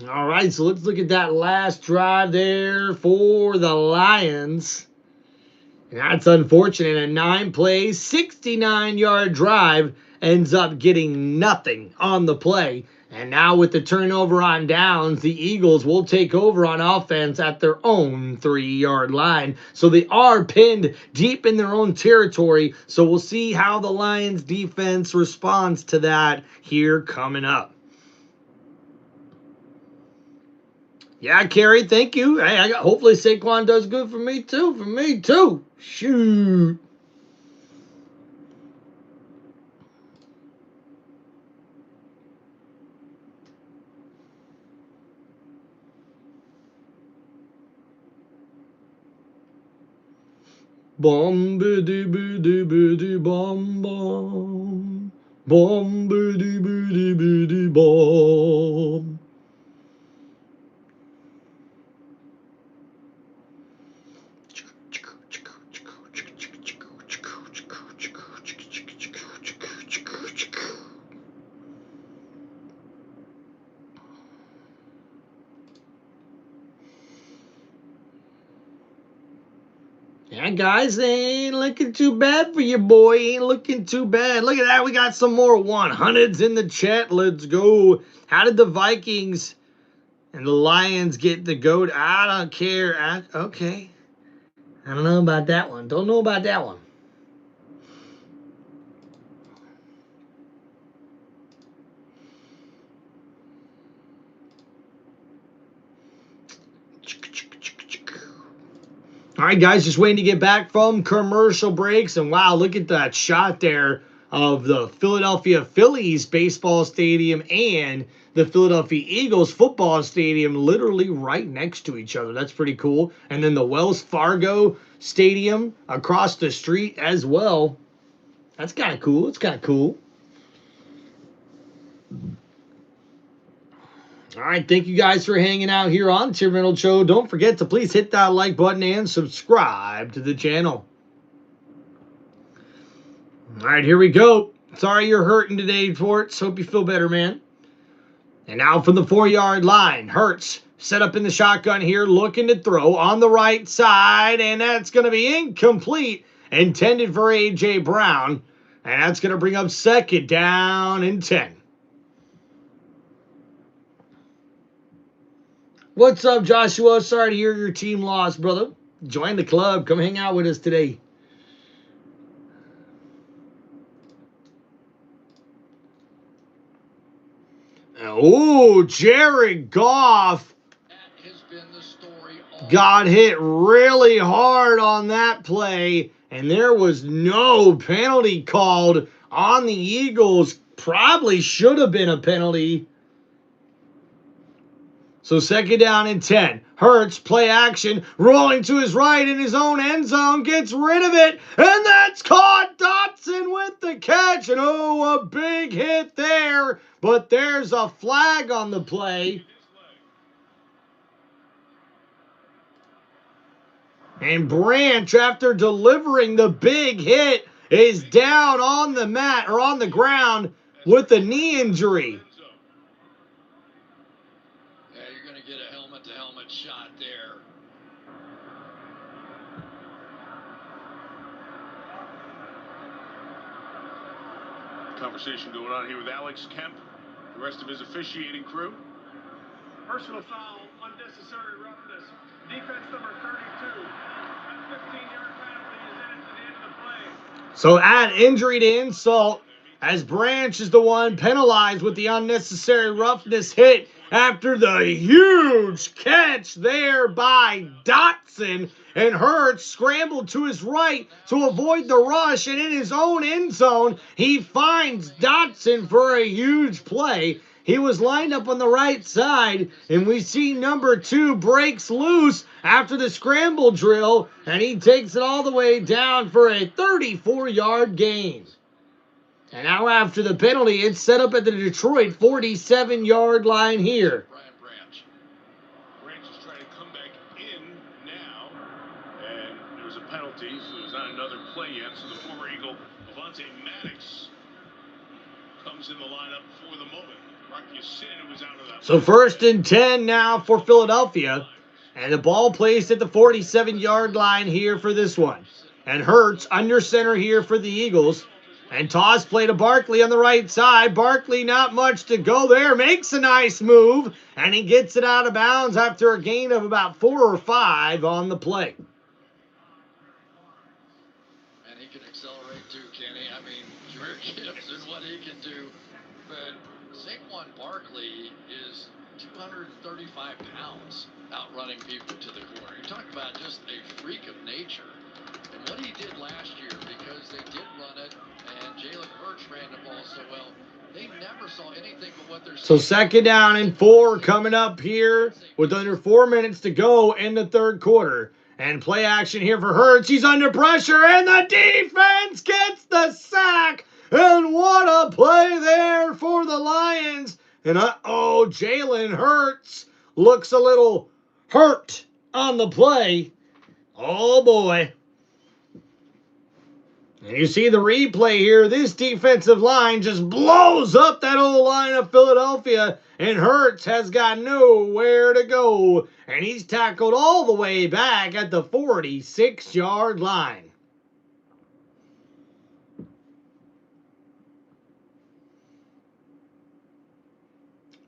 All right, so let's look at that last drive there for the Lions. That's unfortunate. A 9-play, 69-yard drive ends up getting nothing on the play. And now with the turnover on downs, the Eagles will take over on offense at their own 3-yard line. So they are pinned deep in their own territory. So we'll see how the Lions defense responds to that here coming up. Yeah, Carrie, thank you. Hey, hopefully Saquon does good for me too. Shoot. Bom biddy biddy biddy bom bom. Bom biddy biddy biddy bom. Yeah, guys, ain't looking too bad for you, boy. Ain't looking too bad. Look at that. We got some more 100s in the chat. Let's go. How did the Vikings and the Lions get the goat? I don't care. Okay. I don't know about that one. Don't know about that one. All right, guys, just waiting to get back from commercial breaks. And wow, look at that shot there of the Philadelphia Phillies baseball stadium and the Philadelphia Eagles football stadium literally right next to each other. That's pretty cool. And then the Wells Fargo Stadium across the street as well. That's kind of cool. It's kind of cool. All right, thank you guys for hanging out here on the Tim Reynolds Show. Don't forget to please hit that like button and subscribe to the channel. All right, here we go. Sorry you're hurting today, Forts. Hope you feel better, man. And now from the 4-yard line, Hurts set up in the shotgun here, looking to throw on the right side, and that's going to be incomplete, intended for A.J. Brown, and that's going to bring up 2nd down and 10. What's up, Joshua? Sorry to hear your team lost, brother. Join the club. Come hang out with us today. Oh, Jared Goff got hit really hard on that play, and there was no penalty called on the Eagles. Probably should have been a penalty. So 2nd down and 10. Hurts, play action, rolling to his right in his own end zone, gets rid of it, and that's caught. Dotson with the catch, and oh, a big hit there, but there's a flag on the play. And Branch, after delivering the big hit, is down on the mat or on the ground with a knee injury. Yeah, you're going to get a helmet-to-helmet shot there. Conversation going on here with Alex Kemp, The rest of his officiating crew. Personal foul, unnecessary roughness. Defense number 32. That 15-yard penalty is in it to the end of the play. So add injury to insult, as Branch is the one penalized with the unnecessary roughness hit after the huge catch there by Dotson. And Hurts scrambled to his right to avoid the rush, and in his own end zone, he finds Dotson for a huge play. He was lined up on the right side, and we see number 2 breaks loose after the scramble drill, and he takes it all the way down for a 34-yard gain. And now after the penalty, it's set up at the Detroit 47-yard line here. Branch. Branch is trying to come back in now. And there's a penalty, so there's not another play yet. So the former Eagle, Avante Maddox, comes in the lineup for the moment. Was out of that. So 1st and 10 now for Philadelphia. And the ball placed at the 47-yard line here for this one. And Hurts under center here for the Eagles. And toss play to Barkley on the right side. Barkley, not much to go there. Makes a nice move. And he gets it out of bounds after a gain of about 4 or 5 on the play. And he can accelerate too, Kenny. I mean, Jameer Gibbs and what he can do. But Saquon Barkley is 235 pounds outrunning people to the corner. You talk about just a freak of nature. And what he did last year, because they did run it, and Jalen Hurts ran the ball so well, they never saw anything but what they're seeing. So 2nd down and 4 coming up here with under 4 minutes to go in the 3rd quarter. And play action here for Hurts. He's under pressure, and the defense gets the sack. And what a play there for the Lions. And Jalen Hurts looks a little hurt on the play. Oh, boy. And you see the replay here. This defensive line just blows up that old line of Philadelphia. And Hurts has got nowhere to go. And he's tackled all the way back at the 46-yard line.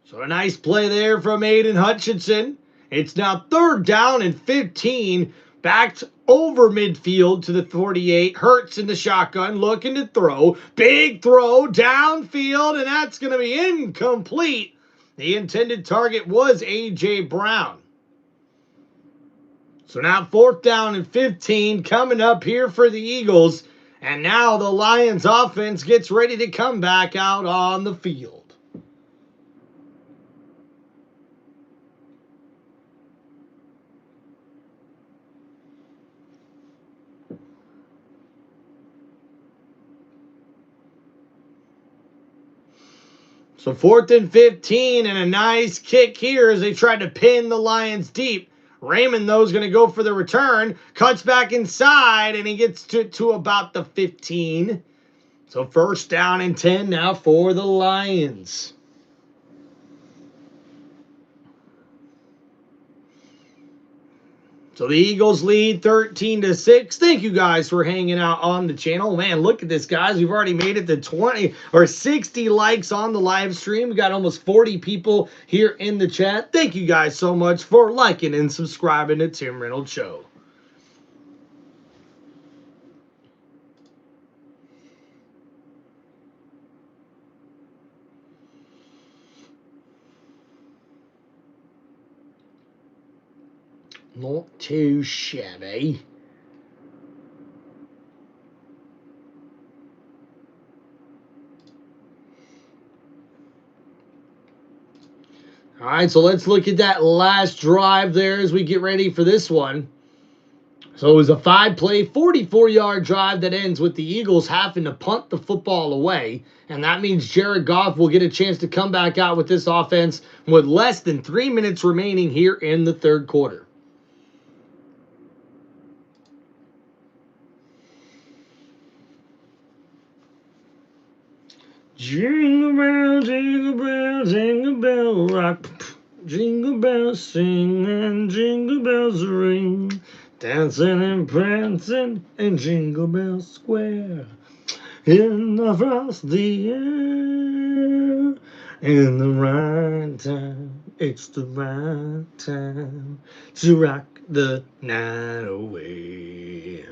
So a nice play there from Aiden Hutchinson. It's now 3rd down and 15. Backed over midfield to the 48. Hurts in the shotgun, looking to throw. Big throw downfield, and that's going to be incomplete. The intended target was A.J. Brown. So now 4th down and 15 coming up here for the Eagles. And now the Lions offense gets ready to come back out on the field. So 4th and 15 and a nice kick here as they tried to pin the Lions deep. Raymond, though, is going to go for the return. Cuts back inside, and he gets to about the 15. So 1st down and 10 now for the Lions. So the Eagles lead 13-6. Thank you guys for hanging out on the channel. Man, look at this, guys. We've already made it to 20 or 60 likes on the live stream. We got almost 40 people here in the chat. Thank you guys so much for liking and subscribing to Tim Reynolds Show. Not too shabby. All right, so let's look at that last drive there as we get ready for this one. So it was a 5-play, 44-yard drive that ends with the Eagles having to punt the football away. And that means Jared Goff will get a chance to come back out with this offense with less than 3 minutes remaining here in the 3rd quarter. Jingle bell, jingle bell, jingle bell rock. Jingle bells sing and jingle bells ring. Dancing and prancing in Jingle Bell Square. In the frosty air. In the right time, it's the right time to rock the night away.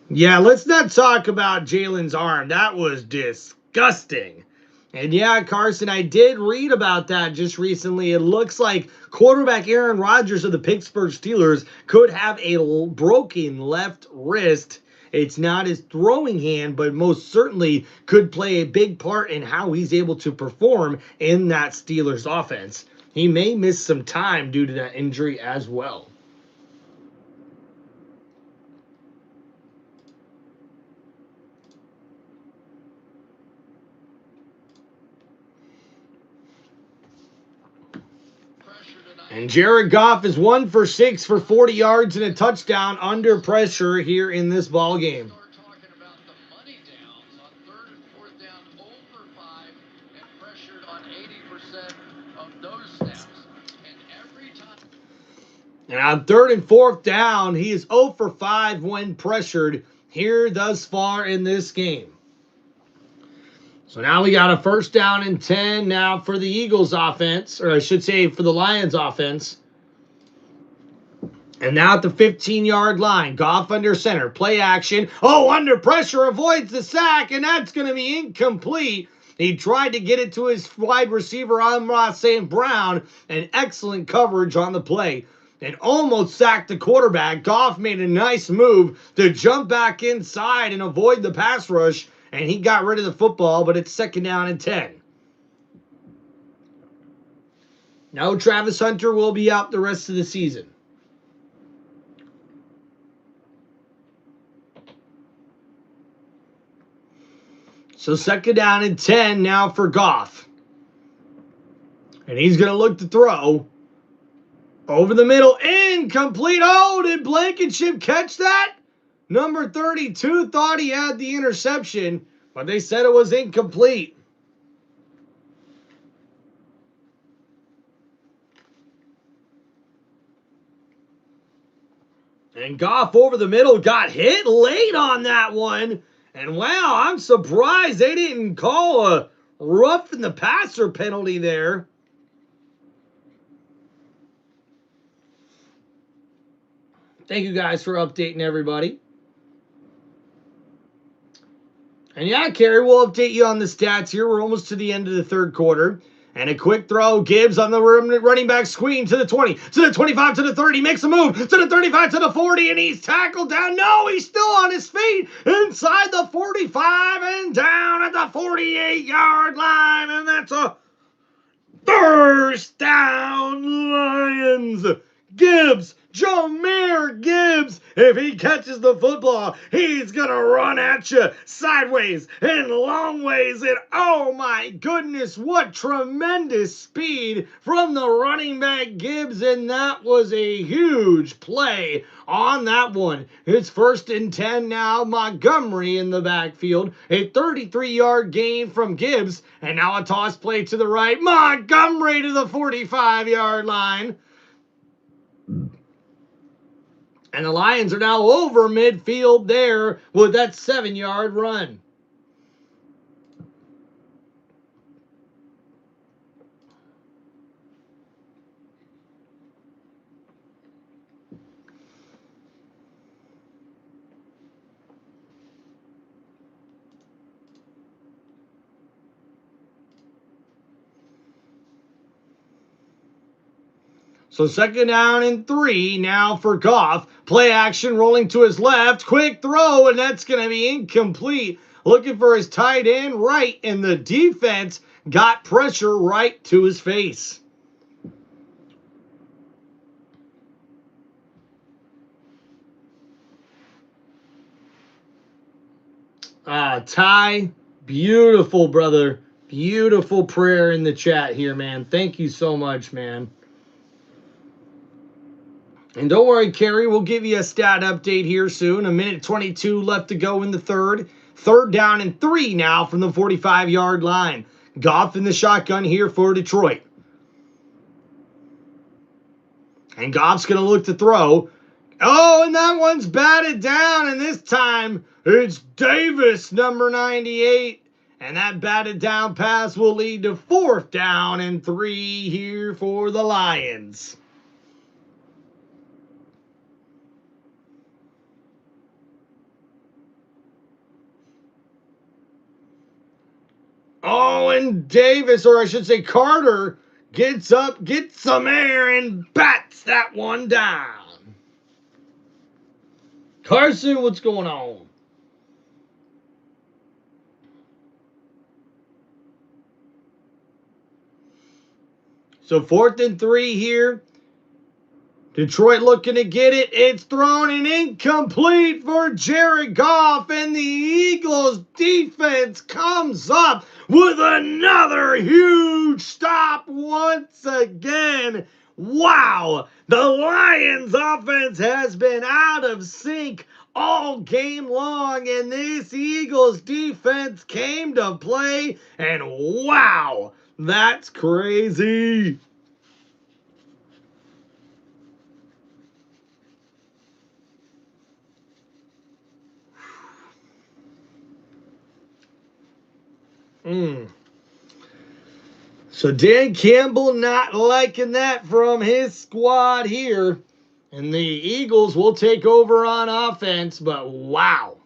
Yeah, let's not talk about Jalen's arm. That was disgusting. And yeah, Carson, I did read about that just recently. It looks like quarterback Aaron Rodgers of the Pittsburgh Steelers could have a broken left wrist. It's not his throwing hand, but most certainly could play a big part in how he's able to perform in that Steelers offense. He may miss some time due to that injury as well. And Jared Goff is 1 for 6 for 40 yards and a touchdown under pressure here in this ball game. Start talking about the money downs on 3rd and 4th down, 0 for 5, and pressured on 80% of those snaps. And every time. And on 3rd and 4th down, he is 0 for 5 when pressured here thus far in this game. So now we got a 1st down and 10 now for the Eagles offense, or I should say for the Lions offense. And now at the 15-yard line, Goff under center, play action. Oh, under pressure, avoids the sack, and that's going to be incomplete. He tried to get it to his wide receiver, Amon St. Brown, and excellent coverage on the play. And almost sacked the quarterback. Goff made a nice move to jump back inside and avoid the pass rush, and he got rid of the football, but it's 2nd down and 10. Now Travis Hunter will be out the rest of the season. So 2nd down and 10 now for Goff. And he's going to look to throw. Over the middle, incomplete. Oh, did Blankenship catch that? Number 32 thought he had the interception, but they said it was incomplete. And Goff over the middle got hit late on that one. And wow, I'm surprised they didn't call a roughing the passer penalty there. Thank you guys for updating everybody. And yeah, Kerry, we'll update you on the stats here. We're almost to the end of the 3rd quarter. And a quick throw. Gibbs on the running back screen to the 20, to the 25, to the 30. Makes a move to the 35, to the 40, and he's tackled down. No, he's still on his feet inside the 45 and down at the 48-yard line. And that's a 1st down, Lions. Gibbs, Jahmyr Gibbs, if he catches the football, he's going to run at you sideways and long ways. And oh my goodness, what tremendous speed from the running back Gibbs. And that was a huge play on that one. It's 1st and 10 now. Montgomery in the backfield. A 33-yard gain from Gibbs. And now a toss play to the right. Montgomery to the 45-yard line. And the Lions are now over midfield there with that 7-yard run. So 2nd down and 3 now for Goff. Play action rolling to his left. Quick throw, and that's going to be incomplete. Looking for his tight end right, and the defense got pressure right to his face. Ty, beautiful, brother. Beautiful prayer in the chat here, man. Thank you so much, man. And don't worry, Kerry, we'll give you a stat update here soon. 1:22 left to go in the 3rd. 3rd down and 3 now from the 45-yard line. Goff in the shotgun here for Detroit. And Goff's going to look to throw. Oh, and that one's batted down, and this time it's Davis, number 98. And that batted down pass will lead to 4th down and 3 here for the Lions. Oh, and Davis, or I should say Carter, gets up, gets some air, and bats that one down. Carson, what's going on? So 4th and 3 here. Detroit looking to get it. It's thrown and incomplete for Jared Goff. And the Eagles defense comes up with another huge stop once again. Wow. The Lions offense has been out of sync all game long. And this Eagles defense came to play. And wow, that's crazy. So Dan Campbell not liking that from his squad here. And the Eagles will take over on offense, but wow.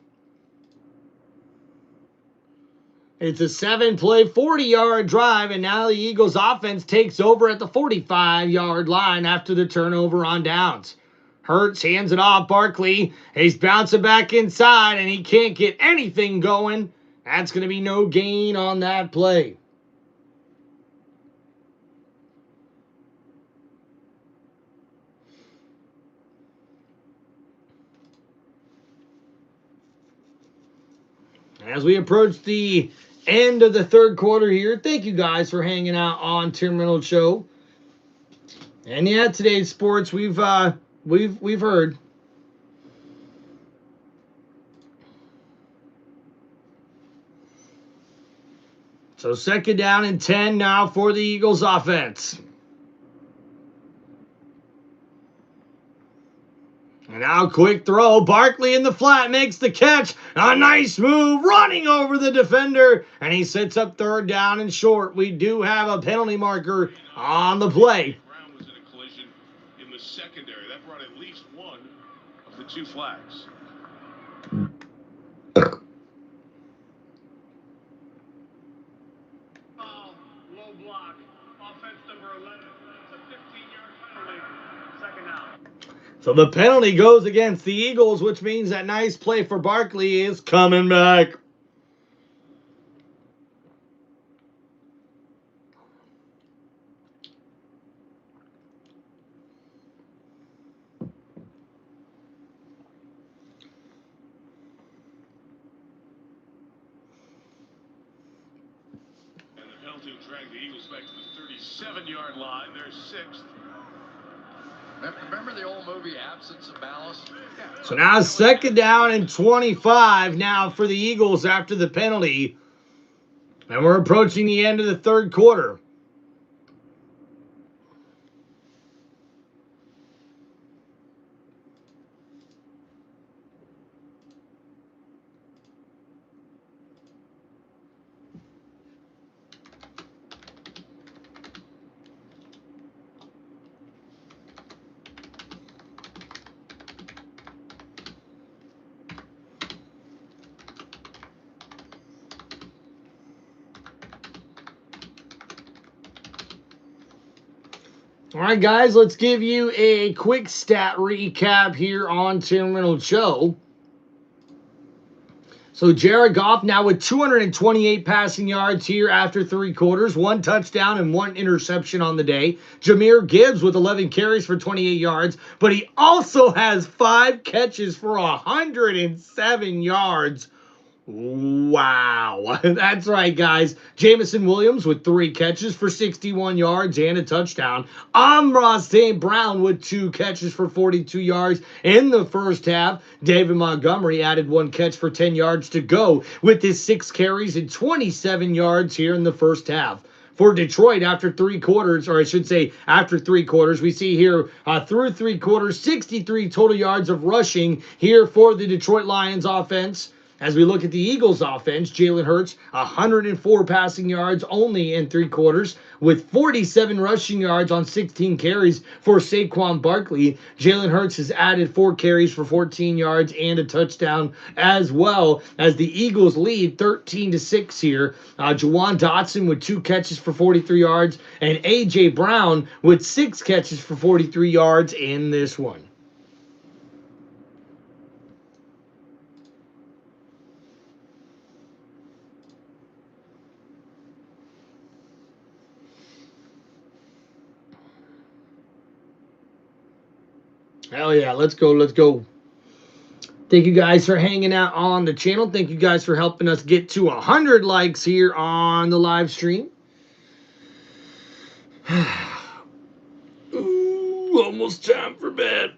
It's a 7-play, 40-yard drive, and now the Eagles offense takes over at the 45-yard line after the turnover on downs. Hurts hands it off. Barkley, he's bouncing back inside, and he can't get anything going. That's going to be no gain on that play. As we approach the end of the 3rd quarter here, thank you guys for hanging out on Tim Reynolds Show. And yeah, today's sports we've heard. So 2nd down and 10 now for the Eagles offense. And now quick throw. Barkley in the flat makes the catch. A nice move running over the defender. And he sets up 3rd down and short. We do have a penalty marker on the play. Brown was in a collision in the secondary. That brought at least one of the 2 flags. Low block. Offense number 11. It's a 15-yard penalty. 2nd down. So the penalty goes against the Eagles, which means that nice play for Barkley is coming back. And the penalty will drag the Eagles back to the 37-yard line. They're 6th. Remember the old movie Absence of Malice? So now 2nd down and 25 now for the Eagles after the penalty. And we're approaching the end of the 3rd quarter. All right, guys, let's give you a quick stat recap here on Tim Reynolds Show. So Jared Goff now with 228 passing yards here after 3 quarters, 1 touchdown and 1 interception on the day. Jahmyr Gibbs with 11 carries for 28 yards, but he also has 5 catches for 107 yards. Wow. That's right, guys. Jamison Williams with 3 catches for 61 yards and a touchdown. Amon St. Brown with 2 catches for 42 yards in the first half. David Montgomery added 1 catch for 10 yards to go with his 6 carries and 27 yards here in the first half. For Detroit, after 3 quarters, or I should say after 3 quarters, we see here through 3 quarters, 63 total yards of rushing here for the Detroit Lions offense. As we look at the Eagles offense, Jalen Hurts, 104 passing yards only in 3 quarters, with 47 rushing yards on 16 carries for Saquon Barkley. Jalen Hurts has added 4 carries for 14 yards and a touchdown, as well as the Eagles lead 13-6 here. Jawan Dotson with 2 catches for 43 yards, and A.J. Brown with 6 catches for 43 yards in this one. Hell yeah, let's go, let's go. Thank you guys for hanging out on the channel. Thank you guys for helping us get to 100 likes here on the live stream. Ooh, almost time for bed.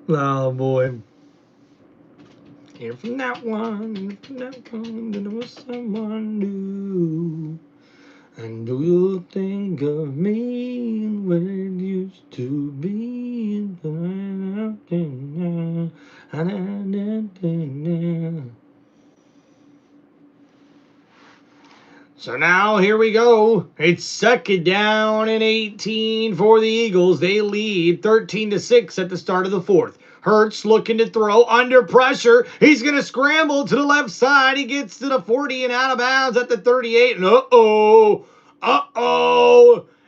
Oh boy. Here from that one, there was someone new. And do you think of me and where it used to be? So now here we go. It's 2nd down and 18 for the Eagles. They lead 13-6 at the start of the 4th. Hurts looking to throw under pressure. He's going to scramble to the left side. He gets to the 40 and out of bounds at the 38. And uh-oh.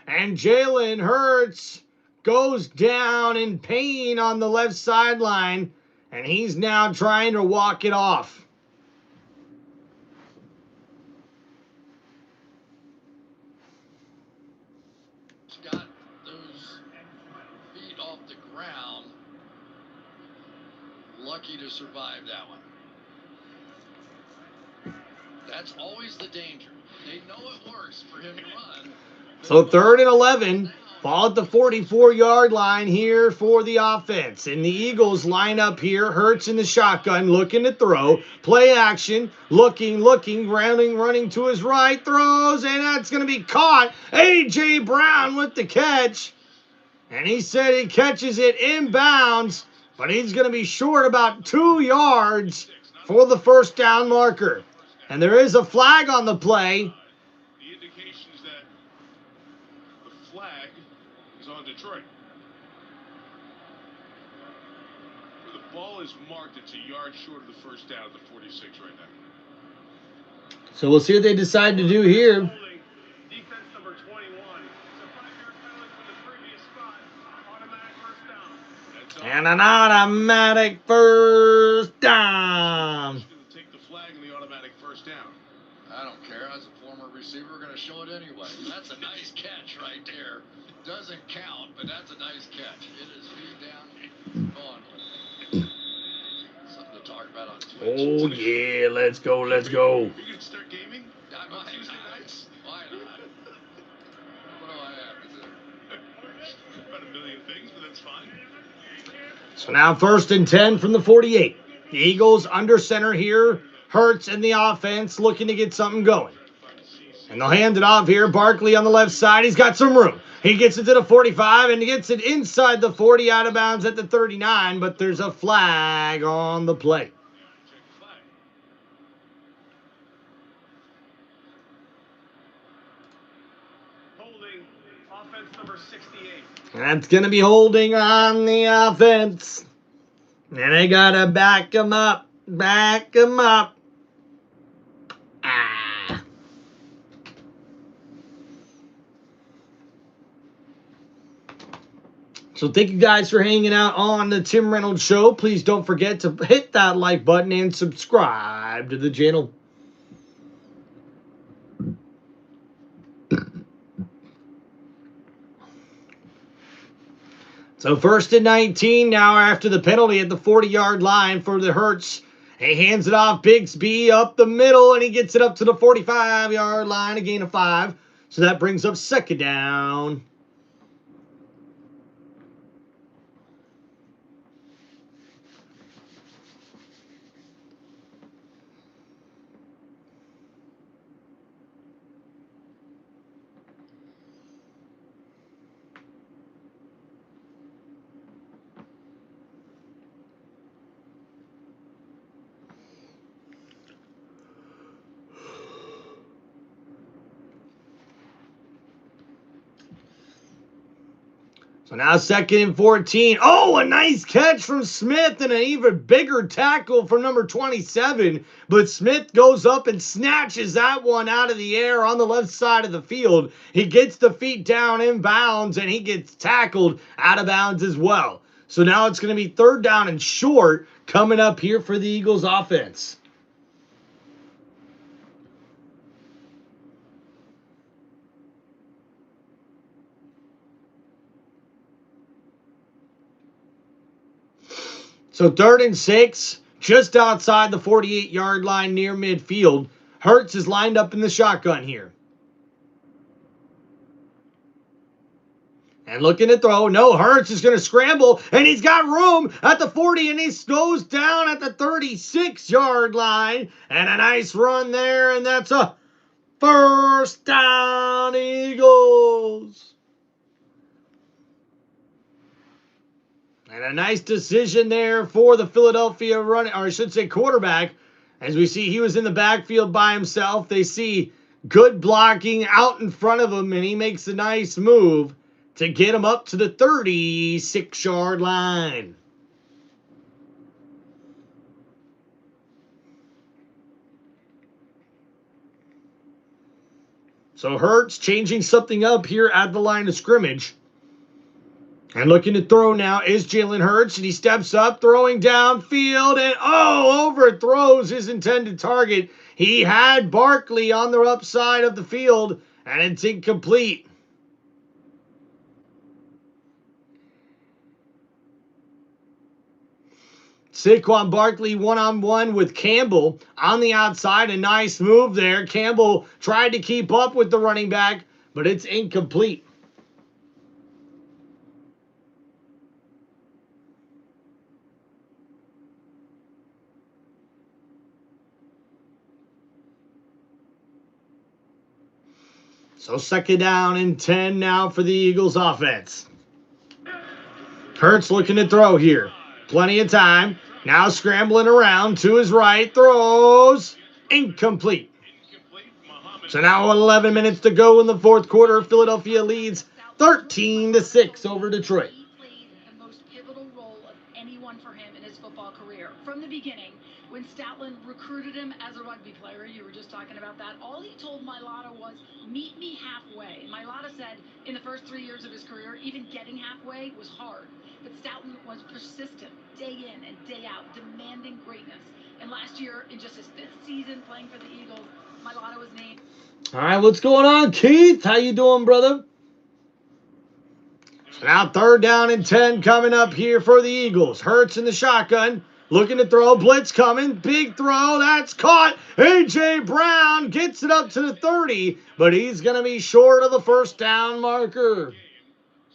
And Jalen Hurts goes down in pain on the left sideline. And he's now trying to walk it off. Got those feet off the ground. Lucky to survive that one. That's always the danger. They know it works for him to run. So 3rd and 11. Ball at the 44-yard line here for the offense. And the Eagles line up here. Hurts in the shotgun, looking to throw. Play action, looking, running to his right. Throws, and that's going to be caught. A.J. Brown with the catch. And he said he catches it inbounds, but he's going to be short about 2 yards for the 1st down marker. And there is a flag on the play. The indications that the flag is on Detroit. Where the ball is marked, it's a yard short of the 1st down at the 46 right now. So we'll see what they decide to do here. Defense number 21. It's a 5-yard penalty from the previous spot. Automatic 1st down. And an automatic 1st down. Take the flag and the automatic 1st down. I don't care. As a former receiver, we're going to show it anyway. That's a nice catch right there. Doesn't count, but that's a nice catch. It is feet down. On with it. Something to talk about on Twitch. Oh, yeah. Let's go. Let's go. You can start gaming on Tuesday nights? Why not? What do I have to do? About a million things, but that's fine. So now 1st and 10 from the 48. The Eagles under center here. Hurts in the offense, looking to get something going. And they'll hand it off here. Barkley on the left side. He's got some room. He gets it to the 45 and gets it inside the 40, out of bounds at the 39. But there's a flag on the play. Holding offense number 68. And that's going to be holding on the offense. And they got to back him up. Back him up. Ah. So thank you guys for hanging out on the Tim Reynolds Show. Please don't forget to hit that like button and subscribe to the channel. So 1st and 19 now after the penalty at the 40-yard line for the Hurts. He hands it off, Bigsby up the middle, and he gets it up to the 45-yard line, a gain of 5. So that brings up 2nd down. So now 2nd and 14. Oh, a nice catch from Smith and an even bigger tackle from number 27. But Smith goes up and snatches that one out of the air on the left side of the field. He gets the feet down in bounds and he gets tackled out of bounds as well. So now it's going to be 3rd down and short coming up here for the Eagles offense. So 3rd and 6, just outside the 48-yard line near midfield. Hurts is lined up in the shotgun here. And looking to throw. No, Hurts is going to scramble, and he's got room at the 40, and he goes down at the 36-yard line. And a nice run there, and that's a 1st down, Eagles. And a nice decision there for the Philadelphia running, or I should say quarterback. As we see, he was in the backfield by himself. They see good blocking out in front of him, and he makes a nice move to get him up to the 36-yard line. So Hurts changing something up here at the line of scrimmage. And looking to throw now is Jalen Hurts, and he steps up, throwing downfield, and overthrows his intended target. He had Barkley on the upside of the field, and it's incomplete. Saquon Barkley one-on-one with Campbell on the outside. A nice move there. Campbell tried to keep up with the running back, but it's incomplete. So 2nd down and 10 now for the Eagles offense. Hurts looking to throw here. Plenty of time. Now scrambling around to his right. Throws. Incomplete. So now 11 minutes to go in the 4th quarter. Philadelphia leads 13-6 over Detroit. He played the most pivotal role of anyone for him in his football career. From the beginning, when Stoutland recruited him as a rugby player, you were just talking about that, all he told Mailata was, meet me halfway. Mailata said in the first 3 years of his career, even getting halfway was hard. But Stoutland was persistent, day in and day out, demanding greatness. And last year, in just his 5th season playing for the Eagles, Mailata was named. All right, what's going on, Keith? How you doing, brother? So now 3rd down and 10 coming up here for the Eagles. Hurts in the shotgun. Looking to throw. Blitz coming. Big throw. That's caught. A.J. Brown gets it up to the 30, but he's going to be short of the 1st down marker.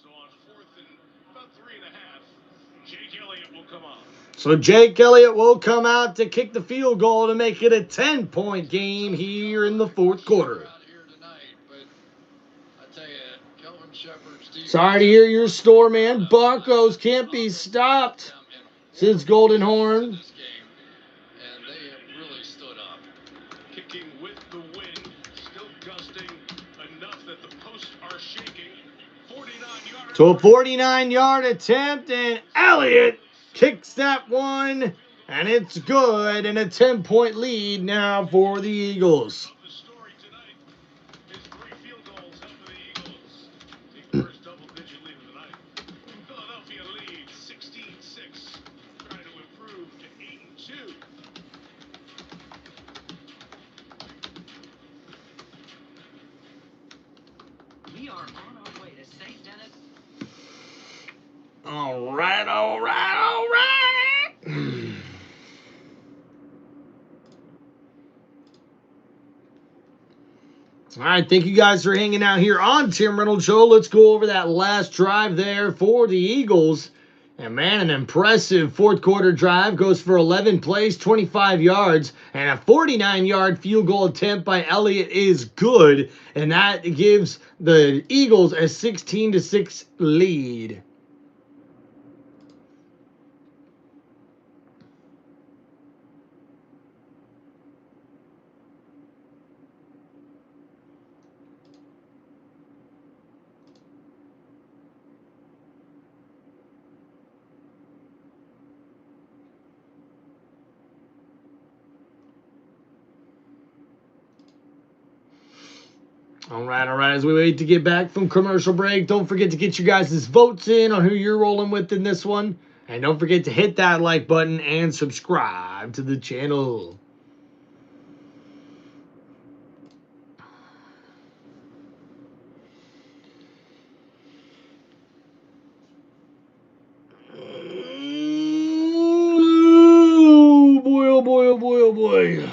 So on 4th and about 3.5, Jake Elliott will come on. So Jake Elliott will come out to kick the field goal to make it a 10-point game here in the 4th quarter. Sorry to hear your story, man. Broncos can't be stopped since Golden Horn. And they have really stood up. Kicking with the wind, still gusting enough that the posts are shaking. 49-yard. To a 49-yard attempt, and Elliott kicks that one, and it's good, and a 10-point lead now for the Eagles. The story tonight is 3 field goals up for the Eagles. The first double-digit lead of the night. Philadelphia leads 16-6, trying to improve to 8-2. We are on our way to St. Denis. All right. All right, thank you guys for hanging out here on Tim Reynolds Show. Let's go over that last drive there for the Eagles. And man, an impressive 4th quarter drive. Goes for 11 plays, 25 yards, and a 49-yard field goal attempt by Elliott is good. And that gives the Eagles a 16-6 lead. All right. As we wait to get back from commercial break, don't forget to get you guys' votes in on who you're rolling with in this one. And don't forget to hit that like button and subscribe to the channel. Oh boy, oh boy, oh boy, oh boy.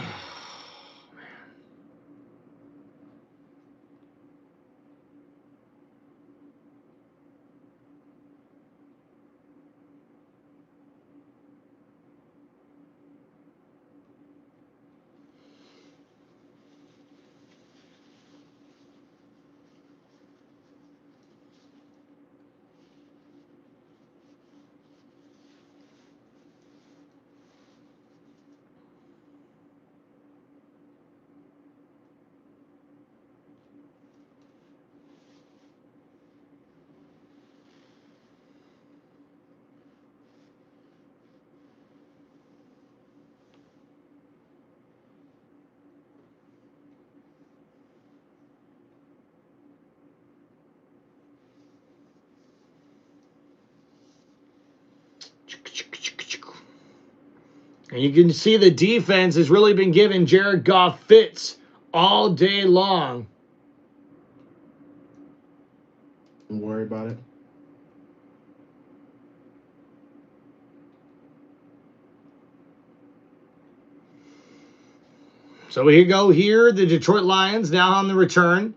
And you can see the defense has really been giving Jared Goff fits all day long. Don't worry about it. So here you go here. The Detroit Lions now on the return.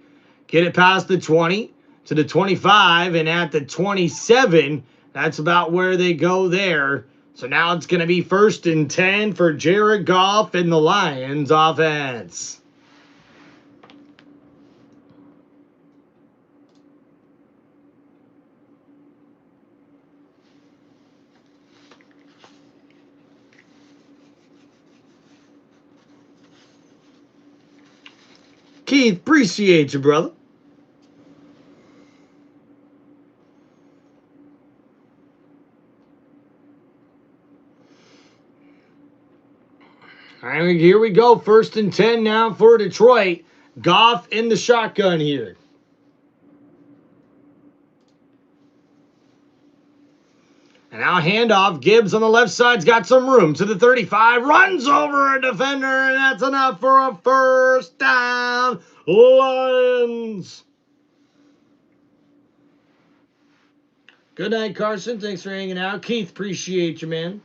Get it past the 20 to the 25. And at the 27, that's about where they go there. So now it's going to be 1st and 10 for Jared Goff and the Lions offense. Keith, appreciate you, brother. All right, here we go. 1st and 10 now for Detroit. Goff in the shotgun here. And now handoff. Gibbs on the left side's got some room to the 35. Runs over a defender, and that's enough for a 1st down. Lions. Good night, Carson. Thanks for hanging out. Keith, appreciate you, man.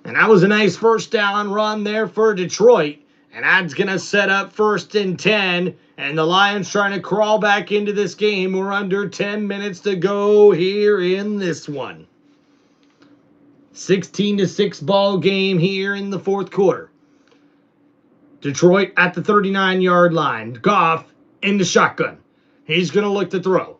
And that was a nice 1st down run there for Detroit. And that's going to set up 1st and 10. And the Lions trying to crawl back into this game. We're under 10 minutes to go here in this one. 16-6 ball game here in the 4th quarter. Detroit at the 39-yard line. Goff in the shotgun. He's going to look to throw.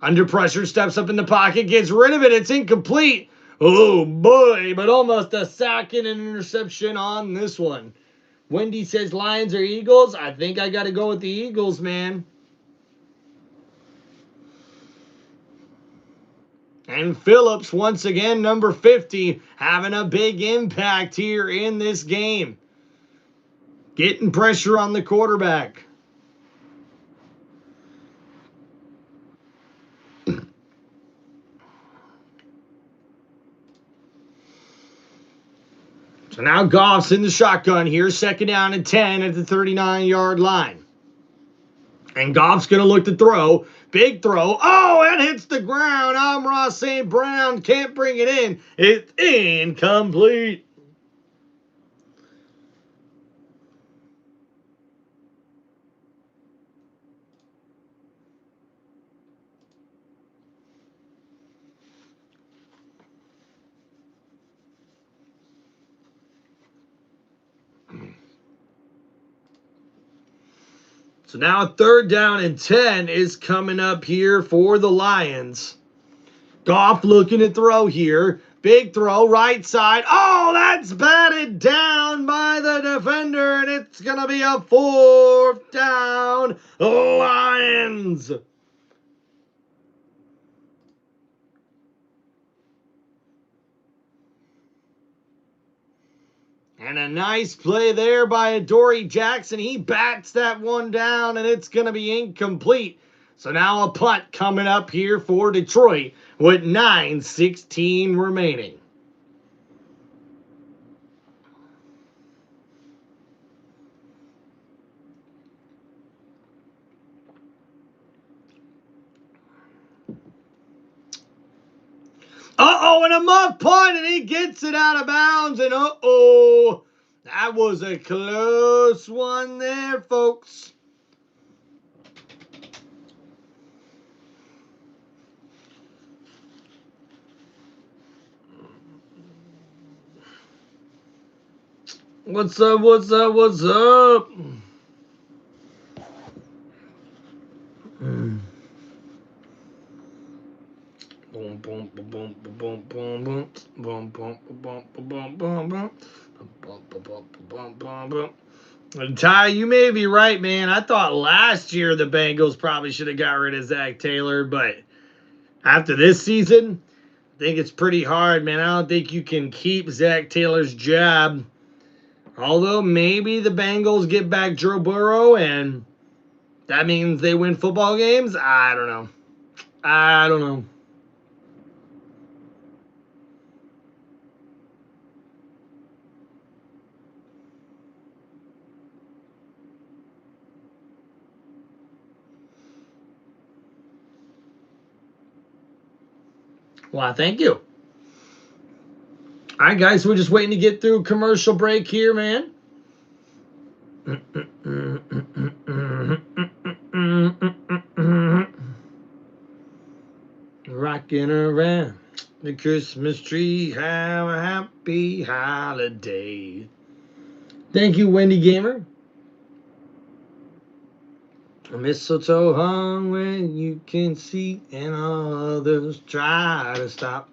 Under pressure, steps up in the pocket, gets rid of it. It's incomplete. Oh, boy, but almost a sack and an interception on this one. Wendy says Lions or Eagles. I think I got to go with the Eagles, man. And Phillips, once again, number 50, having a big impact here in this game. Getting pressure on the quarterback. So now Goff's in the shotgun here. 2nd down and 10 at the 39-yard line. And Goff's going to look to throw. Big throw. Oh, it hits the ground. Amon-Ra St. Brown can't bring it in. It's incomplete. So now 3rd down and 10 is coming up here for the Lions. Goff looking to throw here. Big throw, right side. Oh, that's batted down by the defender, and it's going to be a 4th down. Lions. And a nice play there by Adoree Jackson. He bats that one down, and it's going to be incomplete. So now a punt coming up here for Detroit with 9:16 remaining. Uh-oh, and a muff punt, and he gets it out of bounds, and uh-oh, that was a close one there, folks. What's up, what's up, what's up? Boom, boom, boom, boom, boom, boom, boom, boom, boom, boom, boom, boom, boom, boom, boom, boom. Ty, you may be right, man. I thought last year the Bengals probably should have got rid of Zach Taylor, but after this season, I think it's pretty hard, man. I don't think you can keep Zach Taylor's job. Although maybe the Bengals get back Joe Burrow and that means they win football games. I don't know. I don't know. Well, thank you. All right, guys, we're just waiting to get through commercial break here, man. Rocking around the Christmas tree, have a happy holiday. Thank you, Wendy Gamer. Mistletoe hung where you can see, and others try to stop.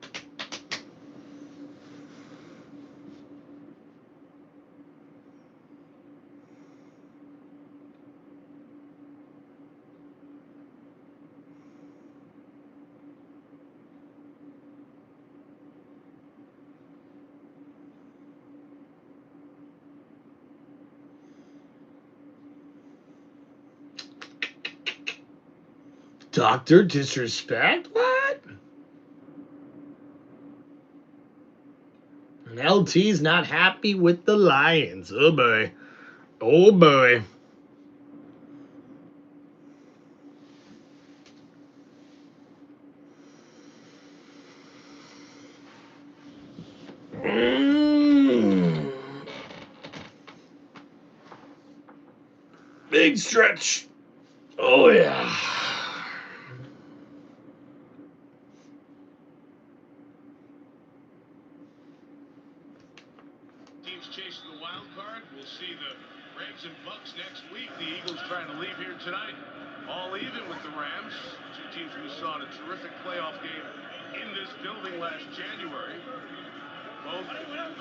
Dr. Disrespect? What? And LT's not happy with the Lions. Oh, boy. Oh, boy. Big stretch. Oh, yeah. Teams chasing the wild card. We'll see the Rams and Bucks next week. The Eagles trying to leave here tonight. All even with the Rams. Two teams we saw in a terrific playoff game in this building last January. Both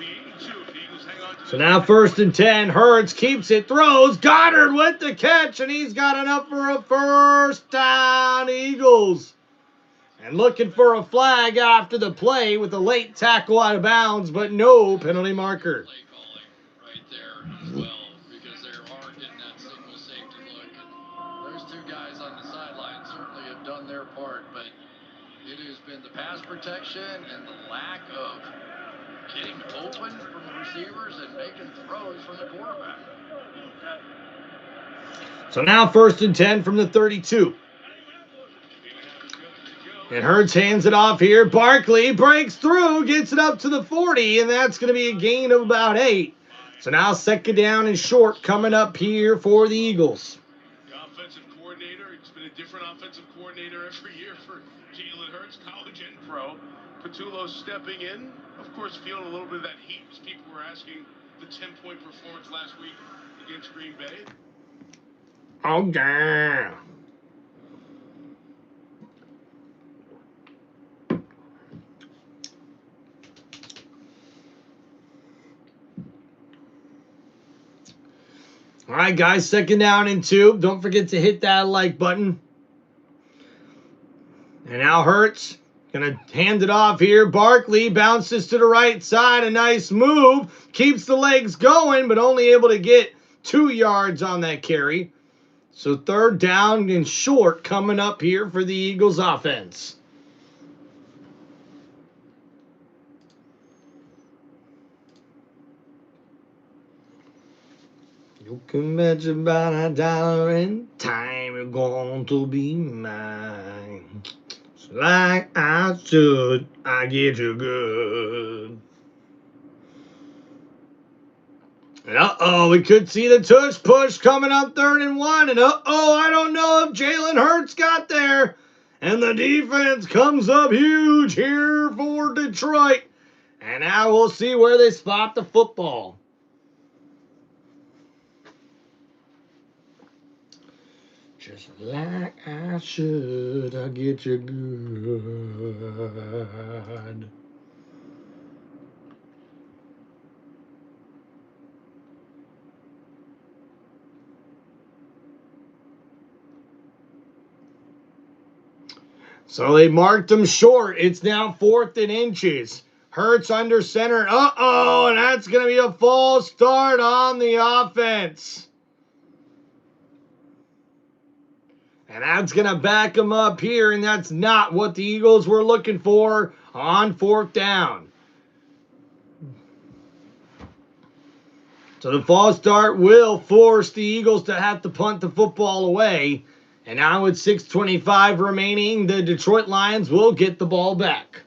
being 8-2. The Eagles hang on to So now 1st and 10. Hurts keeps it, throws. Goddard with the catch, and he's got enough for a first down. Eagles. And looking for a flag after the play with a late tackle out of bounds, but no penalty marker. Play calling right there as well, because they are getting that single safety look. And those two guys on the sideline certainly have done their part, but it has been the pass protection and the lack of getting open from the receivers and making throws from the quarterback. So now 1st and 10 from the 32. And Hurts hands it off here. Barkley breaks through, gets it up to the 40, and that's going to be a gain of about 8. So now 2nd down and short coming up here for the Eagles. The offensive coordinator, it's been a different offensive coordinator every year for Jalen Hurts, college and pro. Patullo stepping in, of course, feeling a little bit of that heat as people were asking the 10-point performance last week against Green Bay. Oh, yeah. All right, guys, 2nd down and 2. Don't forget to hit that like button. And now Hurts Gonna hand it off here. Barkley bounces to the right side. A nice move. Keeps the legs going, but only able to get 2 yards on that carry. So 3rd down and short coming up here for the Eagles offense. You can bet about $1 in time you're going to be mine. Like I should, I get you good. And uh-oh, we could see the tush push coming up 3rd and 1. And uh-oh, I don't know if Jalen Hurts got there. And the defense comes up huge here for Detroit. And now we'll see where they spot the football. Just like I should, I get you good. So they marked him short. It's now 4th and inches. Hurts under center. Uh-oh, and that's going to be a false start on the offense. And that's going to back him up here, and that's not what the Eagles were looking for on 4th down. So the false start will force the Eagles to have to punt the football away. And now with 6:25 remaining, the Detroit Lions will get the ball back.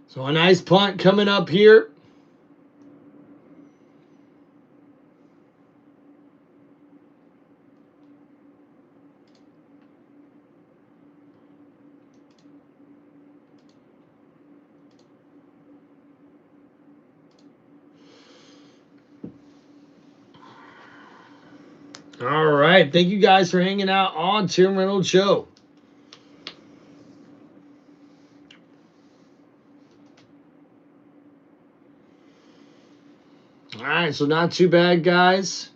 So a nice punt coming up here. All right. Thank you guys for hanging out on Tim Reynolds Show. All right. So not too bad, guys.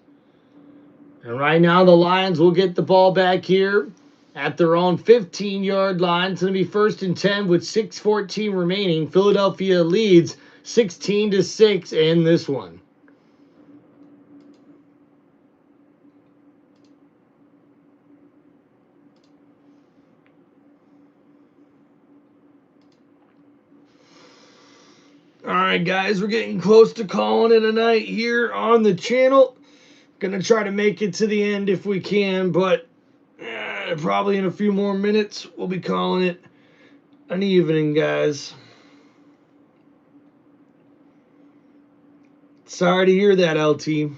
And right now the Lions will get the ball back here at their own 15-yard line. It's going to be 1st and 10 with 6:14 remaining. Philadelphia leads 16-6 in this one. All right, guys, we're getting close to calling it a night here on the channel. Gonna try to make it to the end if we can, but probably in a few more minutes we'll be calling it an evening, guys. Sorry to hear that, LT.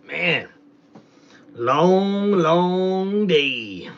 Man, long day.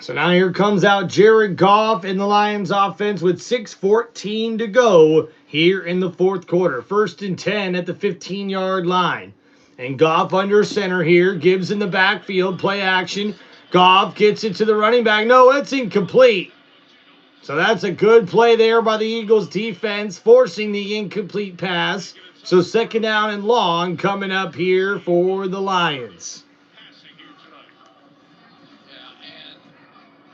So now here comes out Jared Goff in the Lions offense with 6:14 to go here in the 4th quarter. 1st and 10 at the 15-yard line. And Goff under center here. Gibbs in the backfield. Play action. Goff gets it to the running back. No, it's incomplete. So that's a good play there by the Eagles defense, forcing the incomplete pass. So second down and long coming up here for the Lions. Yeah, and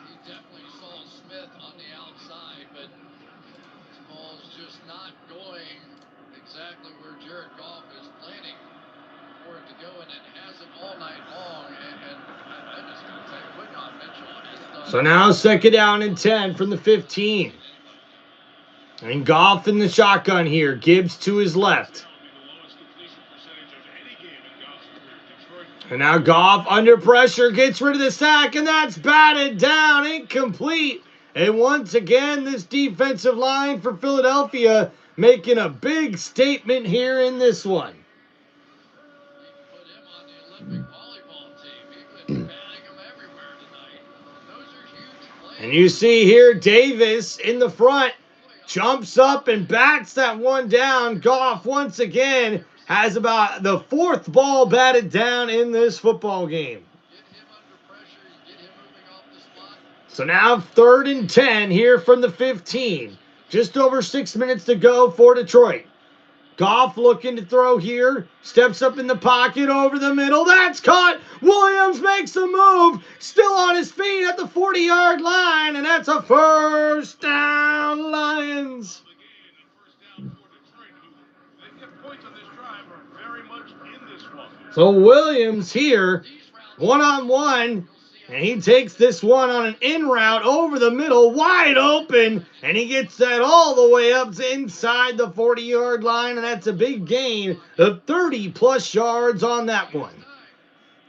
he definitely saw Smith on the outside, but this ball's just not going exactly where Jared Goff is planning for it to go, and it hasn't all night long. And I just gotta tell you, Quinton Mitchell has done. So now second down and 10 from the 15. And Goff in the shotgun here. Gibbs to his left. And now Goff under pressure, gets rid of the sack, and that's batted down, incomplete. And once again, this defensive line for Philadelphia making a big statement here in this one. Put him on the Olympic volleyball team. He's been batting them everywhere tonight. Those are huge plays. And you see here Davis in the front. Jumps up and bats that one down. Goff once again has about the fourth ball batted down in this football game. Get him under pressure. Get him moving off the spot. So now 3rd and 10 here from the 15. Just over 6 minutes to go for Detroit. Goff looking to throw here. Steps up in the pocket over the middle. That's caught. Williams makes the move. Still on his feet at the 40-yard line. And that's a first down, Lions. So Williams here, one-on-one. And he takes this one on an in route over the middle, wide open, and he gets that all the way up to inside the 40-yard line, and that's a big gain of 30-plus yards on that one.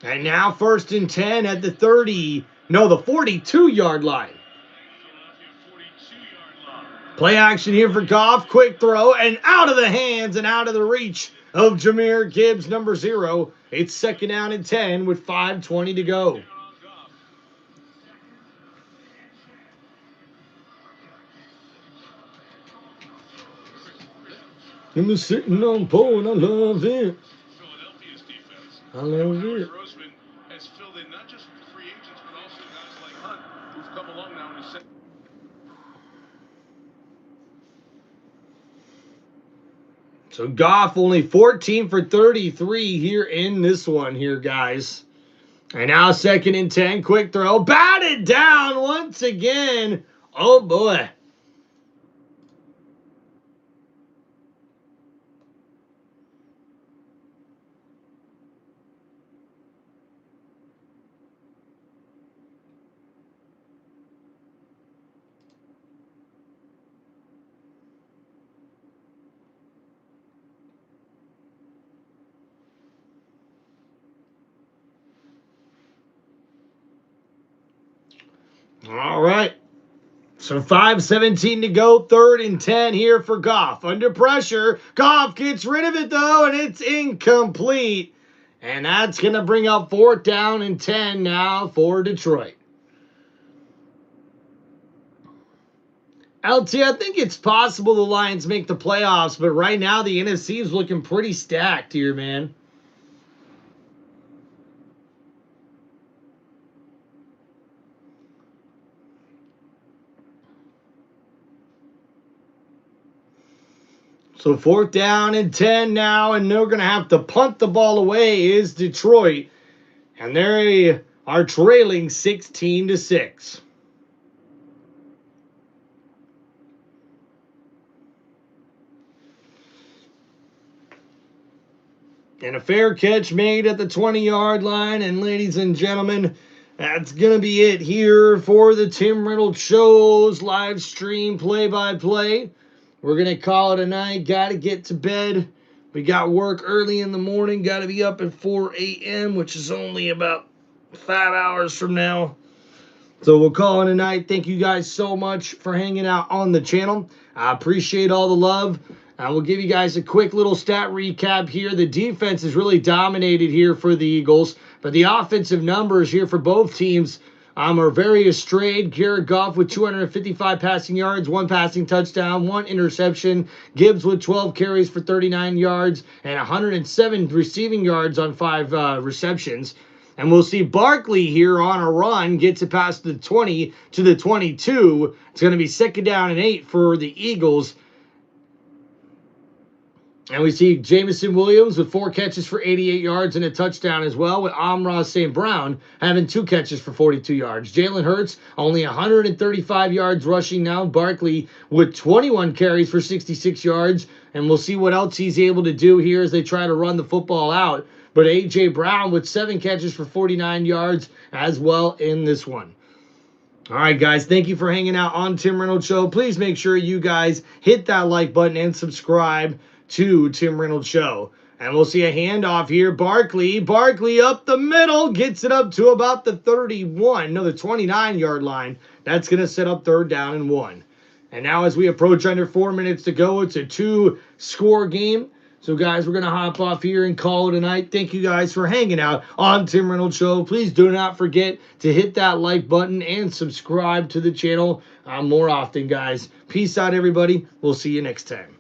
And now 1st and 10 at the 42-yard line. Play action here for Goff, quick throw, and out of the hands and out of the reach of Jahmyr Gibbs, number 0. It's second down and 10 with 5:20 to go. I'm just sitting on pole and I love it. Philadelphia's defense. I love it. Roseman has filled in not just free agents, but also guys like Hunt, who've come along now in his second. So Goff only 14 for 33 here in this one here, guys. And now 2nd and 10, quick throw. Batted down once again. Oh, boy. All right. So 5:17 to go, 3rd and 10 here for Goff. Under pressure. Goff gets rid of it, though, and it's incomplete. And that's going to bring up 4th down and 10 now for Detroit. LT, I think it's possible the Lions make the playoffs, but right now the NFC is looking pretty stacked here, man. So 4th down and 10 now, and they're going to have to punt the ball away is Detroit. And they are trailing 16-6. And a fair catch made at the 20-yard line. And ladies and gentlemen, that's going to be it here for the Tim Reynolds Show's live stream play-by-play. We're going to call it a night. Got to get to bed. We got work early in the morning. Got to be up at 4 a.m., which is only about 5 hours from now. So we'll call it a night. Thank you guys so much for hanging out on the channel. I appreciate all the love. I will give you guys a quick little stat recap here. The defense is really dominated here for the Eagles, but the offensive numbers here for both teams Marvarius Strayed, Jared Goff with 255 passing yards, 1 passing touchdown, 1 interception. Gibbs with 12 carries for 39 yards and 107 receiving yards on 5 receptions. And we'll see Barkley here on a run, gets it past the 20 to the 22. It's going to be 2nd down and 8 for the Eagles. And we see Jamison Williams with 4 catches for 88 yards and a touchdown as well, with Amon-Ra St. Brown having 2 catches for 42 yards. Jalen Hurts only 135 yards rushing now. Barkley with 21 carries for 66 yards. And we'll see what else he's able to do here as they try to run the football out. But A.J. Brown with 7 catches for 49 yards as well in this one. All right, guys, thank you for hanging out on Tim Reynolds Show. Please make sure you guys hit that like button and subscribe to Tim Reynolds Show. And we'll see a handoff here. Barkley up the middle, gets it up to about the 31, no, the 29-yard line. That's going to set up 3rd down and 1. And now as we approach under 4 minutes to go, it's a 2-score game. So, guys, we're going to hop off here and call it a night. Thank you guys for hanging out on Tim Reynolds Show. Please do not forget to hit that like button and subscribe to the channel more often, guys. Peace out, everybody. We'll see you next time.